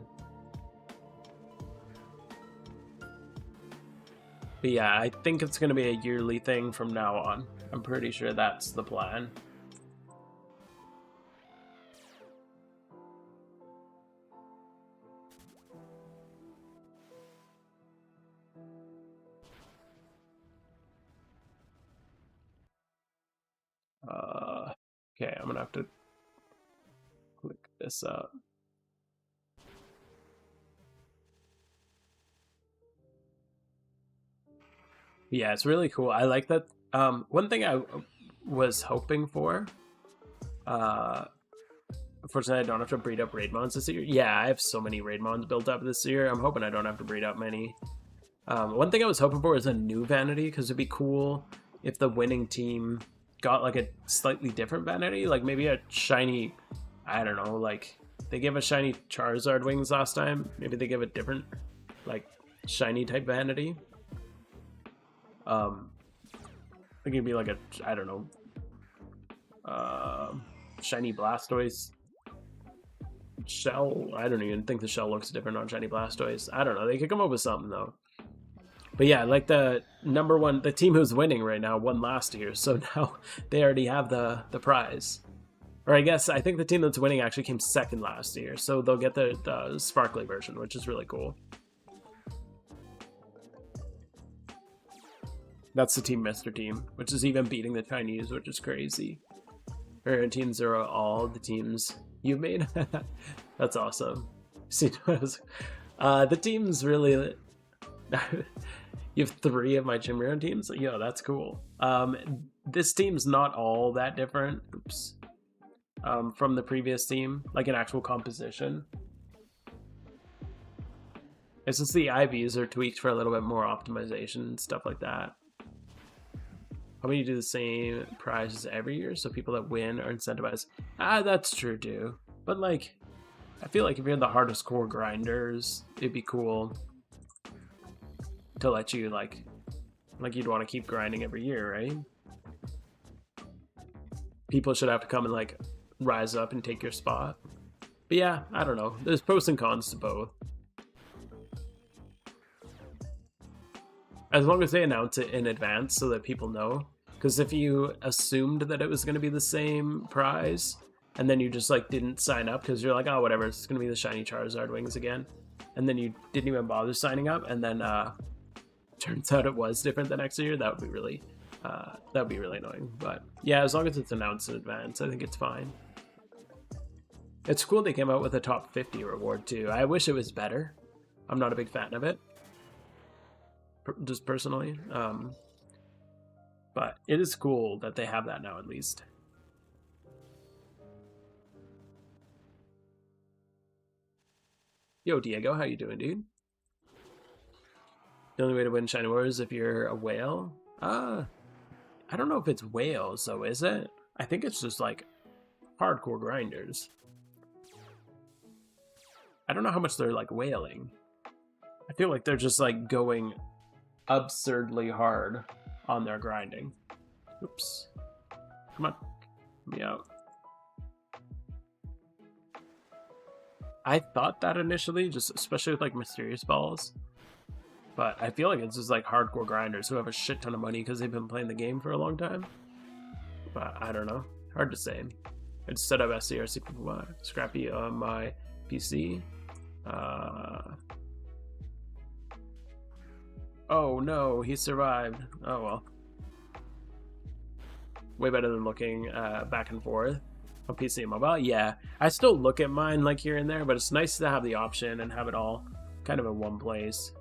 S1: But yeah, I think it's gonna be a yearly thing from now on. I'm pretty sure that's the plan. Okay, I'm gonna have to click this up. Yeah, it's really cool. I like that. One thing I was hoping for, unfortunately I don't have to breed up raid mons this year. Yeah, I have so many raid mons built up this year. I'm hoping I don't have to breed up many. One thing I was hoping for is a new vanity, because it'd be cool if the winning team got like a slightly different vanity, like maybe a shiny, I don't know, like they gave a shiny Charizard wings last time. Maybe they give a different like shiny type vanity. I think it'd be like a, I don't know, shiny Blastoise shell. I don't even think the shell looks different on shiny Blastoise. I don't know. They could come up with something though. But yeah, like the number one, the team who's winning right now won last year, so now they already have the prize. Or I guess, I think the team that's winning actually came second last year, so they'll get the sparkly version, which is really cool. That's the Team Mr. Team, which is even beating the Chinese, which is crazy. Or Team Zero, all the teams you've made. That's awesome. See, the team's really... You have 3 of my Chimera teams? Yo, that's cool. This team's not all that different. Oops. From the previous team, like an actual composition. It's just the IVs are tweaked for a little bit more optimization and stuff like that. How about you do the same prizes every year so people that win are incentivized? Ah, that's true too. But like, I feel like if you're the hardest core grinders, it'd be cool to let you like you'd want to keep grinding every year, right? People should have to come and like rise up and take your spot. But yeah, I don't know. There's pros and cons to both. As long as they announce it in advance so that people know. Because if you assumed that it was going to be the same prize, and then you just like didn't sign up because you're like, oh, whatever, it's going to be the shiny Charizard wings again. And then you didn't even bother signing up, and then turns out it was different the next year, that would be really annoying. But yeah, as long as it's announced in advance, I think it's fine. It's cool they came out with a top 50 reward too. I wish it was better. I'm not a big fan of it, just personally. But it is cool that they have that now, at least. Yo, Diego, how you doing, dude? The only way to win Shiny Wars is if you're a whale? I don't know if it's whales, though, is it? I think it's just, like, hardcore grinders. I don't know how much they're, like, whaling. I feel like they're just, like, going absurdly hard on their grinding. Oops. Come on. Let me out. I thought that initially, just especially with, like, mysterious balls. But I feel like it's just like hardcore grinders who have a shit ton of money because they've been playing the game for a long time. But I don't know. Hard to say. I just set up SCRC Scrappy on my PC. Oh no, he survived. Oh well. Way better than looking back and forth on PC and mobile. Yeah, I still look at mine like here and there, but it's nice to have the option and have it all kind of in one place.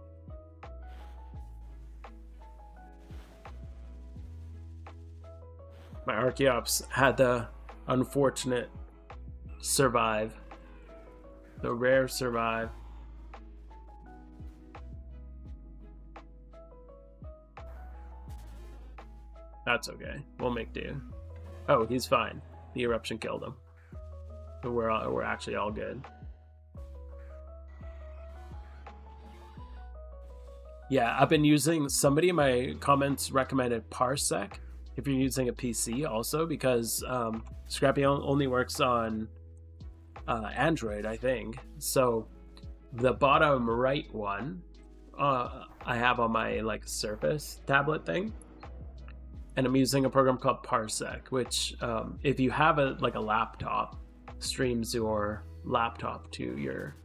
S1: My Archeops had the unfortunate survive. The rare survive. That's okay. We'll make do. Oh, he's fine. The eruption killed him. So we're actually all good. Yeah, I've been using, somebody in my comments recommended Parsec if you're using a PC also, because Scrappy only works on Android, I think. So the bottom right one I have on my like Surface tablet thing, and I'm using a program called Parsec, which if you have a laptop, streams your laptop to your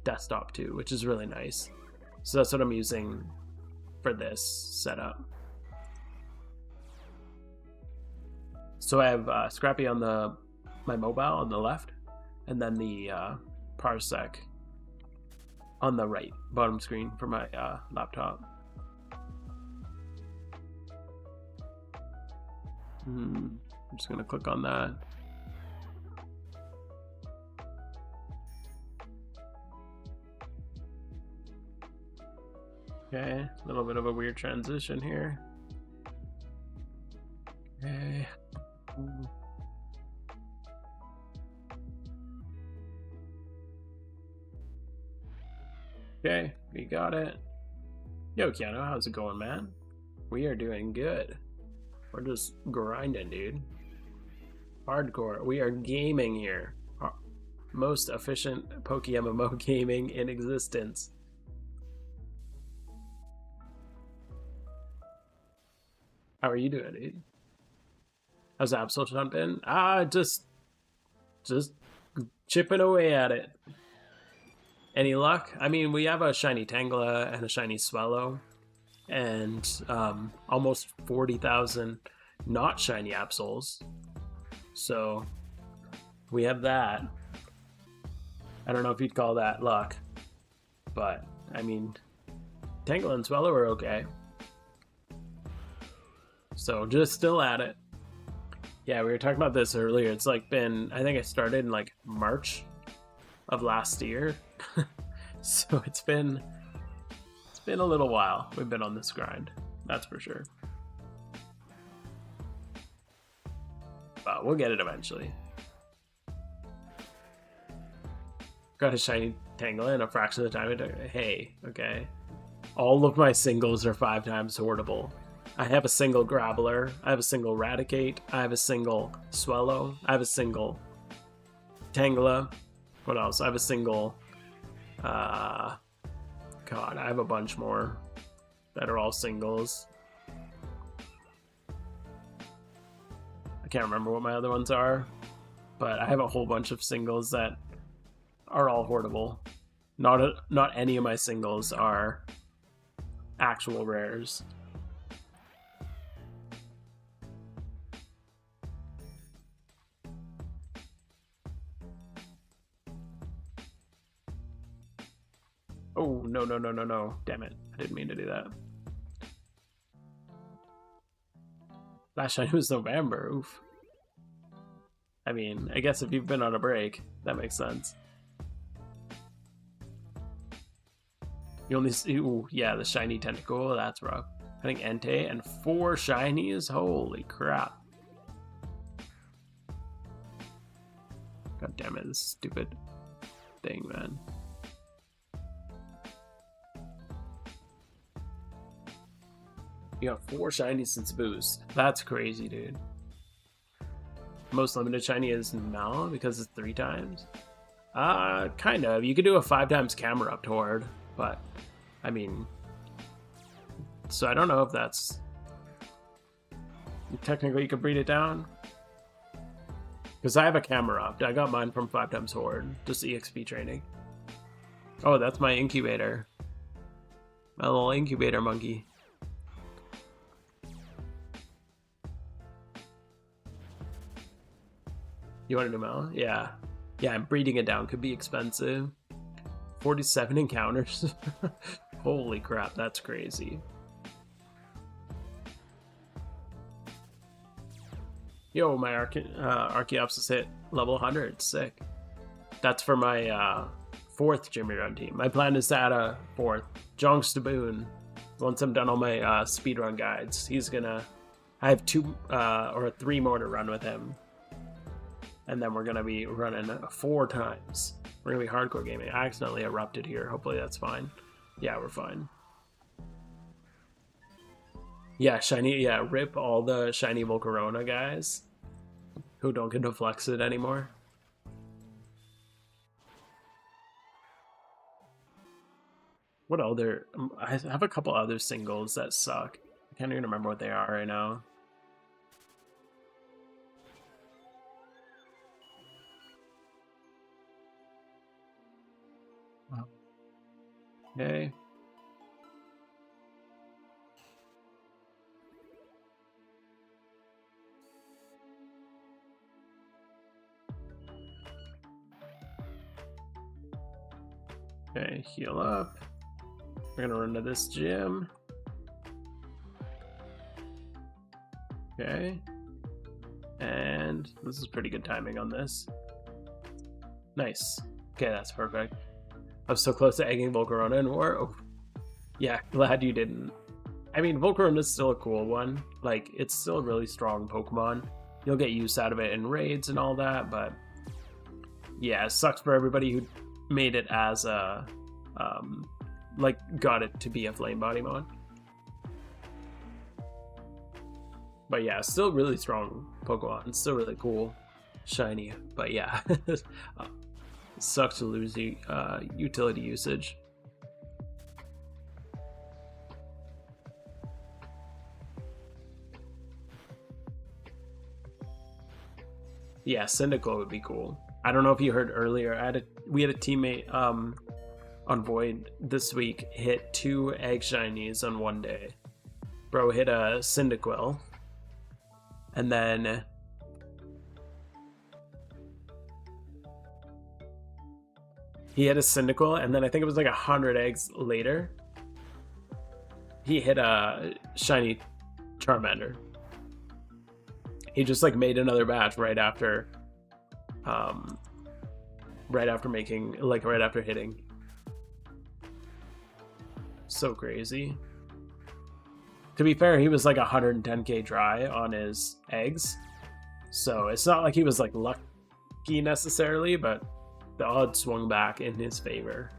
S1: desktop too, which is really nice. So that's what I'm using for this setup. So I have Scrappy on my mobile on the left, and then the Parsec on the right bottom screen for my laptop. I'm just gonna click on that. Okay, a little bit of a weird transition here. Okay. Okay, we got it. Yo, Keanu, how's it going, man? We are doing good. We're just grinding, dude. Hardcore. We are gaming here. Most efficient PokeMMO gaming in existence. How are you doing, dude? How's Absol Hunt been? Just chipping away at it. Any luck? I mean, we have a shiny Tangela and a shiny Swellow, and almost 40,000 not shiny Absols. So we have that. I don't know if you'd call that luck, but I mean, Tangela and Swellow are okay. So just still at it. Yeah, we were talking about this earlier. It's like been, I think I started in like March of last year. So it's been a little while we've been on this grind, that's for sure. but we'll get it eventually. Got a shiny Tangela in a fraction of the time it took. Hey, okay. All of my singles are 5 times hoardable. I have a single Graveler, I have a single Raticate, I have a single Swellow, I have a single Tangela. What else? I have a single... God, I have a bunch more that are all singles. I can't remember what my other ones are, but I have a whole bunch of singles that are all hoardable. Not any of my singles are actual rares. Oh, no. Damn it. I didn't mean to do that. Last shiny was November. Oof. I mean, I guess if you've been on a break, that makes sense. You only see, ooh, yeah, the shiny Tentacle, that's rough. I think Entei and 4 shinies? Holy crap. God damn it, this stupid thing, man. You got 4 shinies since boost. That's crazy, dude. Most limited shiny is Mal because it's 3 times. Kind of. You could do a 5 times camera up toward, but I mean, so I don't know if that's technically you could breed it down because I have a camera up. I got mine from 5 times horde, just EXP training. Oh, that's my incubator, my little incubator monkey. You want to do Mel? Yeah. Yeah, and breeding it down could be expensive. 47 encounters. Holy crap, that's crazy. Yo, my Archaeopsis hit level 100. Sick. That's for my 4th Jimmy Run team. My plan is to add a 4th. Jong Staboon. Once I'm done all my speedrun guides, he's gonna... I have 2 or 3 more to run with him. And then we're going to be running 4 times. We're going to be hardcore gaming. I accidentally erupted here. Hopefully that's fine. Yeah, we're fine. Yeah, shiny. Yeah, rip all the shiny Volcarona guys who don't get to flex it anymore. What other... I have a couple other singles that suck. I can't even remember what they are right now. Okay. Okay, heal up. We're gonna run to this gym. Okay. And this is pretty good timing on this. Nice. Okay, that's perfect. I was so close to egging Volcarona in war. Oh, yeah, glad you didn't. I mean, Volcarona is still a cool one. Like, it's still a really strong Pokemon. You'll get use out of it in raids and all that, but yeah, it sucks for everybody who made it as a, like, got it to be a Flame Body mod. But yeah, still really strong Pokemon. It's still really cool. Shiny, but yeah. Sucks to lose the utility usage. Yeah, Cyndaquil would be cool. I don't know if you heard earlier. We had a teammate on Void this week hit 2 egg shinies on one day. Bro hit a Cyndaquil, and then he hit a Cyndaquil, and then I think it was like 100 eggs later, he hit a shiny Charmander. He just like made another batch right after hitting. So crazy. To be fair, he was like 110k dry on his eggs, So it's not like he was like lucky necessarily, but the odds swung back in his favor.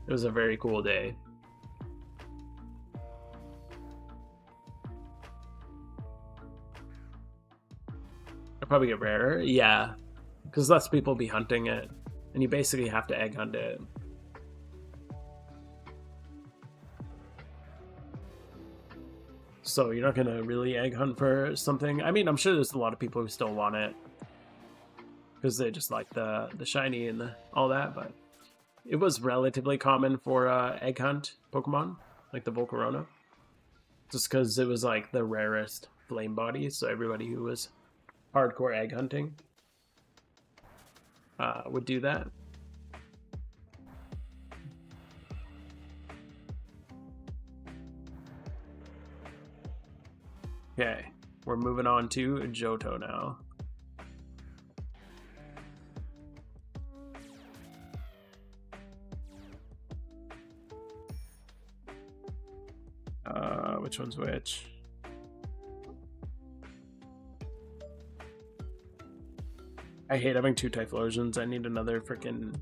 S1: It was a very cool day. I'll probably get rarer, yeah, because less people be hunting it, and you basically have to egg hunt it. So you're not gonna really egg hunt for something. I mean, I'm sure there's a lot of people who still want it because they just like the shiny and all that, but it was relatively common for egg hunt Pokemon, like the Volcarona, just because it was like the rarest flame body, so everybody who was hardcore egg hunting would do that. Okay, we're moving on to Johto now. Which one's which? I hate having two Typhlosions. I need another freaking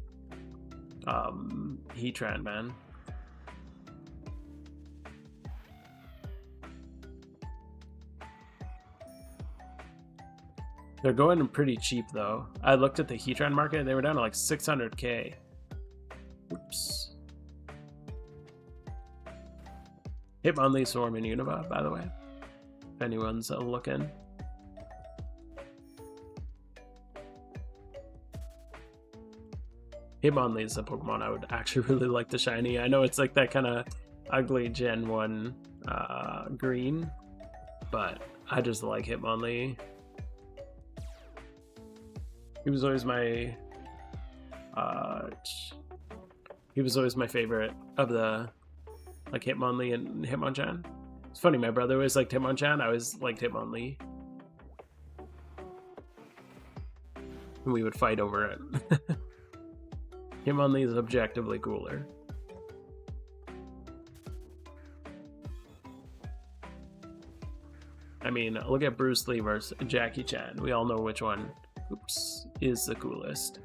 S1: Heatran, man. They're going pretty cheap though. I looked at the Heatran market, they were down to like 600k. Oops. Hitmonlee, Swarm, and Unova, by the way. If anyone's looking. Hitmonlee is a Pokemon I would actually really like the shiny. I know it's like that kind of ugly Gen 1 green, but I just like Hitmonlee. He was always my favorite of the like Hitmonlee and Hitmonchan. It's funny, my brother always liked Hitmonchan, I always liked Hitmonlee. And we would fight over it. Hitmonlee is objectively cooler. I mean, look at Bruce Lee versus Jackie Chan. We all know which one, oops, is the coolest.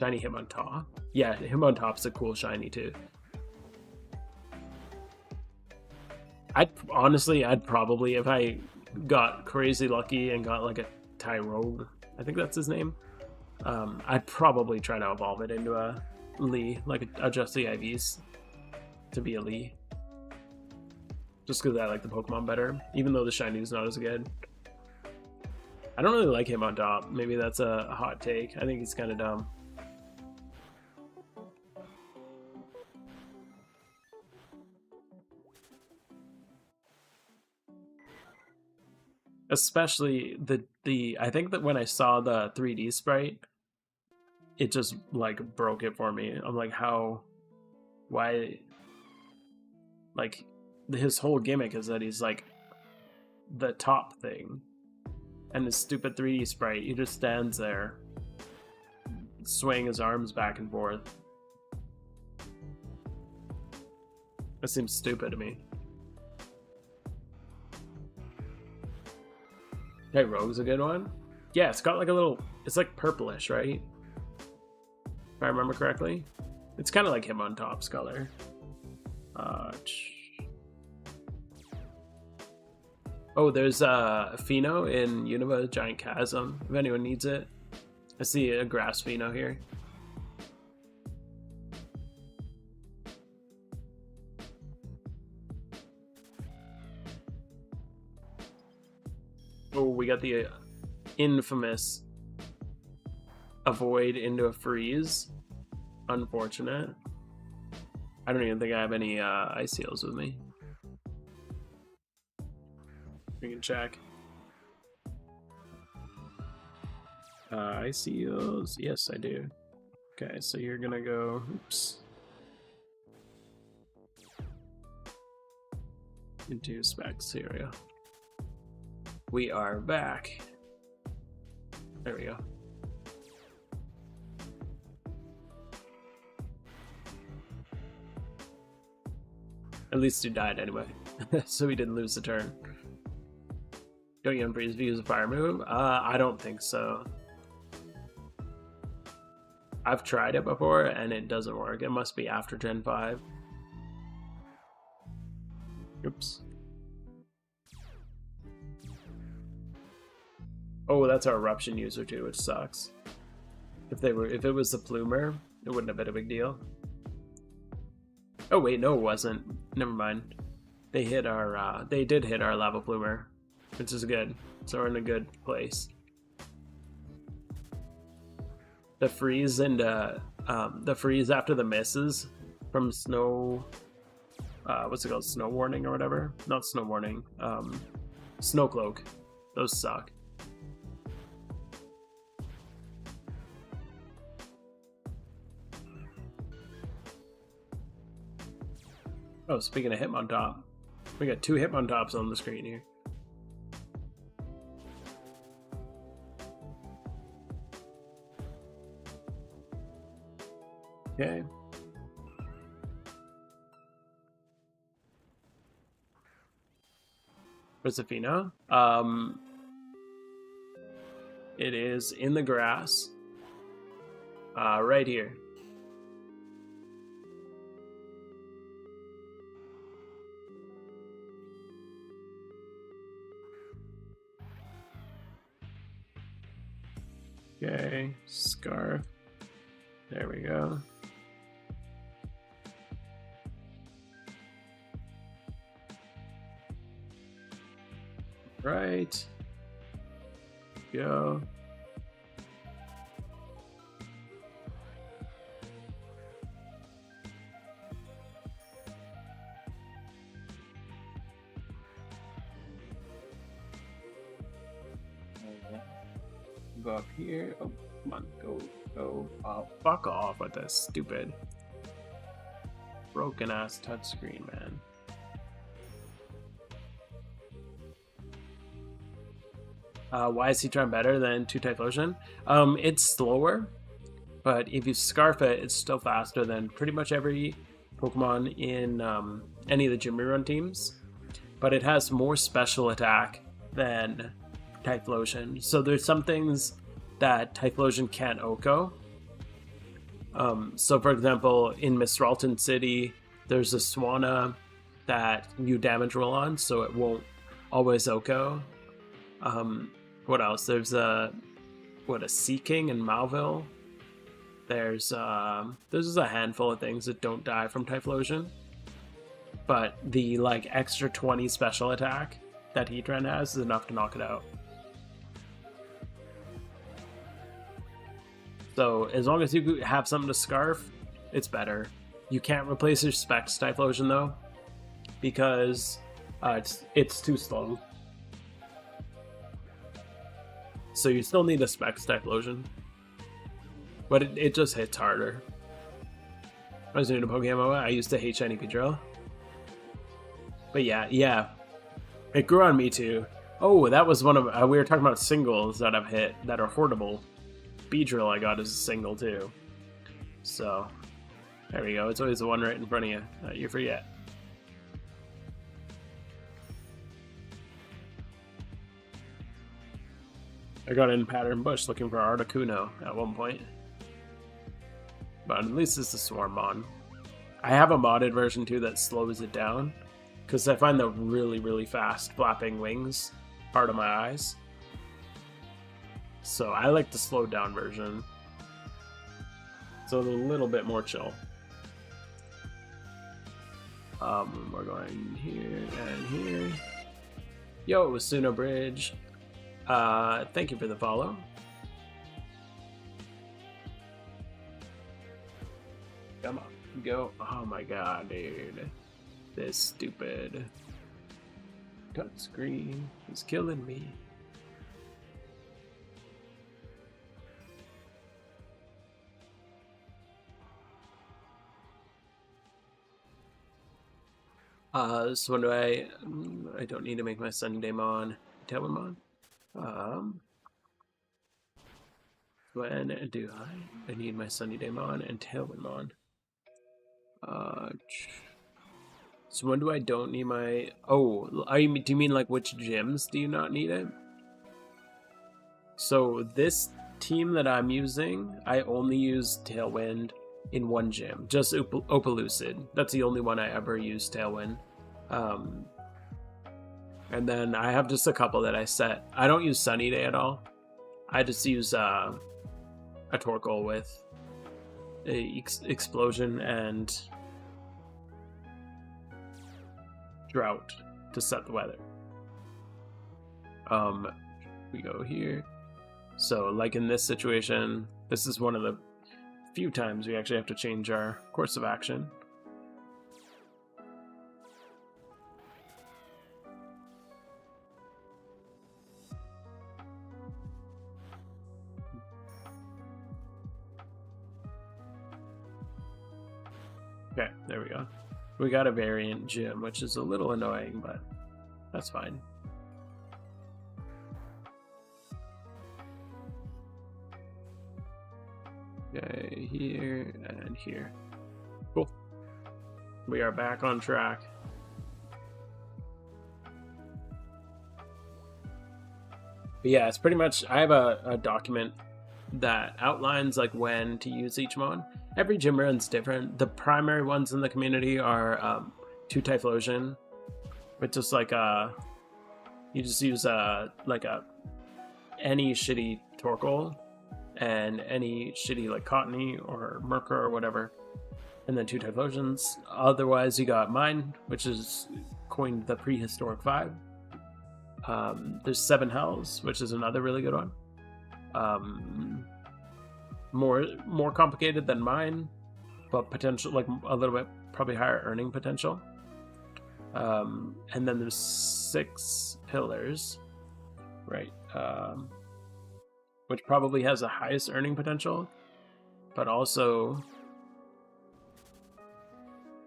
S1: Shiny Hitmontop. Yeah, Hitmontop's a cool shiny too. I'd probably, if I got crazy lucky and got like a Tyrogue, I think that's his name, I'd probably try to evolve it into a Lee, like adjust the IVs to be a Lee. Just because I like the Pokemon better, even though the shiny is not as good. I don't really like Hitmontop. Maybe that's a hot take. I think he's kind of dumb. Especially I think that when I saw the 3D sprite, it just like broke it for me. I'm like, why? Like, his whole gimmick is that he's like the top thing, and his stupid 3D sprite, he just stands there, swaying his arms back and forth. That seems stupid to me. Hey, Rogue's a good one. Yeah, it's got like a little, it's like purplish, right? If I remember correctly. It's kind of like Hitmontop's color. Oh, there's Pheno in Unova Giant Chasm, if anyone needs it. I see a grass Pheno here. Oh, we got the infamous avoid into a freeze. Unfortunate. I don't even think I have any ice heals with me. We can check. Ice heals. Yes, I do. Okay, so you're gonna go. Oops. Into specs. Here we go. We are back. There we go. At least you died anyway. so he didn't lose the turn. Don't you unfreeze if you use a fire move? I don't think so. I've tried it before and it doesn't work. It must be after Gen 5. Oops. Oh, that's our eruption user too, which sucks. If it was the plumer, it wouldn't have been a big deal. Oh wait, no, it wasn't. Never mind. They did hit our lava plumer, which is good. So we're in a good place. The freeze and the freeze after the misses from snow. What's it called? Snow warning or whatever? Not snow warning. Snow cloak. Those suck. Oh, speaking of Hitmontop, we got 2 Hitmontops on the screen here. Okay. Where's Athena? It is in the grass. Right here. Okay, scarf. There we go. Right. Go. Go up here. Oh, come on. Go. Oh, fuck off with this stupid broken ass touchscreen, man. Why is he trying better than 2 Typhlosion? It's slower, but if you scarf it, it's still faster than pretty much every Pokemon in any of the Gym Rerun teams. But it has more special attack than Typhlosion. So there's some things that Typhlosion can't OHKO. So for example, in Misralton City, there's a Swanna that you damage roll on, so it won't always OHKO. What else? There's a Sea King in Malville. There's a handful of things that don't die from Typhlosion. But the like extra 20 special attack that Heatran has is enough to knock it out. So as long as you have something to scarf, it's better. You can't replace your Specs Typhlosion though, because it's too slow. So you still need a Specs Typhlosion, but it just hits harder. I was new to PokeMMO. I used to hate Shiny Beedrill. But yeah, it grew on me too. Oh, that was one of we were talking about singles that I've hit that are horrible. Beedrill I got as a single too. So there we go. It's always the one right in front of you. You forget. I got in Pattern Bush looking for Articuno at one point. But at least it's the Swarmon. I have a modded version too that slows it down, because I find the really, really fast flapping wings hard on my eyes. So I like the slowed down version. So a little bit more chill. We're going here and here. Yo, Suno Bridge. Thank you for the follow. Come on, go. Oh my god, dude. This stupid touchscreen is killing me. So when do I don't need to make my Sundemon Tailwindmon. When do I need my Sundemon and Tailwindmon? So when do I don't need my... Oh, do you mean like which gyms do you not need it? So this team that I'm using, I only use Tailwind in one gym, just Opalucid. That's the only one I ever use Tailwind. And then I have just a couple that I set. I don't use Sunny Day at all. I just use a Torkoal with a Explosion and Drought to set the weather. We go here. So like in this situation, this is one of the few times we actually have to change our course of action. Okay, there we go. We got a variant gym, which is a little annoying, but that's fine. Okay, here and here. Cool. We are back on track. But yeah, it's pretty much, I have a document that outlines like when to use each mon. Every gym run's different. The primary ones in the community are 2 Typhlosion, which is like you just use any shitty Torkoal and any shitty like Cottony or Merker or whatever, and then 2 Typhlosions. Otherwise, you got mine, which is coined the prehistoric 5. There's 7 Hells, which is another really good one. More complicated than mine, but potential like a little bit probably higher earning potential. And then there's 6 Pillars, right? Which probably has the highest earning potential, but also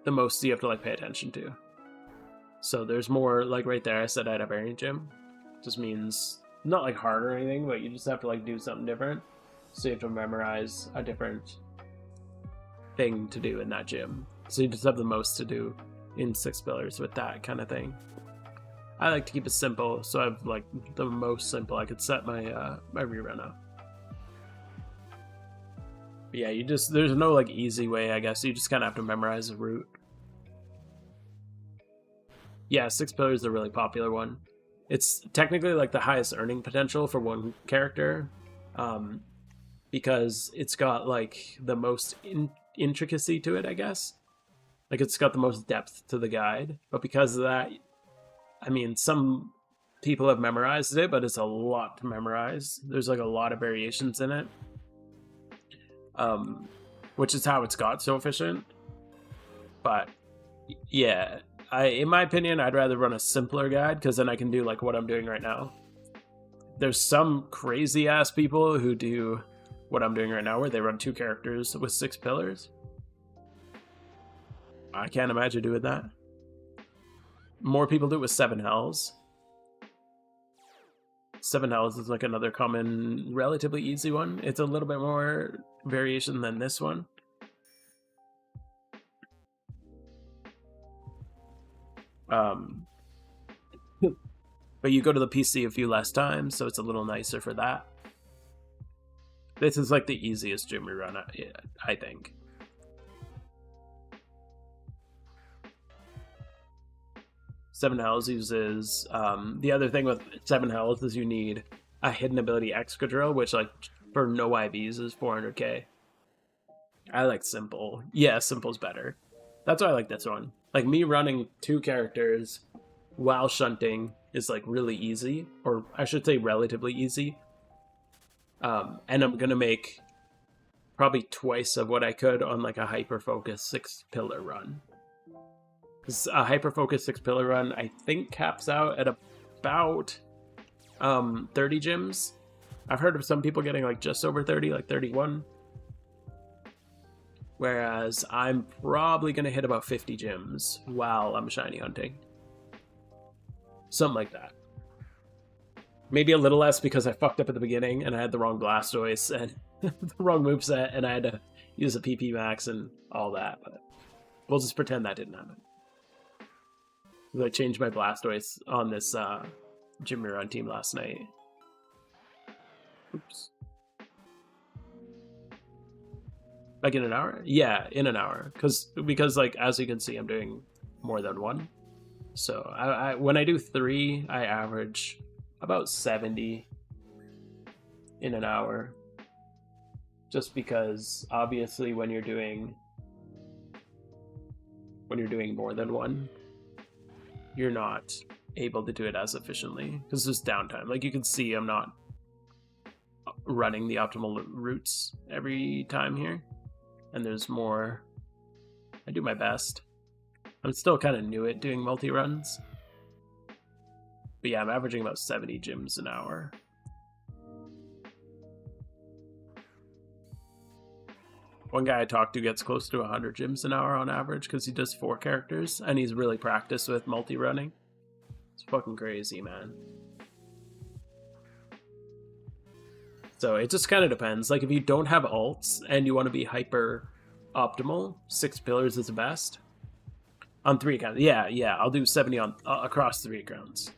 S1: the most you have to like pay attention to. So there's more, like right there I said I had a variant gym. Just means not like hard or anything, but you just have to like do something different. So you have to memorize a different thing to do in that gym. So you just have the most to do in 6 Pillars with that kind of thing. I like to keep it simple, so I've like the most simple I could set my my rerun up. But yeah, there's no like easy way, I guess. You just kind of have to memorize the route. Yeah, 6 Pillars is a really popular one. It's technically like the highest earning potential for one character, because it's got like the most intricacy to it, I guess. Like it's got the most depth to the guide, but because of that, I mean, some people have memorized it, but it's a lot to memorize. There's like a lot of variations in it, which is how it's got so efficient. But yeah, in my opinion, I'd rather run a simpler guide, because then I can do like what I'm doing right now. There's some crazy ass people who do what I'm doing right now, where they run 2 characters with 6 Pillars. I can't imagine doing that. More people do it with 7 Hells. 7 Hells is like another common, relatively easy one. It's a little bit more variation than this one. But you go to the PC a few less times, so it's a little nicer for that. This is like the easiest gym rerun, I think. Seven Hells uses the other thing with 7 Hells is you need a hidden ability Excadrill, which like for no IVs is 400k. I like simple. Yeah, simple's better. That's why I like this one. Like me running 2 characters while shunting is like really easy, or I should say relatively easy. And I'm gonna make probably twice of what I could on like a hyper focus 6 pillar run. Because a hyper focus 6 pillar run I think caps out at about 30 gyms. I've heard of some people getting like just over 30, like 31. Whereas I'm probably gonna hit about 50 gyms while I'm shiny hunting. Something like that. Maybe a little less because I fucked up at the beginning and I had the wrong Blastoise and the wrong moveset and I had to use a PP max and all that. But we'll just pretend that didn't happen. I changed my Blastoise on this gym run team last night. Oops. Like in an hour? Yeah, in an hour. Because like as you can see, I'm doing more than one. So I when I do 3, I average about 70 in an hour. Just because obviously when you're doing more than one, you're not able to do it as efficiently because there's downtime. Like you can see, I'm not running the optimal routes every time here, and there's more. I do my best. I'm still kind of new at doing multi-runs, but yeah, I'm averaging about 70 gyms an hour. One guy I talked to gets close to 100 gyms an hour on average because he does 4 characters and he's really practiced with multi-running. It's fucking crazy, man. So it just kind of depends. Like if you don't have ults and you want to be hyper optimal, 6 pillars is the best. On 3 accounts. Yeah, I'll do 70 on across 3 accounts.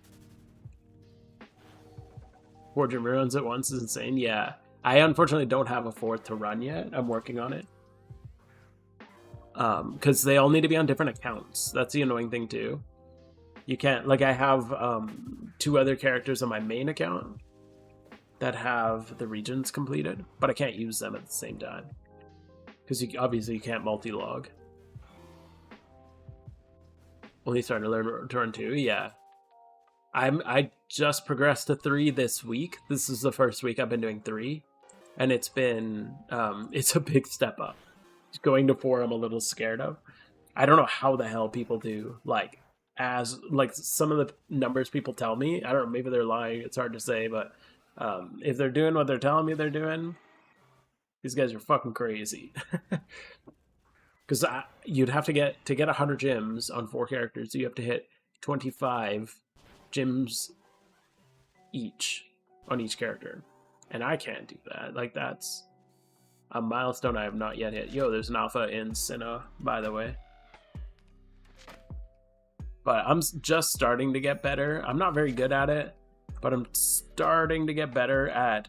S1: 4 gym runs at once is insane. Yeah. I unfortunately don't have a 4th to run yet. I'm working on it. Because they all need to be on different accounts. That's the annoying thing too. You can't, like I have 2 other characters on my main account that have the regions completed, but I can't use them at the same time. Because obviously you can't multi-log. Only starting to learn turn 2, yeah. I just progressed to 3 this week. This is the first week I've been doing 3. And it's been, it's a big step up. Going to 4, I'm a little scared of. I don't know how the hell people do, like some of the numbers people tell me. I don't know, maybe they're lying. It's hard to say, but if they're doing what they're telling me they're doing, these guys are fucking crazy. Because you'd have to get 100 gyms on 4 characters. So you have to hit 25 gyms each on each character. And I can't do that. Like, that's a milestone I have not yet hit. Yo, there's an alpha in Sinnoh, by the way. But I'm just starting to get better. I'm not very good at it, but I'm starting to get better at,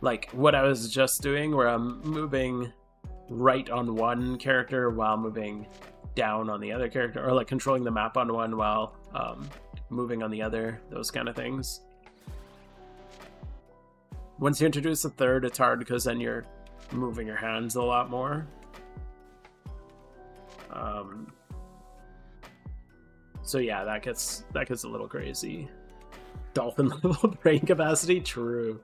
S1: like, what I was just doing, where I'm moving right on one character while moving down on the other character, or, like, controlling the map on one while moving on the other, those kind of things. Once you introduce a 3rd, it's hard because then you're moving your hands a lot more. So yeah, that gets a little crazy. Dolphin level brain capacity, true.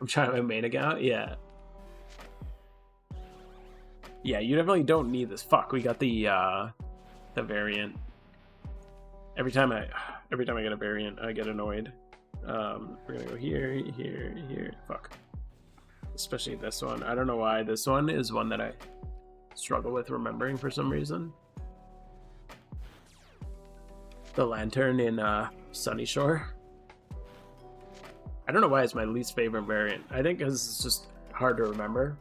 S1: I'm trying my main account, yeah. Yeah, you definitely don't need this. Fuck, we got the variant. Every time I get a variant, I get annoyed. We're gonna go here, here, here. Fuck. Especially this one. I don't know why. This one is one that I struggle with remembering for some reason. The lantern in Sunny Shore. I don't know why it's my least favorite variant. I think because it's just hard to remember.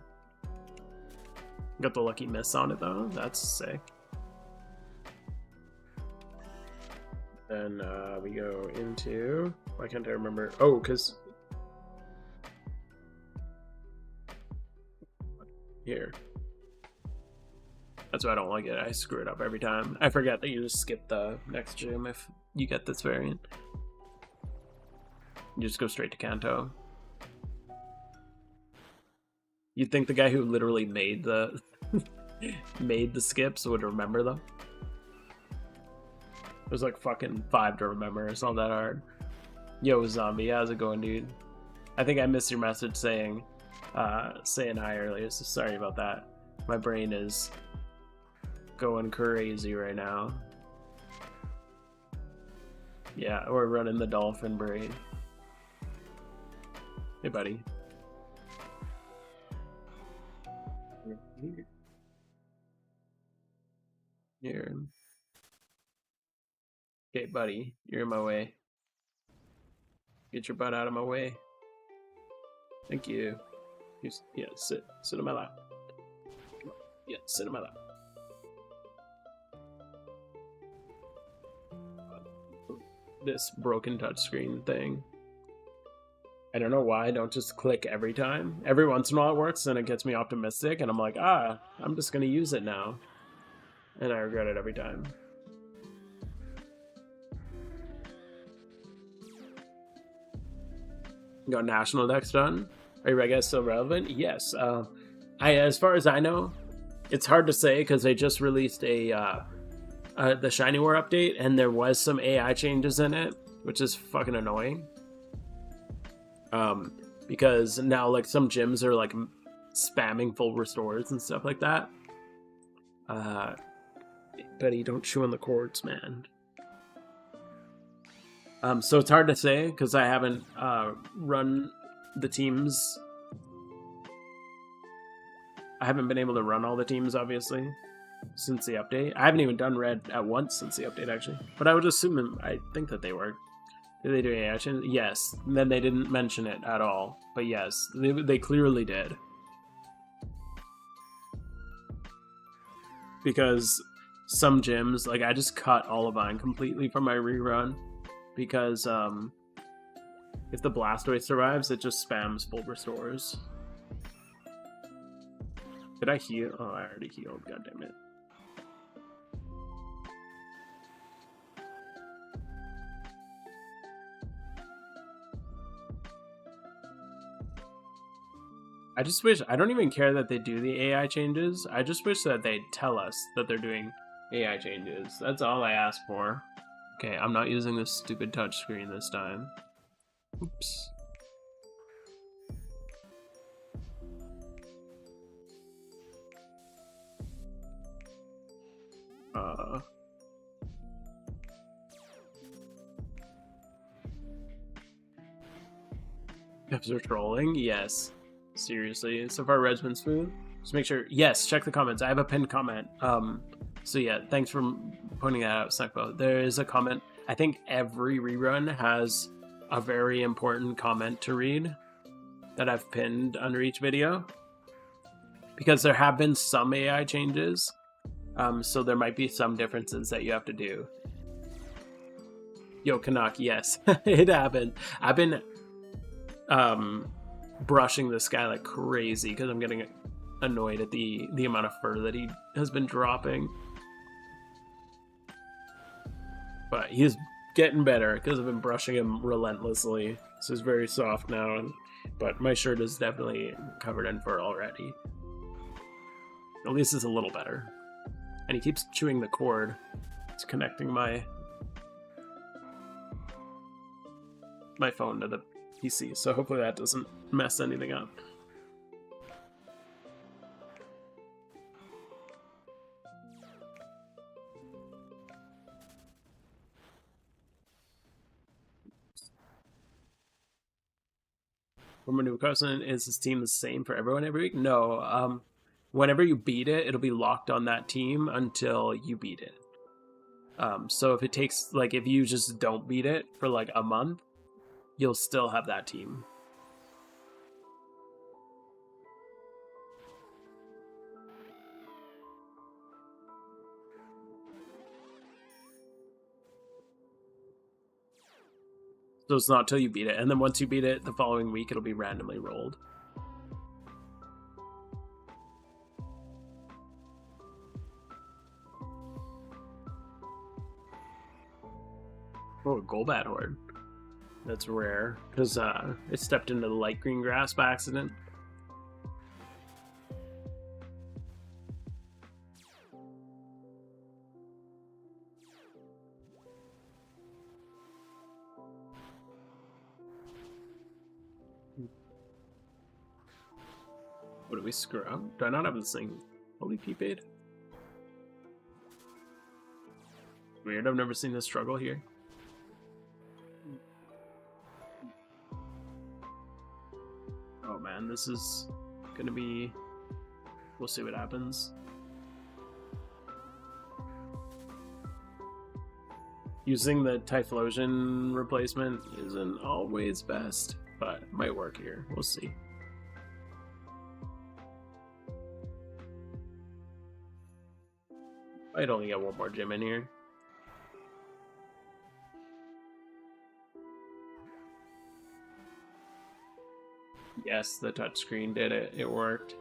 S1: Got the lucky miss on it though. That's sick. Then we go into... Why can't I remember? Oh, because... Here. That's why I don't like it. I screw it up every time. I forget that you just skip the next gym if you get this variant. You just go straight to Kanto. You'd think the guy who literally made the... made the skips would remember them. There's like fucking 5 to remember. It's not that hard. Yo, zombie, how's it going, dude? I think I missed your message saying hi earlier, so sorry about that. My brain is going crazy right now. Yeah, we're running the dolphin brain. Hey, buddy. Here. Okay, buddy, you're in my way. Get your butt out of my way. Thank you. Yeah, sit in my lap. Yeah, sit in my lap. this broken touchscreen thing. I don't know why I don't just click every time. Every once in a while it works and it gets me optimistic and I'm like, I'm just gonna use it now. And I regret it every time. Got national decks done. Are you guys still relevant? Yes. As far as I know, it's hard to say because they just released the Shiny War update and there was some AI changes in it, which is fucking annoying. Because now like some gyms are like spamming full restores and stuff like that. Betty, don't chew on the cords, man. So it's hard to say because I haven't run the teams. I haven't been able to run all the teams, obviously, since the update. I haven't even done red at once since the update, actually. But I would assume, I think that they were. Did they do AI action? Yes. And then they didn't mention it at all. But yes, they clearly did. Because some gyms, like I just cut Olivine completely from my rerun. Because if the Blastoise survives, it just spams full restores. Did I heal? Oh, I already healed. God damn it. I just wish, I don't even care that they do the AI changes. I just wish that they'd tell us that they're doing AI changes. That's all I ask for. Okay, I'm not using this stupid touchscreen this time. Oops. If they're trolling, yes. Seriously, so far red's been smooth. Just make sure, yes, check the comments. I have a pinned comment. So yeah, thanks for pointing that out, Snackbo. There is a comment. I think every rerun has a very important comment to read that I've pinned under each video. Because there have been some AI changes. So there might be some differences that you have to do. Yo, Canuck, yes, it happened. I've been brushing this guy like crazy because I'm getting annoyed at the amount of fur that he has been dropping. But he's getting better because I've been brushing him relentlessly. So he's very soft now, but my shirt is definitely covered in fur already. At least it's a little better. And he keeps chewing the cord. It's connecting my phone to the PC, so hopefully that doesn't mess anything up. For my new cousin, is his team the same for everyone every week? No, whenever you beat it, it'll be locked on that team until you beat it. So if it takes, like, if you just don't beat it for like a month, you'll still have that team. So it's not till you beat it, and then once you beat it, the following week it'll be randomly rolled. Oh, a Golbat Horde. That's rare, because it stepped into the light green grass by accident. What do we screw up? Do I not have this thing fully peeped? Weird, I've never seen this struggle here. Oh man, this is gonna be... We'll see what happens. Using the Typhlosion replacement isn't always best, but it might work here. We'll see. I'd only get one more gym in here. Yes, the touchscreen did it. It worked.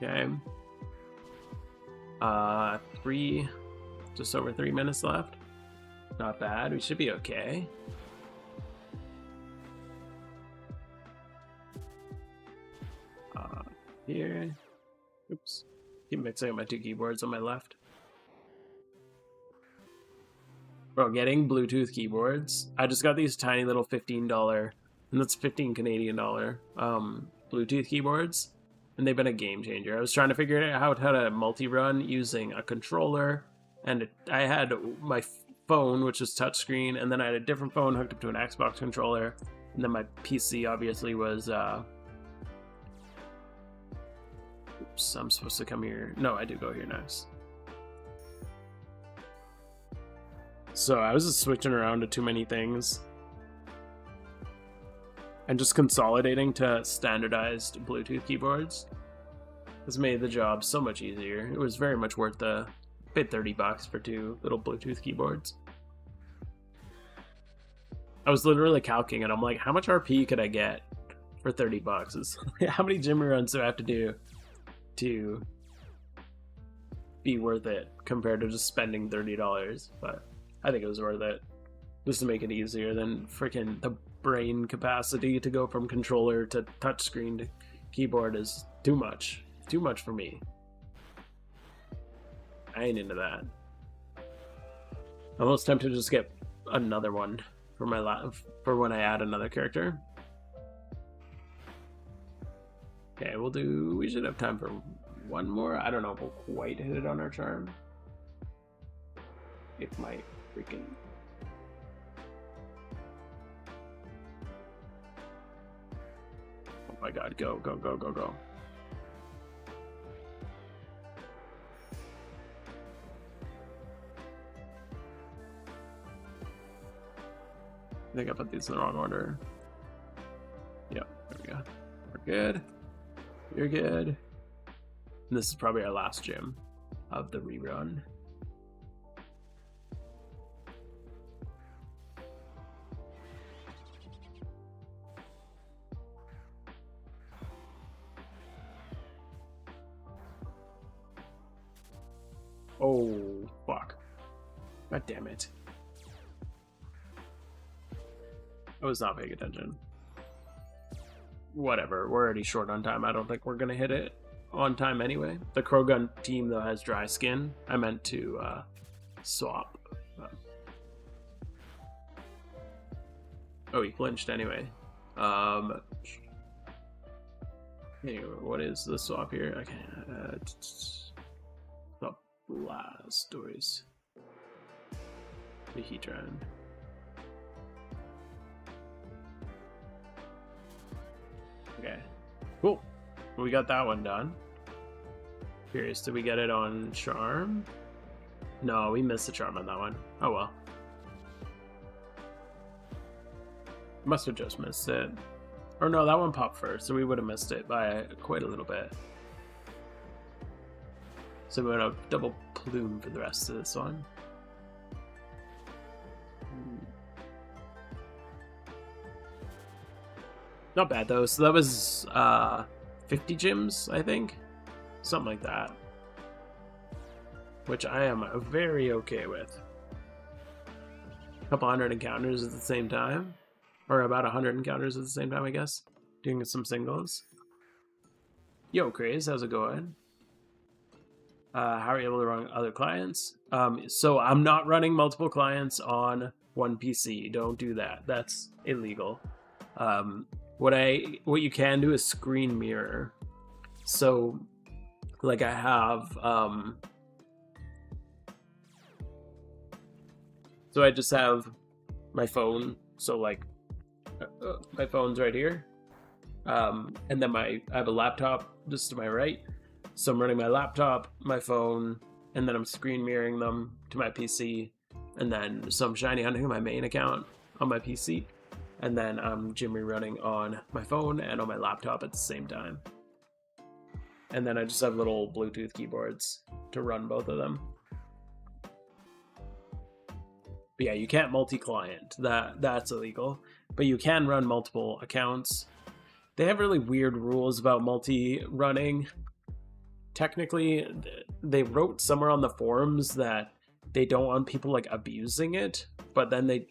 S1: Okay. Just over 3 minutes left. Not bad. We should be okay. Here. Oops. Keep mixing up my two keyboards on my left. Bro, getting Bluetooth keyboards. I just got these tiny little $15, and that's 15 Canadian dollar, Bluetooth keyboards, and they've been a game changer. I was trying to figure out how to multi-run using a controller, and I had my phone, which was touchscreen, and then I had a different phone hooked up to an Xbox controller, and then my PC obviously was, oops, I'm supposed to come here. No, I do go here next. So I was just switching around to too many things and just consolidating to standardized Bluetooth keyboards has made the job so much easier. It was very much worth the paid $30 for two little Bluetooth keyboards. I was literally calculating it. I'm like, how much RP could I get for $30? How many gym runs do I have to do to be worth it compared to just spending $30? But I think it was worth it, just to make it easier than freaking the brain capacity to go from controller to touchscreen to keyboard is too much for me. I ain't into that. I'm almost tempted to just get another one for my for when I add another character. Okay, we should have time for one more. I don't know if we'll quite hit it on our charm. It might freaking... Oh my god, go, go, go, go, go. I think I put these in the wrong order. Yep, there we go. We're good. You're good. And this is probably our last gym of the rerun. Oh, fuck. God damn it. I was not paying attention. Whatever, we're already short on time. I don't think we're gonna hit it on time anyway. The Krogun team, though, has dry skin. I meant to swap. Oh, he flinched anyway. Anyway, what is the swap here? Okay, the Blastoise. The Heatran. Okay, cool. We got that one done. Curious, did we get it on Charm? No, we missed the Charm on that one. Oh well. Must have just missed it. Or no, that one popped first, so we would have missed it by quite a little bit. So we're gonna double plume for the rest of this one. Not bad though. So that was 50 gyms, I think, something like that, which I am very okay with. A couple hundred encounters at the same time, or about 100 encounters at the same time, I guess. Doing some singles. Yo, Craze, how's it going? How are you able to run other clients? So I'm not running multiple clients on one PC. Don't do that. That's illegal. What you can do is screen mirror. So, like I have, so I just have my phone. So like, my phone's right here, and then I have a laptop just to my right. So I'm running my laptop, my phone, and then I'm screen mirroring them to my PC, and then so I'm shiny hunting my main account on my PC. and then I'm Jimmy running on my phone and on my laptop at the same time. And then I just have little Bluetooth keyboards to run both of them. But yeah, you can't multi-client. That's illegal. But you can run multiple accounts. They have really weird rules about multi-running. Technically, they wrote somewhere on the forums that they don't want people like abusing it, but then they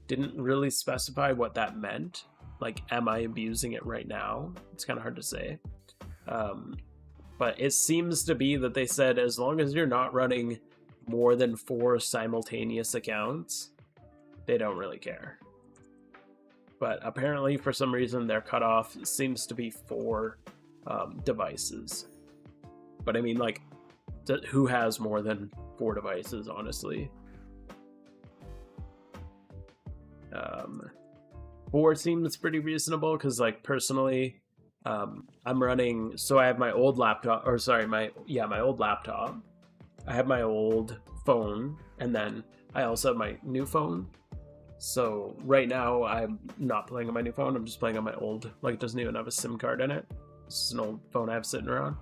S1: didn't really specify what that meant. Like, am I abusing it right now? It's kind of hard to say. But it seems to be that they said as long as you're not running more than 4 simultaneous accounts, they don't really care. But apparently, for some reason, their cutoff seems to be 4 devices. But I mean, like, who has more than 4 devices, honestly? 4 seems pretty reasonable, because, like, personally, I'm running, so I have my old laptop, or sorry, my old laptop. I have my old phone, and then I also have my new phone. So right now I'm not playing on my new phone, I'm just playing on my old, like, it doesn't even have a SIM card in it. It's an old phone I have sitting around.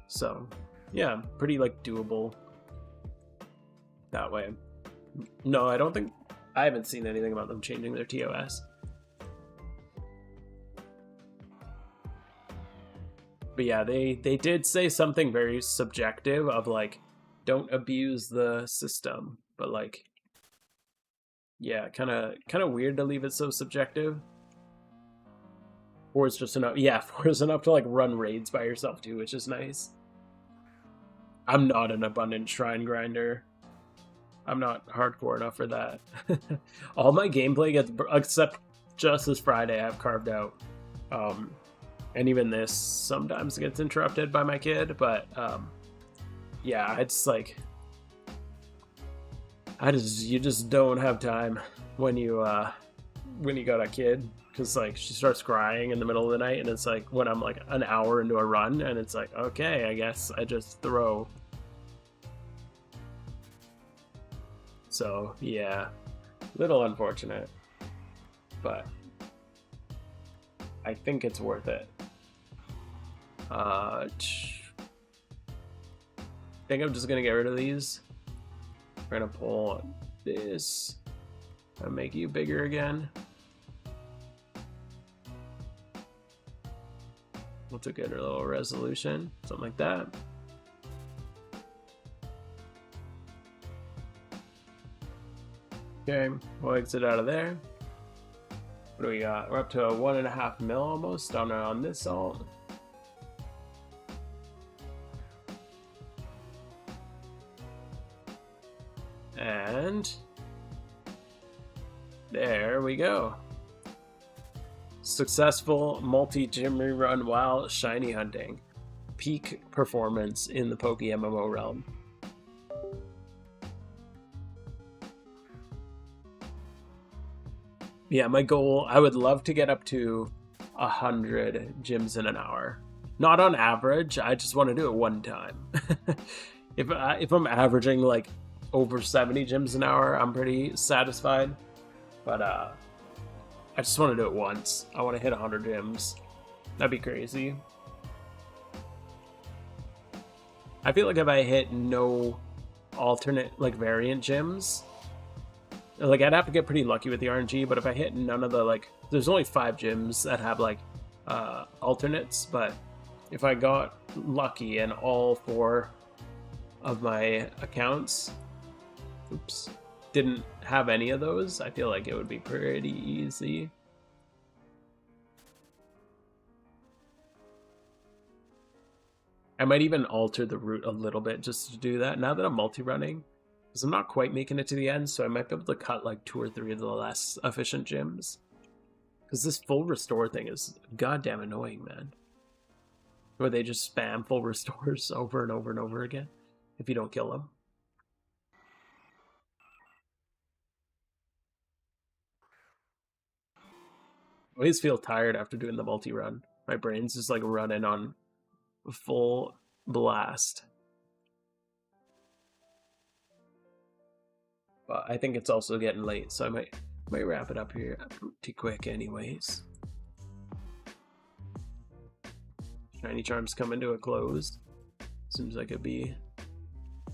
S1: So yeah, pretty like doable that way. No, I haven't seen anything about them changing their TOS. But yeah, they did say something very subjective of like, don't abuse the system. But like, yeah, kind of weird to leave it so subjective. 4 is just enough. Yeah, 4 is enough to like run raids by yourself too, which is nice. I'm not an abundant shrine grinder. I'm not hardcore enough for that. All my gameplay gets, except just this Friday, I've carved out. And even this sometimes gets interrupted by my kid, but yeah, it's like, you just don't have time when you got a kid, because like she starts crying in the middle of the night, and it's like when I'm like an hour into a run, and it's like, okay, I guess I just throw. So yeah, little unfortunate, but I think it's worth it. I think I'm just gonna get rid of these. We're gonna pull this and make you bigger again. What's a good little resolution? Something like that. Okay, we'll exit out of there. What do we got? We're up to 1.5 mil almost on this alt. And there we go. Successful multi-gym rerun while shiny hunting. Peak performance in the PokeMMO realm. Yeah, my goal, I would love to get up to 100 gyms in an hour. Not on average, I just want to do it one time. If I'm averaging like over 70 gyms an hour, I'm pretty satisfied. But I just want to do it once. I want to hit 100 gyms. That'd be crazy. I feel like if I hit no alternate like variant gyms, like I'd have to get pretty lucky with the RNG, but if I hit none of the like, there's only 5 gyms that have like alternates, but if I got lucky and all 4 of my accounts didn't have any of those, I feel like it would be pretty easy. I might even alter the route a little bit just to do that now that I'm multi-running, because I'm not quite making it to the end, so I might be able to cut like 2 or 3 of the less efficient gyms. Because this full restore thing is goddamn annoying, man. Where they just spam full restores over and over and over again if you don't kill them. I always feel tired after doing the multi-run. My brain's just like running on full blast. But I think it's also getting late, so I might wrap it up here pretty quick anyways. Shiny Charm's coming to a close. Seems like it'd be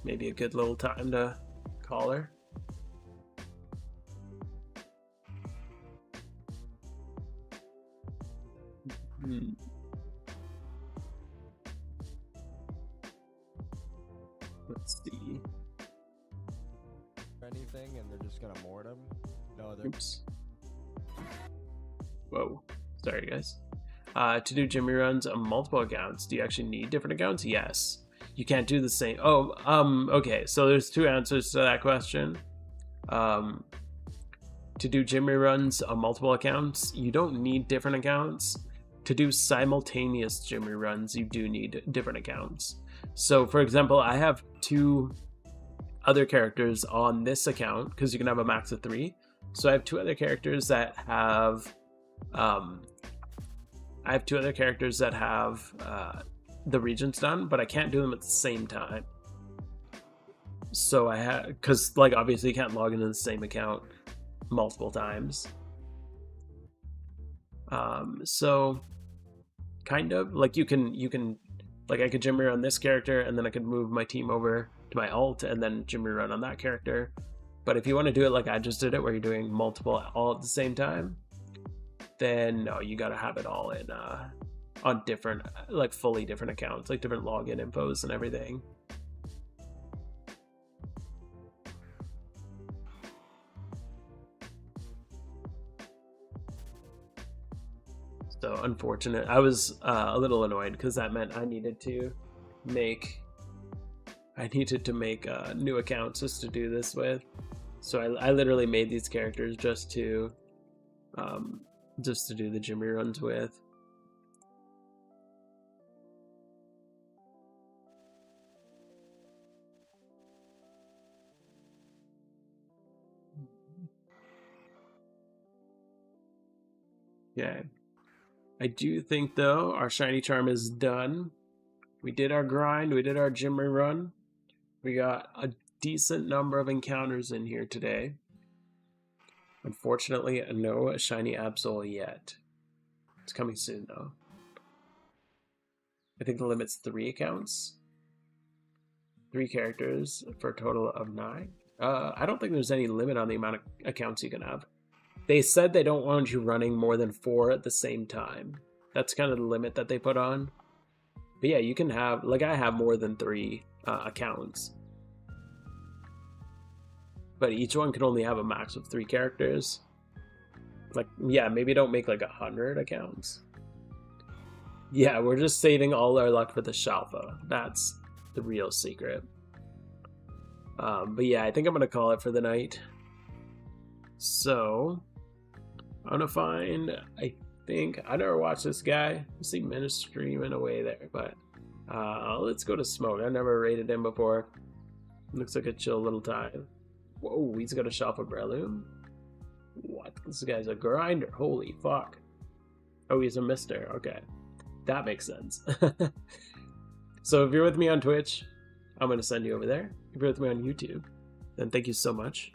S1: maybe a good little time to call her. Let's see.
S2: Anything, and they're just gonna mort them. No, they're.
S1: Oops. Whoa. Sorry, guys. To do Jimmy runs on multiple accounts, do you actually need different accounts? Yes. You can't do the same. Oh, okay. So there's two answers to that question. To do Jimmy runs on multiple accounts, you don't need different accounts. To do simultaneous Jimmy runs, you do need different accounts. So, for example, I have 2 other characters on this account because you can have a max of 3. So I have 2 other characters that have the regions done, but I can't do them at the same time. So I have, because like obviously you can't log into the same account multiple times. So kind of like you can like I could Jimmy run this character and then I could move my team over to my alt and then Jimmy run on that character. But if you want to do it like I just did it, where you're doing multiple all at the same time, then no, you got to have it all in on different, like fully different accounts, like different login infos and everything. So unfortunate. I was a little annoyed because that meant I needed to make new accounts just to do this with. So I literally made these characters just to do the Jimmy runs with. Okay. I do think though our shiny charm is done. We did our grind, we did our Jimmy run. We got a decent number of encounters in here today. Unfortunately, no shiny Absol yet. It's coming soon though. I think the limit's 3 accounts. 3 characters for a total of 9. I don't think there's any limit on the amount of accounts you can have. They said they don't want you running more than 4 at the same time. That's kind of the limit that they put on. But yeah, you can have, like I have more than 3 accounts. But each one can only have a max of 3 characters. Like, yeah, maybe don't make like 100 accounts. Yeah, we're just saving all our luck for the Shalfa. That's the real secret. But yeah, I think I'm going to call it for the night. So, I'm going to find, I never watched this guy. I see Min streaming away there, but let's go to Smoke. I've never raided him before. Looks like a chill little time. Whoa, he's got a Shalfa Breloom? What? This guy's a grinder. Holy fuck. Oh, he's a mister. Okay. That makes sense. So if you're with me on Twitch, I'm going to send you over there. If you're with me on YouTube, then thank you so much.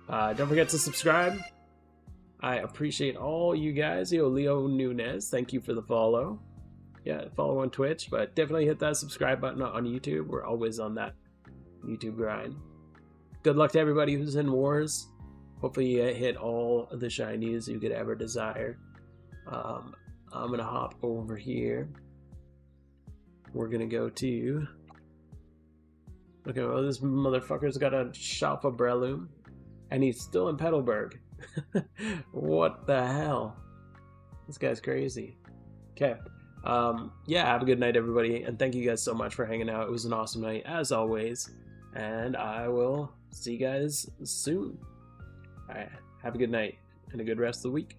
S1: Don't forget to subscribe. I appreciate all you guys. Yo, Leo Nunez, thank you for the follow. Yeah, follow on Twitch, but definitely hit that subscribe button on YouTube. We're always on that YouTube grind. Good luck to everybody who's in wars. Hopefully you hit all the shinies you could ever desire. I'm going to hop over here. We're going to go to... Okay, well, this motherfucker's got a Shalfa Breloom. And he's still in Petalburg. What the hell? This guy's crazy. Okay. Yeah, have a good night, everybody. And thank you guys so much for hanging out. It was an awesome night, as always. And I will see you guys soon. All right. Have a good night and a good rest of the week.